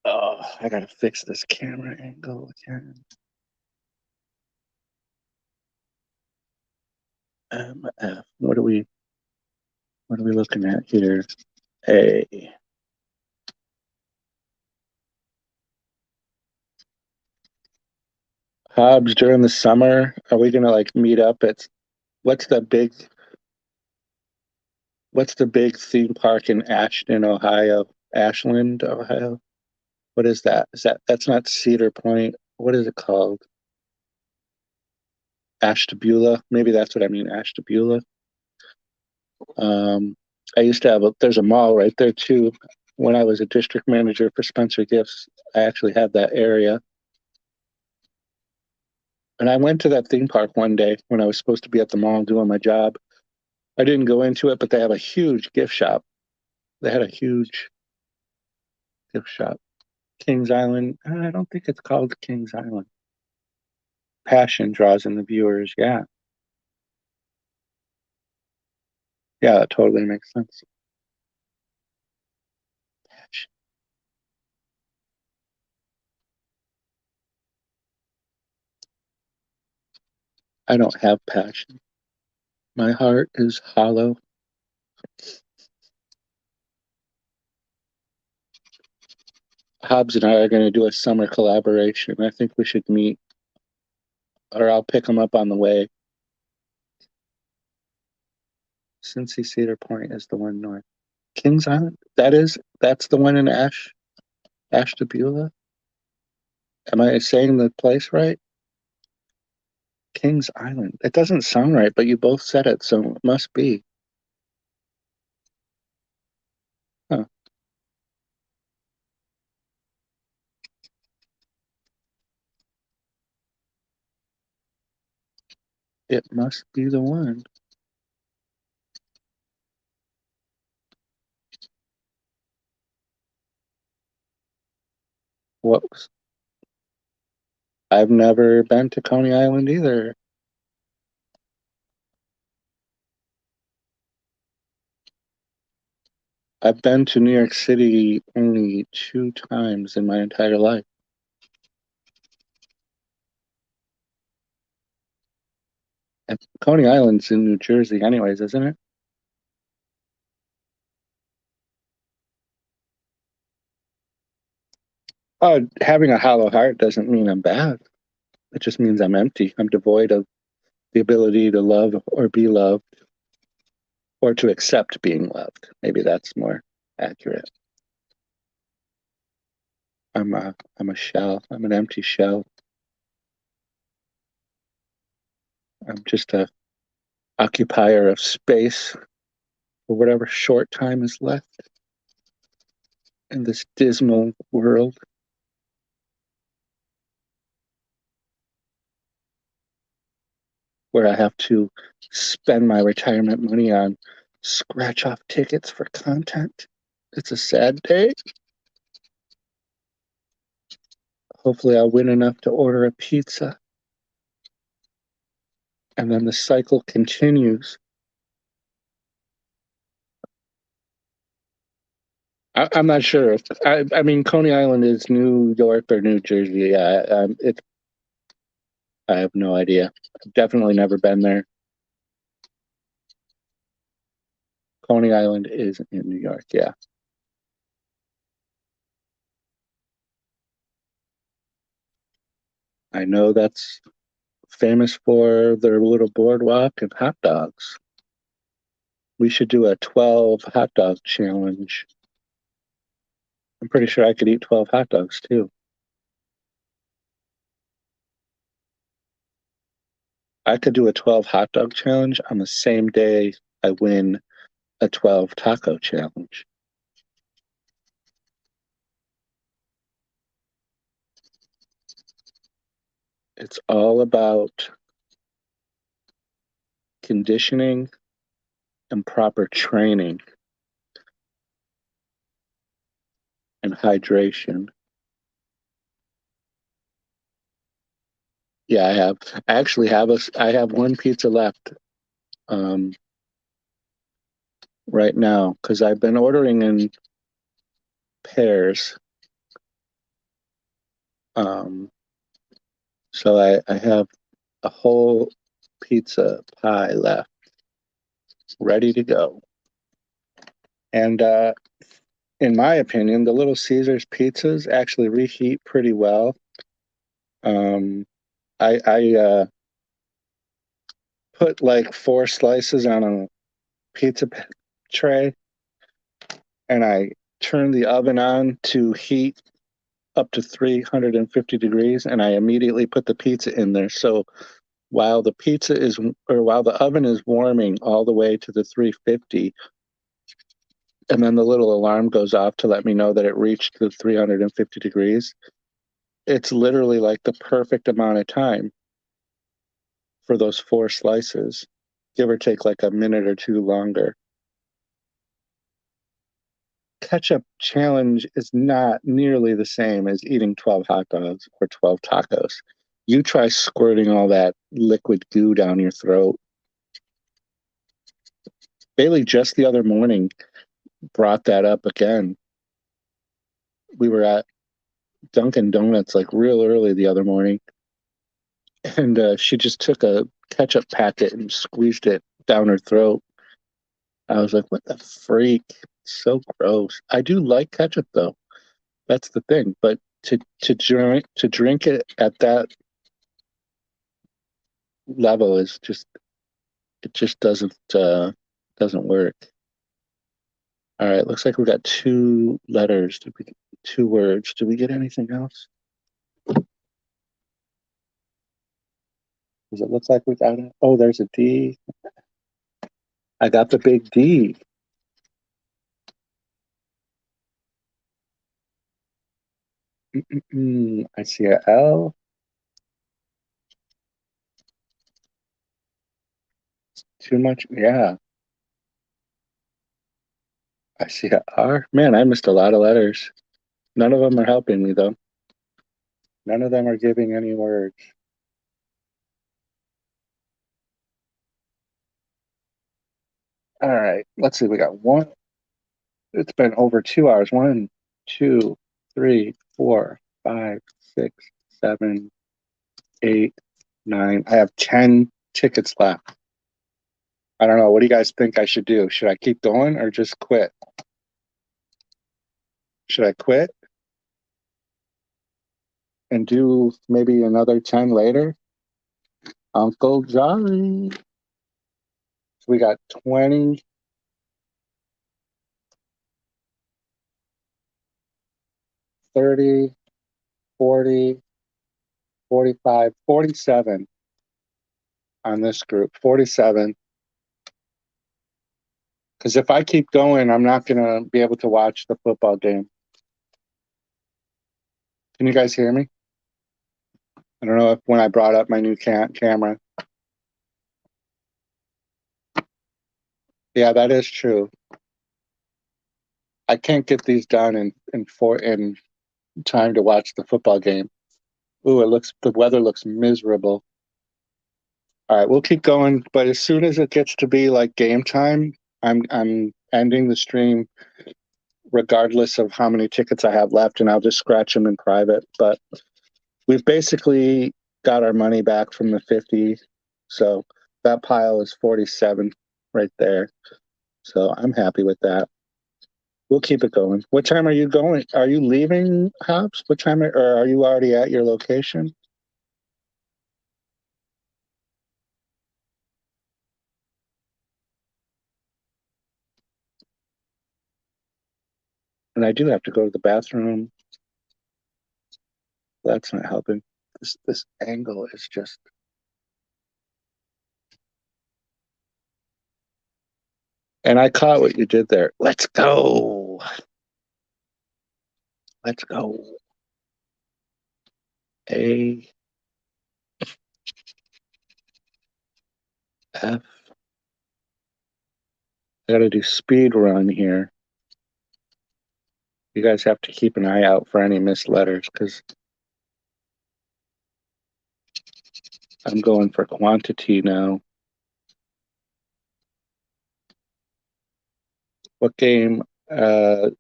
Oh, I gotta fix this camera angle again. MF. What are we looking at here? A. Hobbs during the summer. Are we gonna like meet up at what's the big what's the big theme park in Ashton, Ohio? Ashland, Ohio. What is that? That's not Cedar Point? What is it called? Ashtabula. Maybe that's what I mean. Ashtabula. I used to there's a mall right there too. When I was a district manager for Spencer Gifts, I actually had that area. And I went to that theme park one day when I was supposed to be at the mall doing my job. I didn't go into it, but they have a huge gift shop. They had a huge gift shop. Kings Island. I don't think it's called Kings Island. Passion draws in the viewers. Yeah. Yeah, that totally makes sense. Passion. I don't have passion. My heart is hollow. Hobbs and I are going to do a summer collaboration. I think we should meet, or I'll pick him up on the way. Cincy Cedar Point is the one north. Kings Island? That's the one in Ashtabula? Am I saying the place right? Kings Island. It doesn't sound right, but you both said it, so it must be. Huh. It must be the one. What was, I've never been to Coney Island either. I've been to New York City only 2 times in my entire life. And Coney Island's in New Jersey, anyways, isn't it? Having a hollow heart doesn't mean I'm bad. It just means I'm empty. I'm devoid of the ability to love or be loved or to accept being loved. Maybe that's more accurate. I'm a shell. I'm an empty shell. I'm just a occupier of space for whatever short time is left in this dismal world where I have to spend my retirement money on scratch off tickets for content. It's a sad day. Hopefully, I'll win enough to order a pizza. And then the cycle continues. I'm not sure. I mean, Coney Island is New York or New Jersey. Yeah, I have no idea. I've definitely never been there. Coney Island is in New York. Yeah, I know that's famous for their little boardwalk and hot dogs. We should do a 12 hot dog challenge. I'm pretty sure I could eat 12 hot dogs too. I could do a 12 hot dog challenge on the same day I win a 12 taco challenge. It's all about conditioning and proper training and hydration. Yeah, I have. I actually have I have one pizza left um, right now because I've been ordering in pairs. Um, so I have a whole pizza pie left, ready to go. And in my opinion, the Little Caesars pizzas actually reheat pretty well. Um, I put like 4 slices on a pizza tray, and I turn the oven on to heat up to 350 degrees, and I immediately put the pizza in there. So while the oven is warming all the way to the 350, and then the little alarm goes off to let me know that it reached the 350 degrees, it's literally like the perfect amount of time for those 4 slices, give or take like a minute or two longer. Ketchup challenge is not nearly the same as eating 12 hot dogs or 12 tacos. You try squirting all that liquid goo down your throat. Bailey just the other morning brought that up again. We were at Dunkin' Donuts like real early the other morning, and she just took a ketchup packet and squeezed it down her throat. I was like, what the freak? So gross. I do like ketchup though. That's the thing. But to drink it at that level is just it just doesn't work. All right, looks like we got two letters. Did we two words? Did we get anything else? Does it look like we got it? Oh, there's a D. I got the big D. I see a L. Too much. Yeah, I see a R. Man, I missed a lot of letters. None of them are helping me though. None of them are giving any words. All right, let's see. We got one. It's been over 2 hours. One, two, three, four, five, six, seven, eight, nine. I have 10 tickets left. I don't know. What do you guys think I should do? Should I keep going or just quit? Should I quit and do maybe another 10 later? Uncle Jolly. So we got 20, 30, 40, 45, 47 on this group. 47. Because if I keep going, I'm not going to be able to watch the football game. Can you guys hear me? I don't know if when I brought up my new camera. Yeah, that is true. I can't get these done in time to watch the football game. Ooh, the weather looks miserable. All right, we'll keep going, but as soon as it gets to be like game time, I'm ending the stream regardless of how many tickets I have left, and I'll just scratch them in private. But we've basically got our money back from the 50, so that pile is 47 right there. So I'm happy with that. We'll keep it going. What time are you going? Are you leaving, Hobbs? What time or are you already at your location? And I do have to go to the bathroom. That's not helping. This angle is just. And I caught what you did there. Let's go. Let's go. A F. I gotta do speed run here. You guys have to keep an eye out for any missed letters because I'm going for quantity now. What game? Um,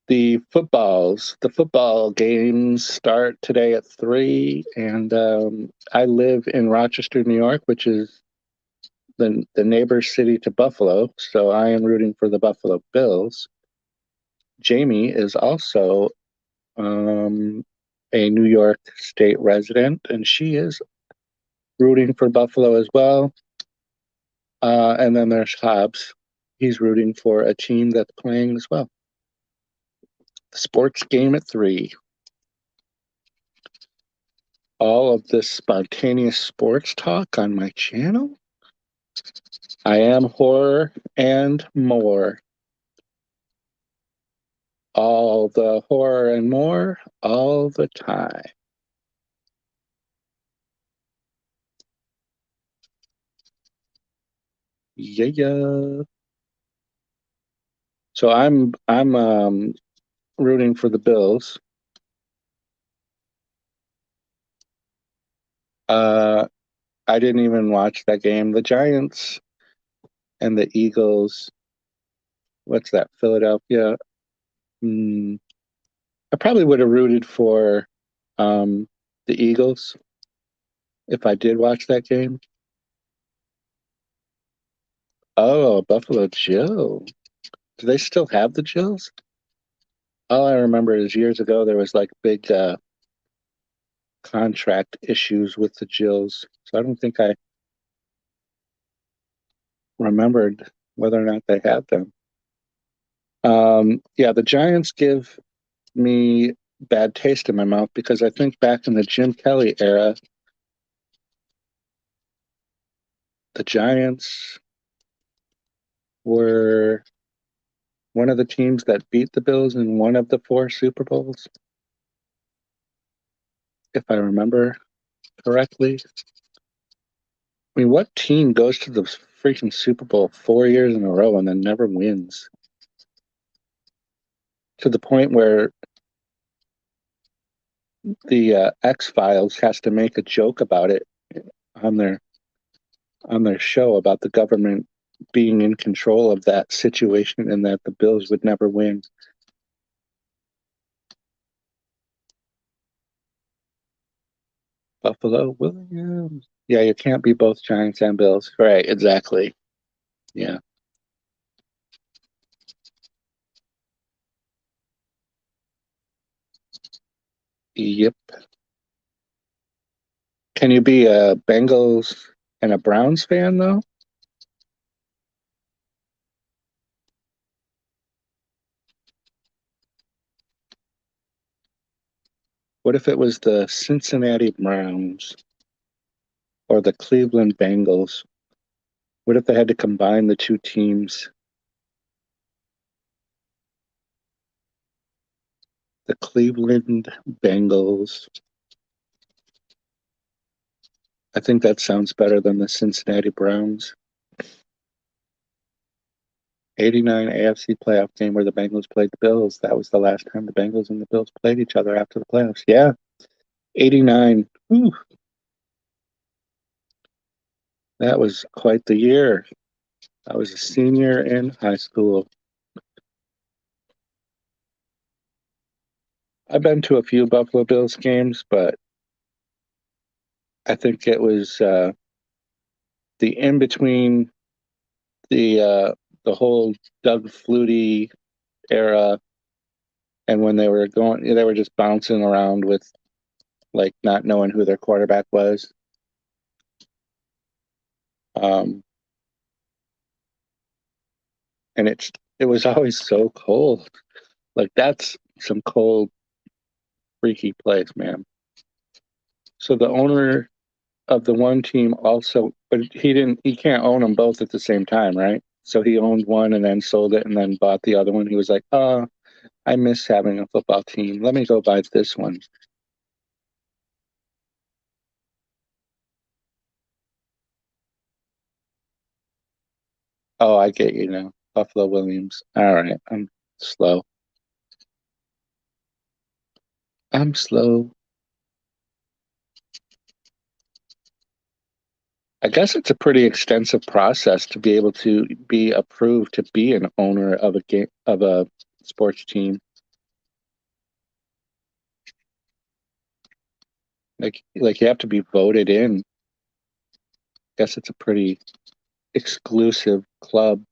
the football games start today at 3, and I live in Rochester, New York, which is the neighbor city to Buffalo. So I am rooting for the Buffalo Bills. Jamie is also a New York State resident, and she is rooting for Buffalo as well. And then there's Hobbs. He's rooting for a team that's playing as well. The sports game at 3. All of this spontaneous sports talk on my channel. I am horror and more. All the horror and more, all the time. Yeah. So I'm rooting for the Bills. Uh, I didn't even watch that game. The Giants and the Eagles. What's that? Philadelphia. I probably would have rooted for the Eagles. if I did watch that game. Oh, Buffalo Joe. Do they still have the Jills? All I remember is years ago there was like big contract issues with the Jills. So I don't think I remembered whether or not they had them. Yeah, the Giants give me bad taste in my mouth because I think back in the Jim Kelly era, the Giants were one of the teams that beat the Bills in one of the four Super Bowls, if I remember correctly. I mean, what team goes to the freaking Super Bowl 4 years in a row and then never wins? To the point where the X Files has to make a joke about it on their show about the government being in control of that situation and that the Bills would never win. Buffalo Williams. Yeah, you can't be both Giants and Bills. Right, exactly. Yeah. Yep. Can you be a Bengals and a Browns fan though? What if it was the Cincinnati Browns or the Cleveland Bengals? What if they had to combine the two teams? The Cleveland Bengals. I think that sounds better than the Cincinnati Browns. 89 AFC playoff game where the Bengals played the Bills. That was the last time the Bengals and the Bills played each other after the playoffs. Yeah, 89. Whew, that was quite the year. I was a senior in high school. I've been to a few Buffalo Bills games, but I think it was the in between the uh, the whole Doug Flutie era and when they were just bouncing around with like not knowing who their quarterback was. Um, and it was always so cold. Like that's some cold, freaky place, man. So the owner of the one team also, but he can't own them both at the same time, right? So he owned one and then sold it and then bought the other one. He was like, "Oh, I miss having a football team. Let me go buy this one." Oh, I get you now. Buffalo Williams. All right, I'm slow. I'm slow. I guess it's a pretty extensive process to be able to be approved to be an owner of a game of a sports team. Like you have to be voted in. I guess it's a pretty exclusive club.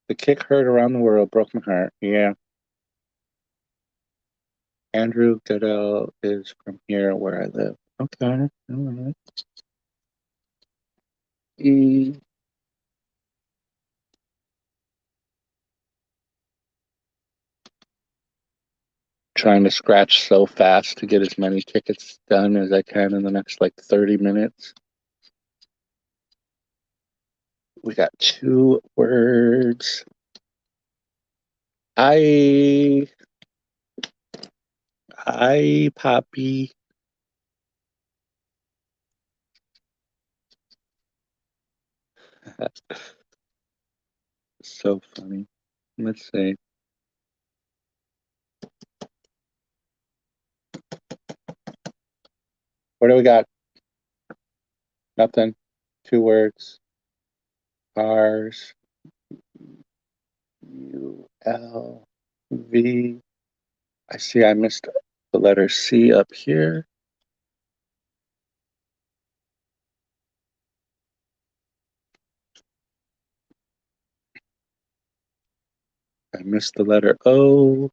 The kick heard around the world broke my heart. Yeah. Andrew Goodell is from here where I live. Okay. All right. E trying to scratch so fast to get as many tickets done as I can in the next like 30 minutes. We got two words. I Poppy. So funny. Let's see. What do we got? Nothing. Two words. R's ULV. I see I missed the letter C up here. I missed the letter O.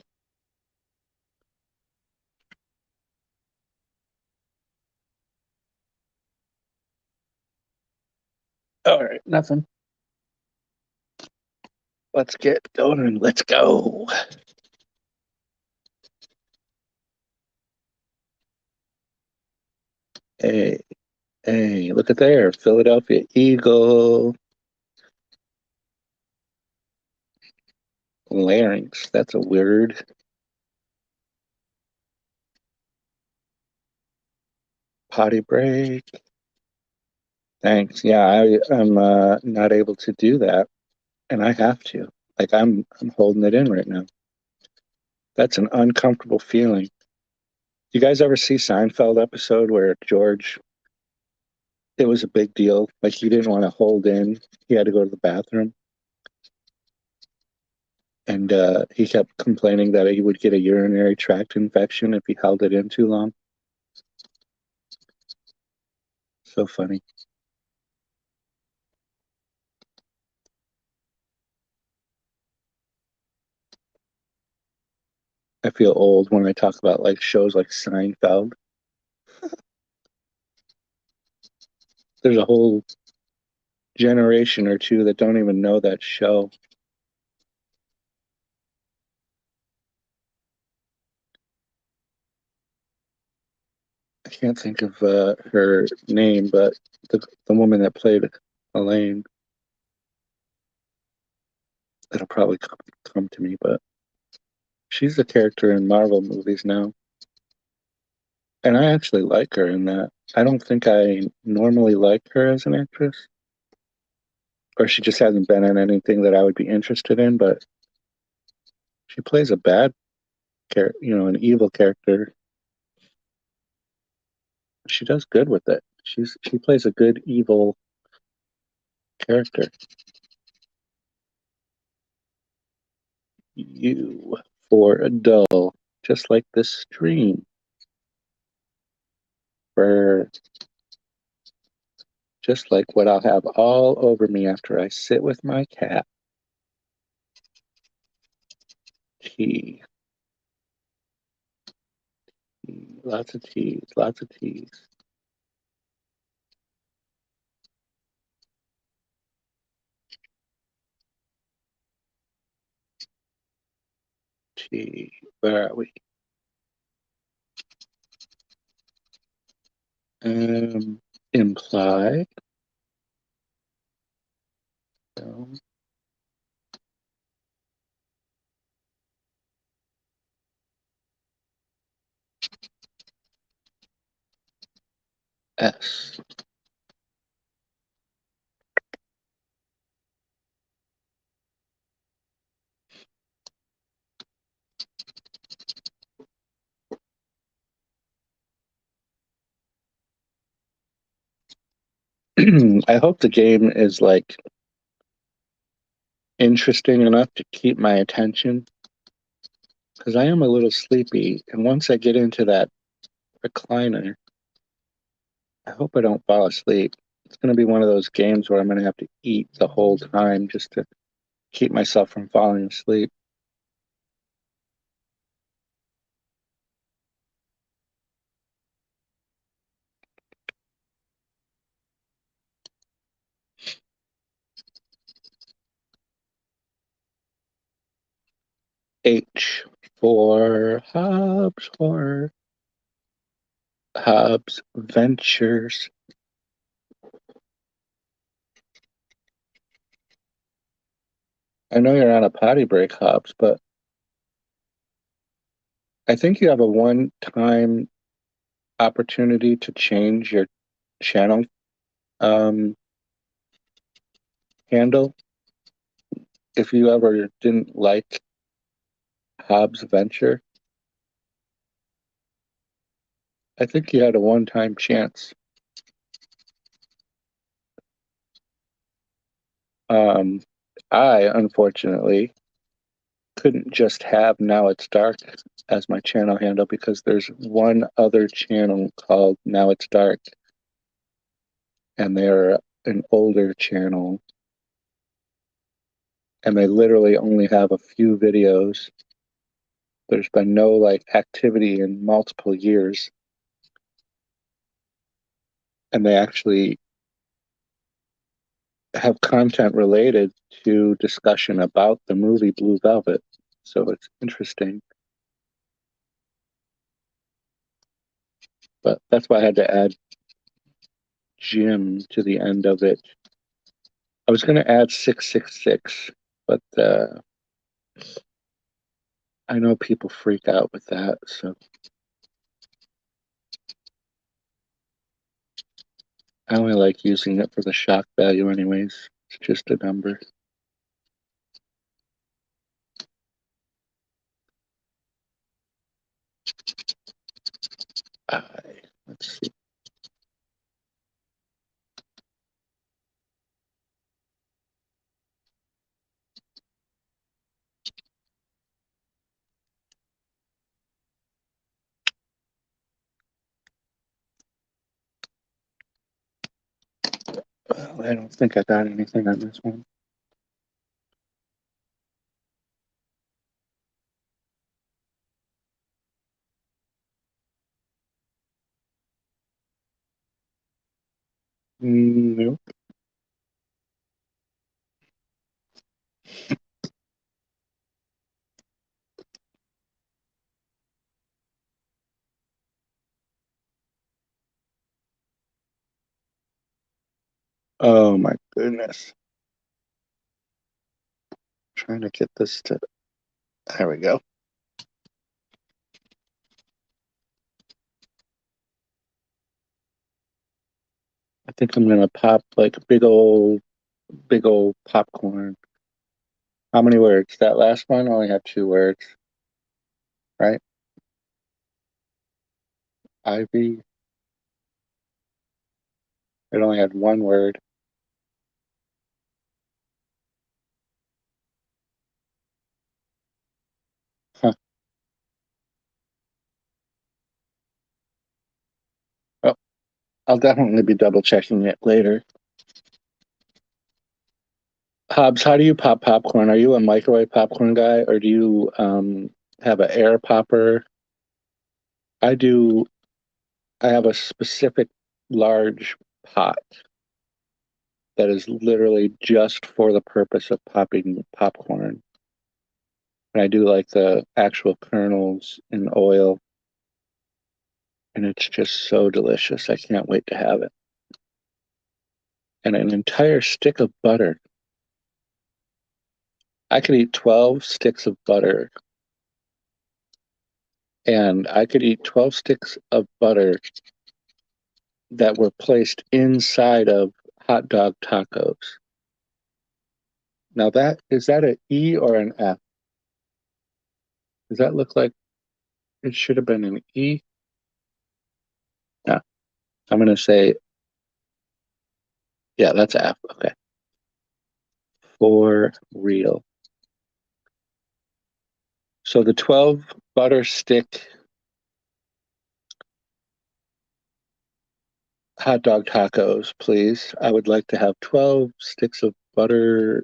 All right, nothing. Let's get going. Let's go. Hey, hey, look at there. Philadelphia Eagle. Larynx. That's a word. Potty break. Thanks. Yeah, I'm not able to do that, and I have to. Like I'm holding it in right now. That's an uncomfortable feeling. You guys ever see Seinfeld episode where George, it was a big deal. Like he didn't want to hold in. He had to go to the bathroom. And he kept complaining that he would get a urinary tract infection if he held it in too long. So funny. I feel old when I talk about like shows like Seinfeld. There's a whole generation or two that don't even know that show. I can't think of her name, but the woman that played Elaine, it'll probably come to me, but she's a character in Marvel movies now. And I actually like her in that. I don't think I normally like her as an actress, or she just hasn't been in anything that I would be interested in, but she plays a bad character, an evil character. She does good with it. She plays a good evil character. U for a dull, just like this stream. For just like what I'll have all over me after I sit with my cat. Tea. Lots of teas, lots of teas. Tea. Where are we? Imply. No. S. I hope the game is like interesting enough to keep my attention because I am a little sleepy. And once I get into that recliner, I hope I don't fall asleep. It's going to be one of those games where I'm going to have to eat the whole time just to keep myself from falling asleep. H for Hobbs Ventures. I know you're on a potty break, Hobbs, but I think you have a one-time opportunity to change your channel um, handle. If you ever didn't like Hobbs Venture, I think you had a one-time chance. Um, I, unfortunately, couldn't just have Now It's Dark as my channel handle because there's one other channel called Now It's Dark, and they're an older channel. and they literally only have a few videos. There's been no like activity in multiple years, and they actually have content related to discussion about the movie Blue Velvet. So it's interesting. But that's why I had to add Jim to the end of it. I was going to add 666, but I know people freak out with that. So I only like using it for the shock value, anyways. It's just a number. Let's see. Well, I don't think I got anything on this one. Nope. Oh my goodness. Trying to get this to. There we go. I think I'm gonna pop like big old popcorn. How many words? That last one only had 2 words, right? Ivy. It only had 1 word. Huh. Well, I'll definitely be double checking it later. Hobbs, how do you pop popcorn? Are you a microwave popcorn guy, or do you have an air popper? I do. I have a specific large pot that is literally just for the purpose of popping popcorn. And I do like the actual kernels in oil, and it's just so delicious. I can't wait to have it. And an entire stick of butter. I could eat 12 sticks of butter, and I could eat 12 sticks of butter that were placed inside of hot dog tacos. Now that is that an E or an F? Does that look like it should have been an E? No, I'm gonna say yeah, that's F. Okay, for real. So the 12 butter stick hot dog tacos, please. I would like to have 12 sticks of butter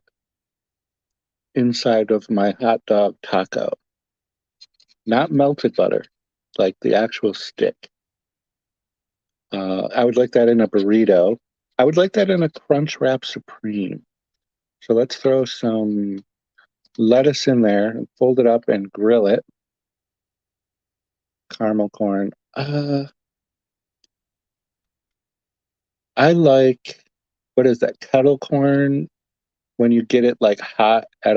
inside of my hot dog taco. Not melted butter, like the actual stick. I would like that in a burrito. I would like that in a Crunch Wrap Supreme. So let's throw some lettuce in there and fold it up and grill it. Caramel corn. I like, what is that? Kettle corn when you get it like hot at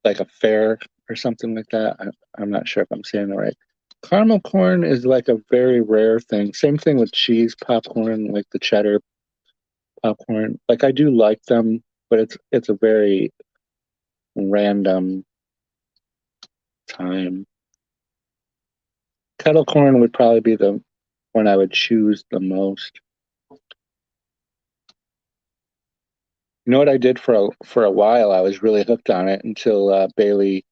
like a fair or something like that. I'm not sure if I'm saying it right. Caramel corn is like a very rare thing. Same thing with cheese popcorn, like the cheddar popcorn. Like I do like them, but it's a very random time. Kettle corn would probably be the one I would choose the most. You know what I did for a while? I was really hooked on it until Bailey.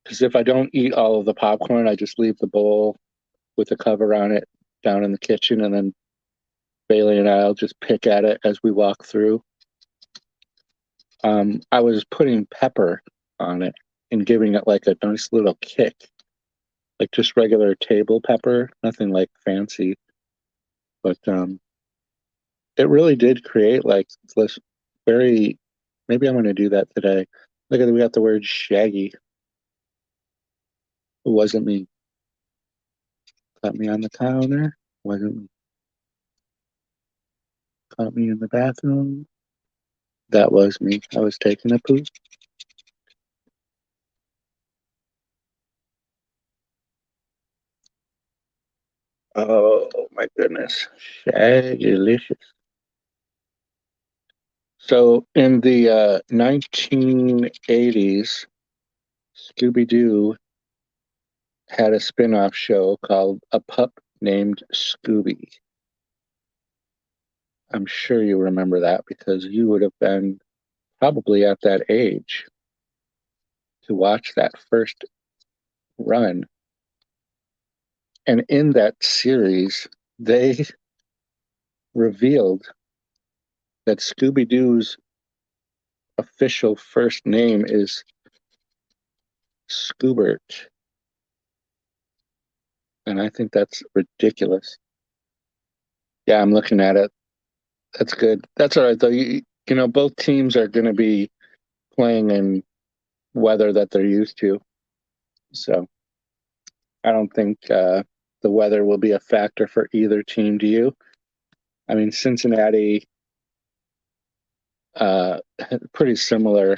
Because if I don't eat all of the popcorn, I just leave the bowl with the cover on it down in the kitchen, and then Bailey and I'll just pick at it as we walk through. I was putting pepper on it and giving it like a nice little kick, like just regular table pepper, nothing like fancy. But it really did create like this very. Maybe I'm going to do that today. Look at we got the word shaggy. It wasn't me. Caught me on the counter. Wasn't me. Caught me in the bathroom. That was me. I was taking a poop. Oh my goodness. Shaggy-licious. So in the 1980s, Scooby-Doo had a spin-off show called A Pup Named Scooby. I'm sure you remember that because you would have been probably at that age to watch that first run. And in that series, they revealed that Scooby Doo's official first name is Scoobert. And I think that's ridiculous. Yeah, I'm looking at it. That's good. That's all right, though. Both teams are going to be playing in weather that they're used to. So I don't think the weather will be a factor for either team. Do you? I mean, Cincinnati, uh, pretty similar.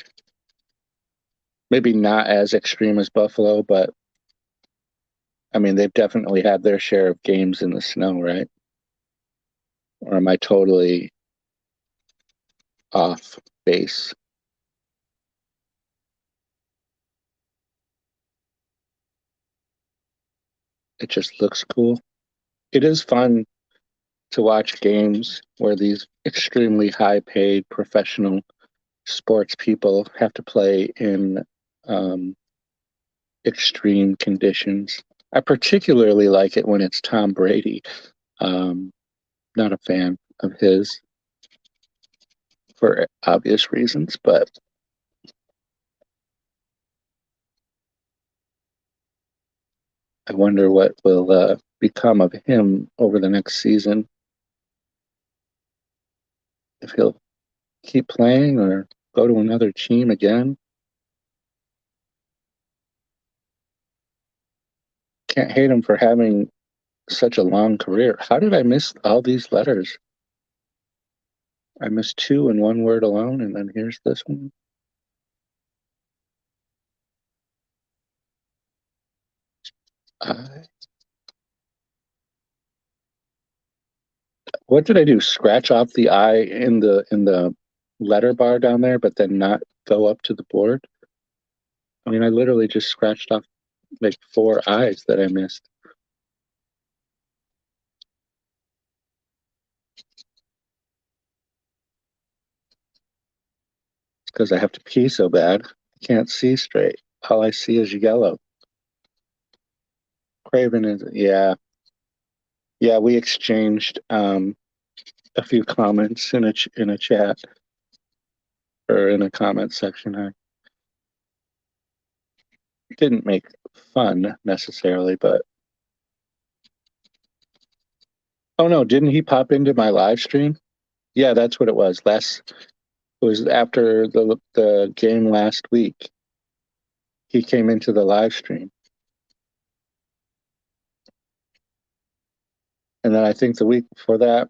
Maybe not as extreme as Buffalo, but I mean, they've definitely had their share of games in the snow, right? Or am I totally off base? It just looks cool. It is fun to watch games where these extremely high paid professional sports people have to play in um, extreme conditions. I particularly like it when it's Tom Brady. Um, Not a fan of his for obvious reasons, but I wonder what will become of him over the next season. If he'll keep playing or go to another team again. Can't hate him for having such a long career. How did I miss all these letters? I missed two in one word alone, and then here's this one. I, what did I do? Scratch off the I in the letter bar down there, but then not go up to the board? I mean, I literally just scratched off like four I's that I missed because I have to pee so bad. I can't see straight. All I see is yellow. Craven is, yeah. Yeah, we exchanged a few comments in a chat or in a comment section. I didn't make fun necessarily, but oh no, didn't he pop into my live stream? Yeah, that's what it was. It was after the game last week. He came into the live stream, and then I think the week before that,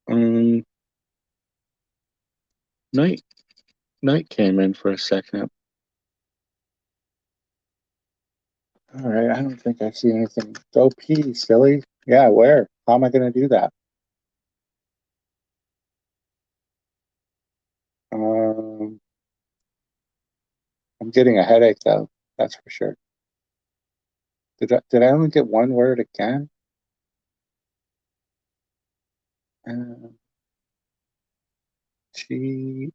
um, night night came in for a second. All right, I don't think I see anything. Go pee, silly. Yeah, where? How am I going to do that? Um, I'm getting a headache though. That's for sure. Did I only get one word again? Uh, T-E-N.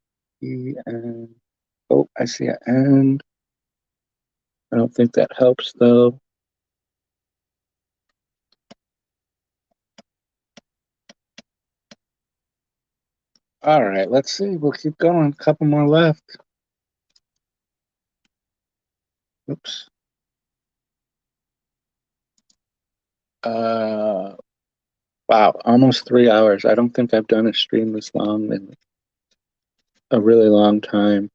Oh, I see an N. I don't think that helps though. All right, let's see. We'll keep going. A couple more left. Oops. Uh, wow, almost 3 hours. I don't think I've done a stream this long in a really long time.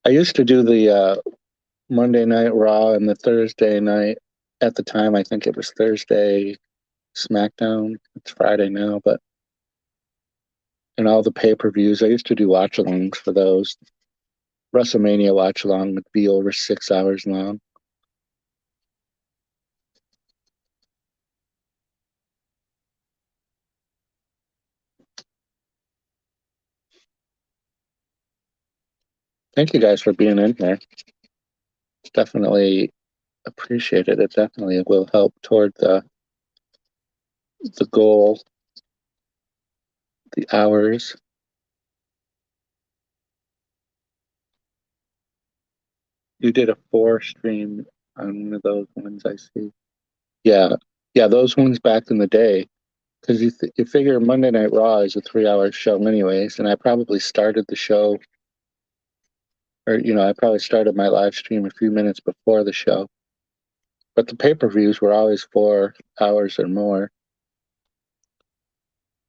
I used to do the Monday Night Raw and the Thursday night. At the time, I think it was Thursday SmackDown. It's Friday now, but and all the pay-per-views. I used to do watch-alongs for those. WrestleMania watch-along would be over 6 hours long. Thank you guys for being in here. Definitely appreciate it. It definitely will help toward the goal, the hours. You did a 4 stream on one of those ones I see. Yeah, yeah, those ones back in the day. Because you figure Monday Night Raw is a 3 hour show anyways, and I probably started the show, or I probably started my live stream a few minutes before the show. But the pay-per-views were always 4 hours or more.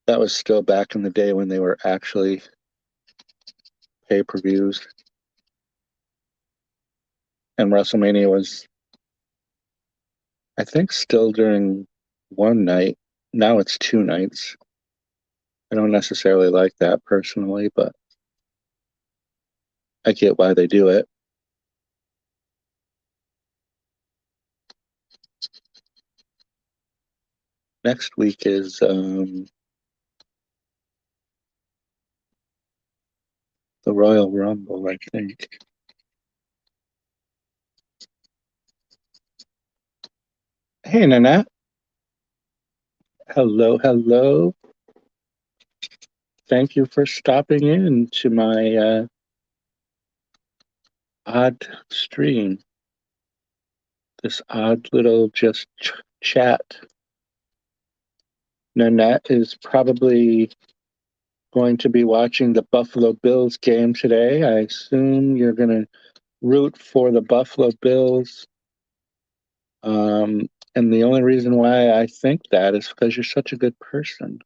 That was still back in the day when they were actually pay-per-views. And WrestleMania was, I think, still during one night. Now it's 2 nights. I don't necessarily like that personally, but I get why they do it. Next week is the Royal Rumble, I think. Hey, Nanette. Hello, hello. Thank you for stopping in to my odd stream. This odd little just chat. Nanette is probably going to be watching the Buffalo Bills game today. I assume you're going to root for the Buffalo Bills. And the only reason why I think that is because you're such a good person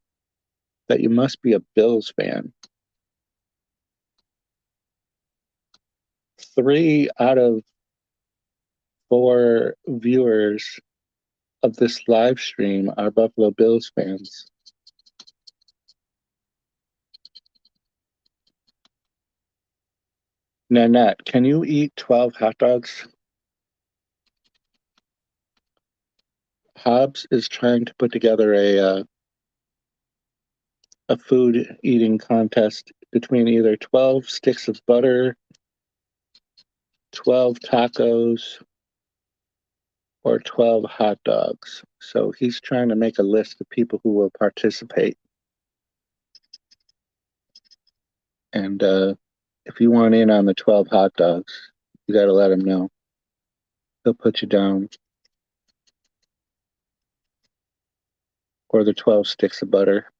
that you must be a Bills fan. 3 out of 4 viewers of this live stream are Buffalo Bills fans. Nanette, can you eat 12 hot dogs? Hobbs is trying to put together a food eating contest between either 12 sticks of butter, 12 tacos, or 12 hot dogs. So he's trying to make a list of people who will participate. And if you want in on the 12 hot dogs, you got to let him know. He'll put you down. Or the 12 sticks of butter.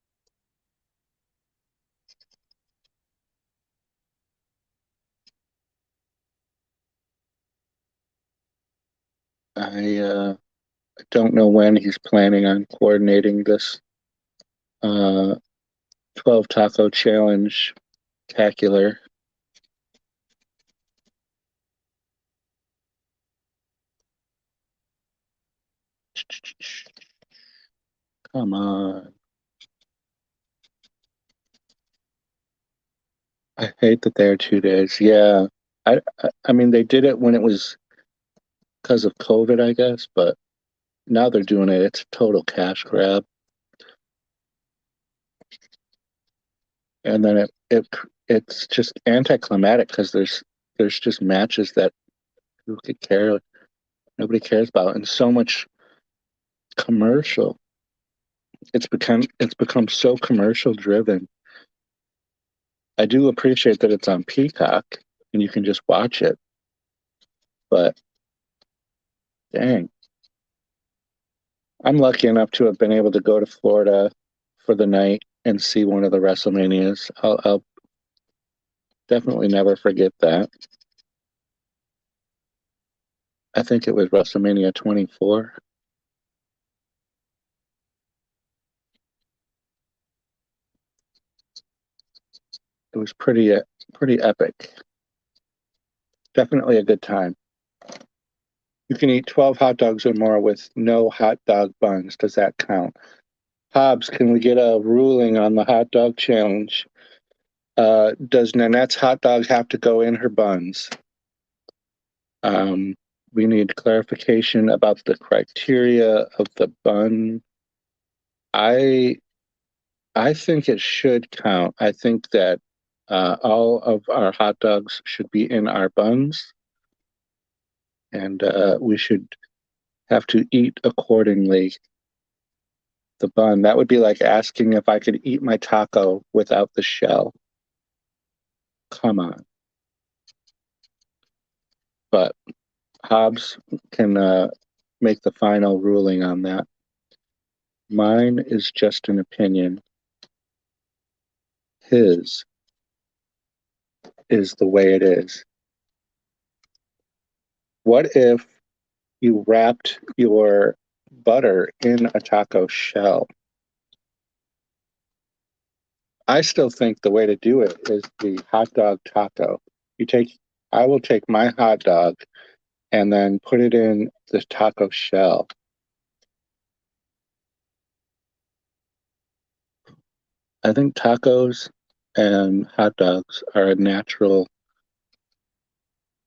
I don't know when he's planning on coordinating this 12 taco challenge tacular. Come on. I hate that they're 2 days. Yeah. I mean, they did it when it was because of COVID, I guess, but now they're doing it. It's a total cash grab. And then it's just anticlimactic because there's just matches that who could care nobody cares about, and so much commercial. It's become so commercial driven. I do appreciate that it's on Peacock and you can just watch it, but dang, I'm lucky enough to have been able to go to Florida for the night and see one of the WrestleManias. I'll definitely never forget that. I think it was WrestleMania 24. It was pretty epic. Definitely a good time. You can eat 12 hot dogs or more with no hot dog buns. Does that count? Hobbs, can we get a ruling on the hot dog challenge? Does Nanette's hot dog have to go in her buns? Um, we need clarification about the criteria of the bun. I I think it should count. I think that all of our hot dogs should be in our buns, and we should have to eat accordingly. The bun. That would be like asking if I could eat my taco without the shell. Come on. But Hobbs can make the final ruling on that. Mine is just an opinion. His is the way it is. What if you wrapped your butter in a taco shell? I still think the way to do it is the hot dog taco. You take, I will take my hot dog and then put it in the taco shell. I think tacos and hot dogs are a natural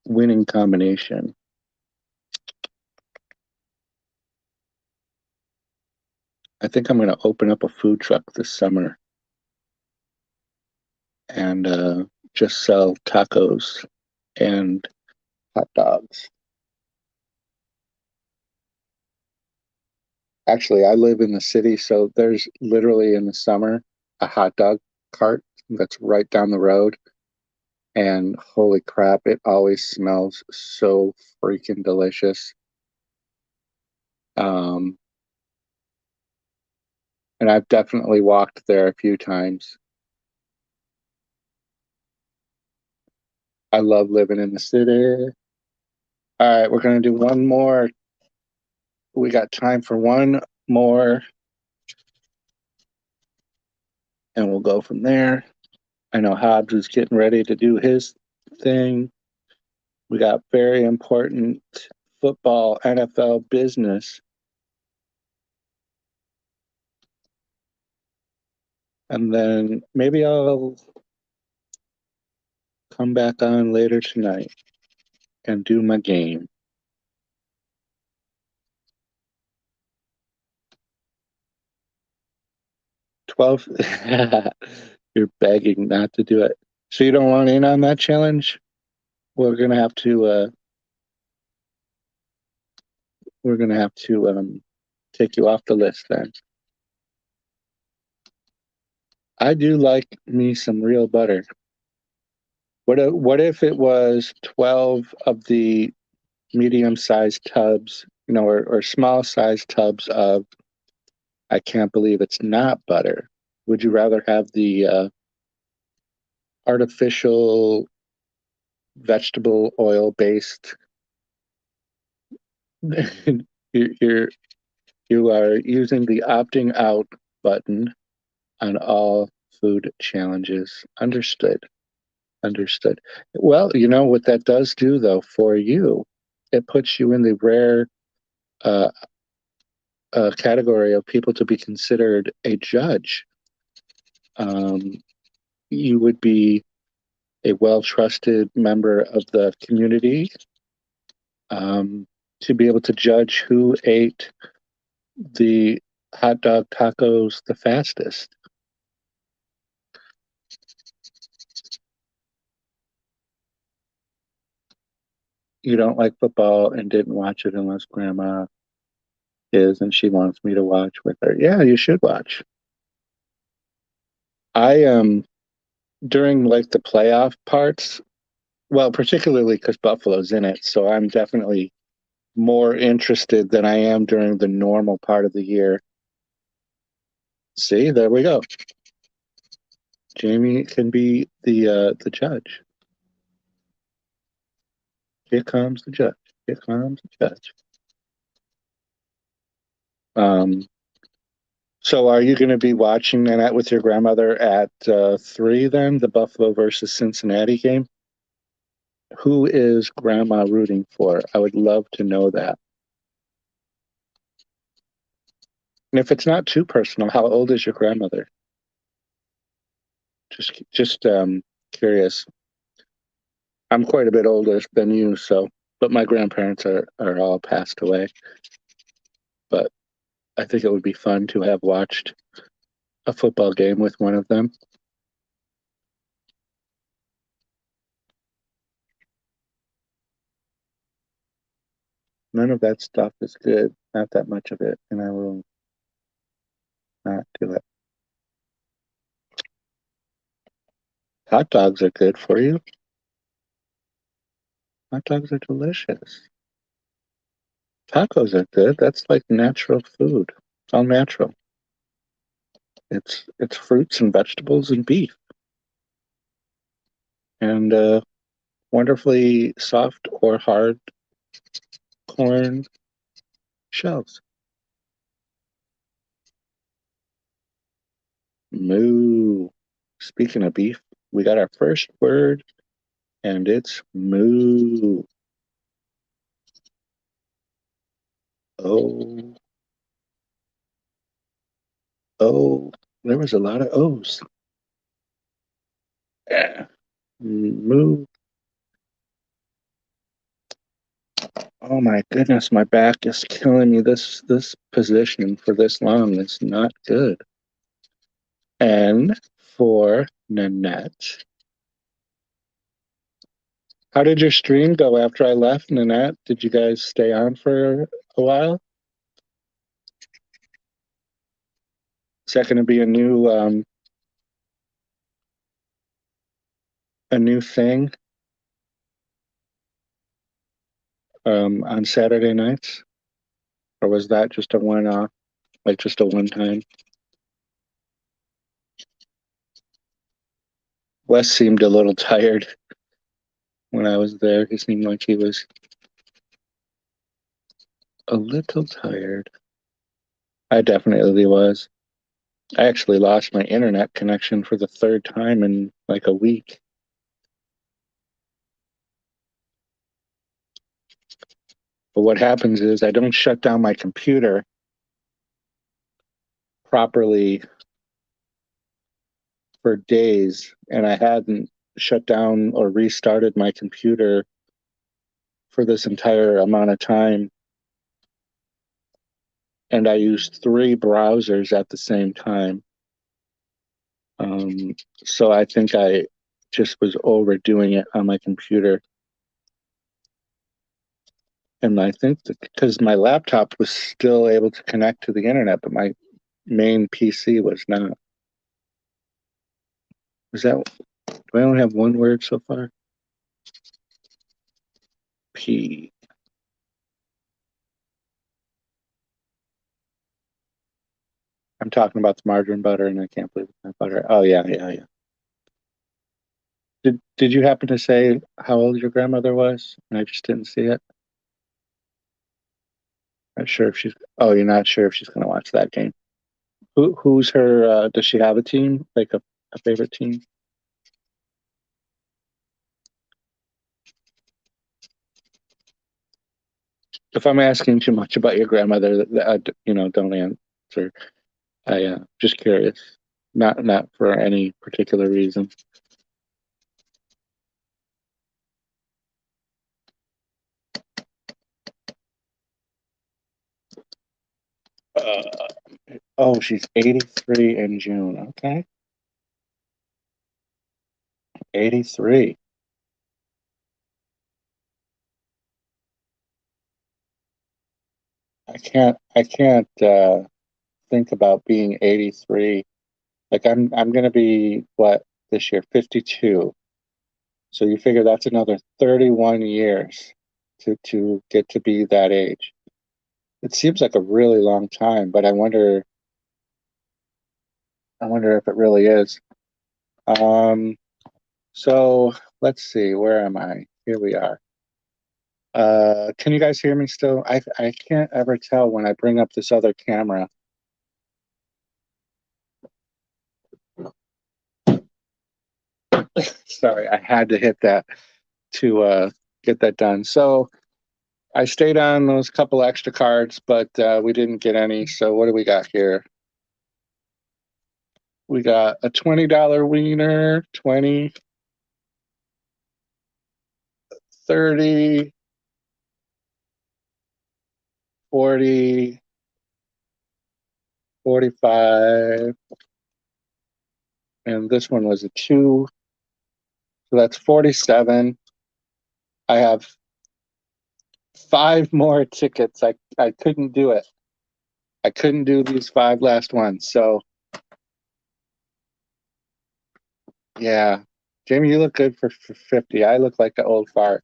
winning combination. I think I'm going to open up a food truck this summer and just sell tacos and hot dogs. Actually, I live in the city, so there's literally in the summer a hot dog cart that's right down the road. And holy crap, it always smells so freaking delicious. Um, and I've definitely walked there a few times. I love living in the city. All right, we're going to do one more. We got time for one more, and we'll go from there. I know Hobbs is getting ready to do his thing. We got very important football, NFL business. And then maybe I'll come back on later tonight and do my game. 12. You're begging not to do it. So you don't want in on that challenge? We're gonna have to take you off the list then. I do like me some real butter. What if it was 12 of the medium-sized tubs, or small-sized tubs of I can't believe it's not butter. Would you rather have the artificial vegetable oil based? you're you are using the opting out button on all food challenges. Understood. Understood. Well, you know what that does do though for you? It puts you in the rare uh, category of people to be considered a judge. Um, you would be a well trusted member of the community um, to be able to judge who ate the hot dog tacos the fastest. You don't like football and didn't watch it unless grandma is and she wants me to watch with her. Yeah, you should watch. I during like the playoff parts, well, particularly because Buffalo's in it, so I'm definitely more interested than I am during the normal part of the year. See, there we go. Jamie can be the judge. Here comes the judge. Here comes the judge. So are you going to be watching that with your grandmother at 3 then, the Buffalo versus Cincinnati game? Who is Grandma rooting for? I would love to know that. And if it's not too personal, how old is your grandmother? Just curious. I'm quite a bit older than you, so but my grandparents are all passed away. But I think it would be fun to have watched a football game with one of them. None of that stuff is good. Not that much of it, and I will not do it. Hot dogs are good for you. Hot dogs are delicious. Tacos are good. That's like natural food. It's all natural. It's fruits and vegetables and beef and wonderfully soft or hard corn shells. Moo. Speaking of beef, we got our first word, and it's moo. Oh, oh, there was a lot of O's. Yeah. Moo. Oh my goodness, my back is killing me. This position for this long is not good. N for Nanette. How did your stream go after I left, Nanette? Did you guys stay on for a while? Is that going to be a new thing on Saturday nights, or was that just a one-off, like just a one-time? Wes seemed a little tired when I was there. He seemed like he was a little tired. I definitely was. I actually lost my internet connection for the third time in like a week. But what happens is I don't shut down my computer properly for days, and I hadn't shut down or restarted my computer for this entire amount of time. And I used 3 browsers at the same time. So I think I just was overdoing it on my computer. And I think because my laptop was still able to connect to the internet, but my main PC was not. Was that, do I only have one word so far? P. I'm talking about the margarine butter, and I can't believe it's not butter. Oh yeah, yeah, yeah. Did you happen to say how old your grandmother was? And I just didn't see it. Not sure if she's. Oh, you're not sure if she's going to watch that game. Who's her? Does she have a team? Like a favorite team? If I'm asking too much about your grandmother, don't answer. I just curious. Not for any particular reason. Uh, oh, she's 83 in June. Okay, 83. I can't think about being 83. Like I'm gonna be what this year, 52. So you figure that's another 31 years to get to be that age. It seems like a really long time, but I wonder if it really is. So let's see, where am I? Here we are. Can you guys hear me still? I can't ever tell when I bring up this other camera. Sorry, I had to hit that to get that done. So I stayed on those couple extra cards, but we didn't get any. So what do we got here? We got a $20 wiener, 20, 30, 40, 45, and this one was a 2. So that's 47. I have 5 more tickets. I couldn't do it. I couldn't do these 5 last ones. So yeah. Jamie, you look good for 50. I look like an old fart.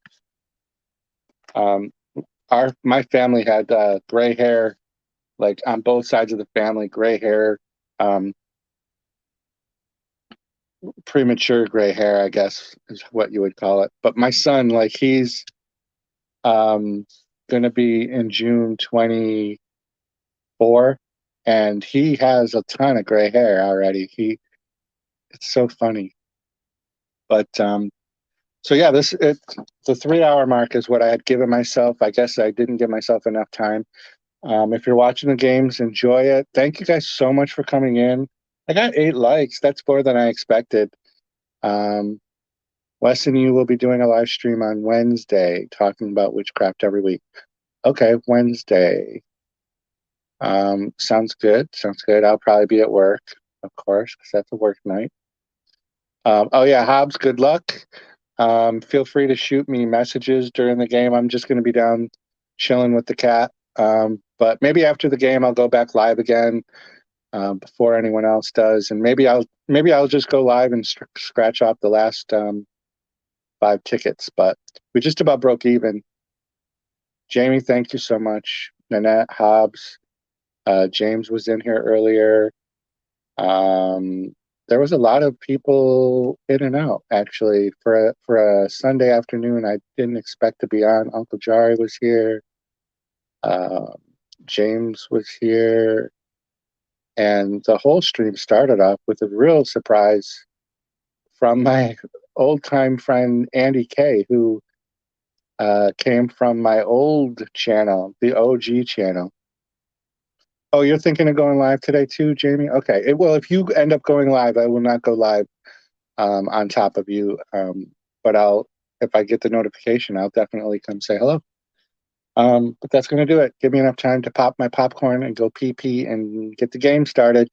Um, my family had gray hair, like on both sides of the family, gray hair, um, premature gray hair, I guess is what you would call it. But my son, like he's um, going to be in June 24, and he has a ton of gray hair already. It's so funny. But so yeah, the 3 hour mark is what I had given myself. I guess I didn't give myself enough time. If you're watching the games, enjoy it. Thank you guys so much for coming in. I got 8 likes. That's more than I expected. Wes and you will be doing a live stream on Wednesday talking about witchcraft every week. Okay, Wednesday. Sounds good. Sounds good. I'll probably be at work, of course, because that's a work night. Oh yeah, Hobbs, good luck. Feel free to shoot me messages during the game. I'm just going to be down chilling with the cat. But maybe after the game, I'll go back live again before anyone else does, and maybe I'll just go live and scratch off the last 5 tickets. But we just about broke even. Jamie, thank you so much. Nanette, Hobbs, James was in here earlier. There was a lot of people in and out actually for a Sunday afternoon. I didn't expect to be on. Uncle Jari was here. Uh, James was here, and the whole stream started off with a real surprise from my old time friend Andy K, who came from my old channel, the OG channel. Oh, you're thinking of going live today too, Jamie? Okay. Well, if you end up going live, I will not go live on top of you. But if I get the notification, I'll definitely come say hello. But that's going to do it. Give me enough time to pop my popcorn and go pee and get the game started.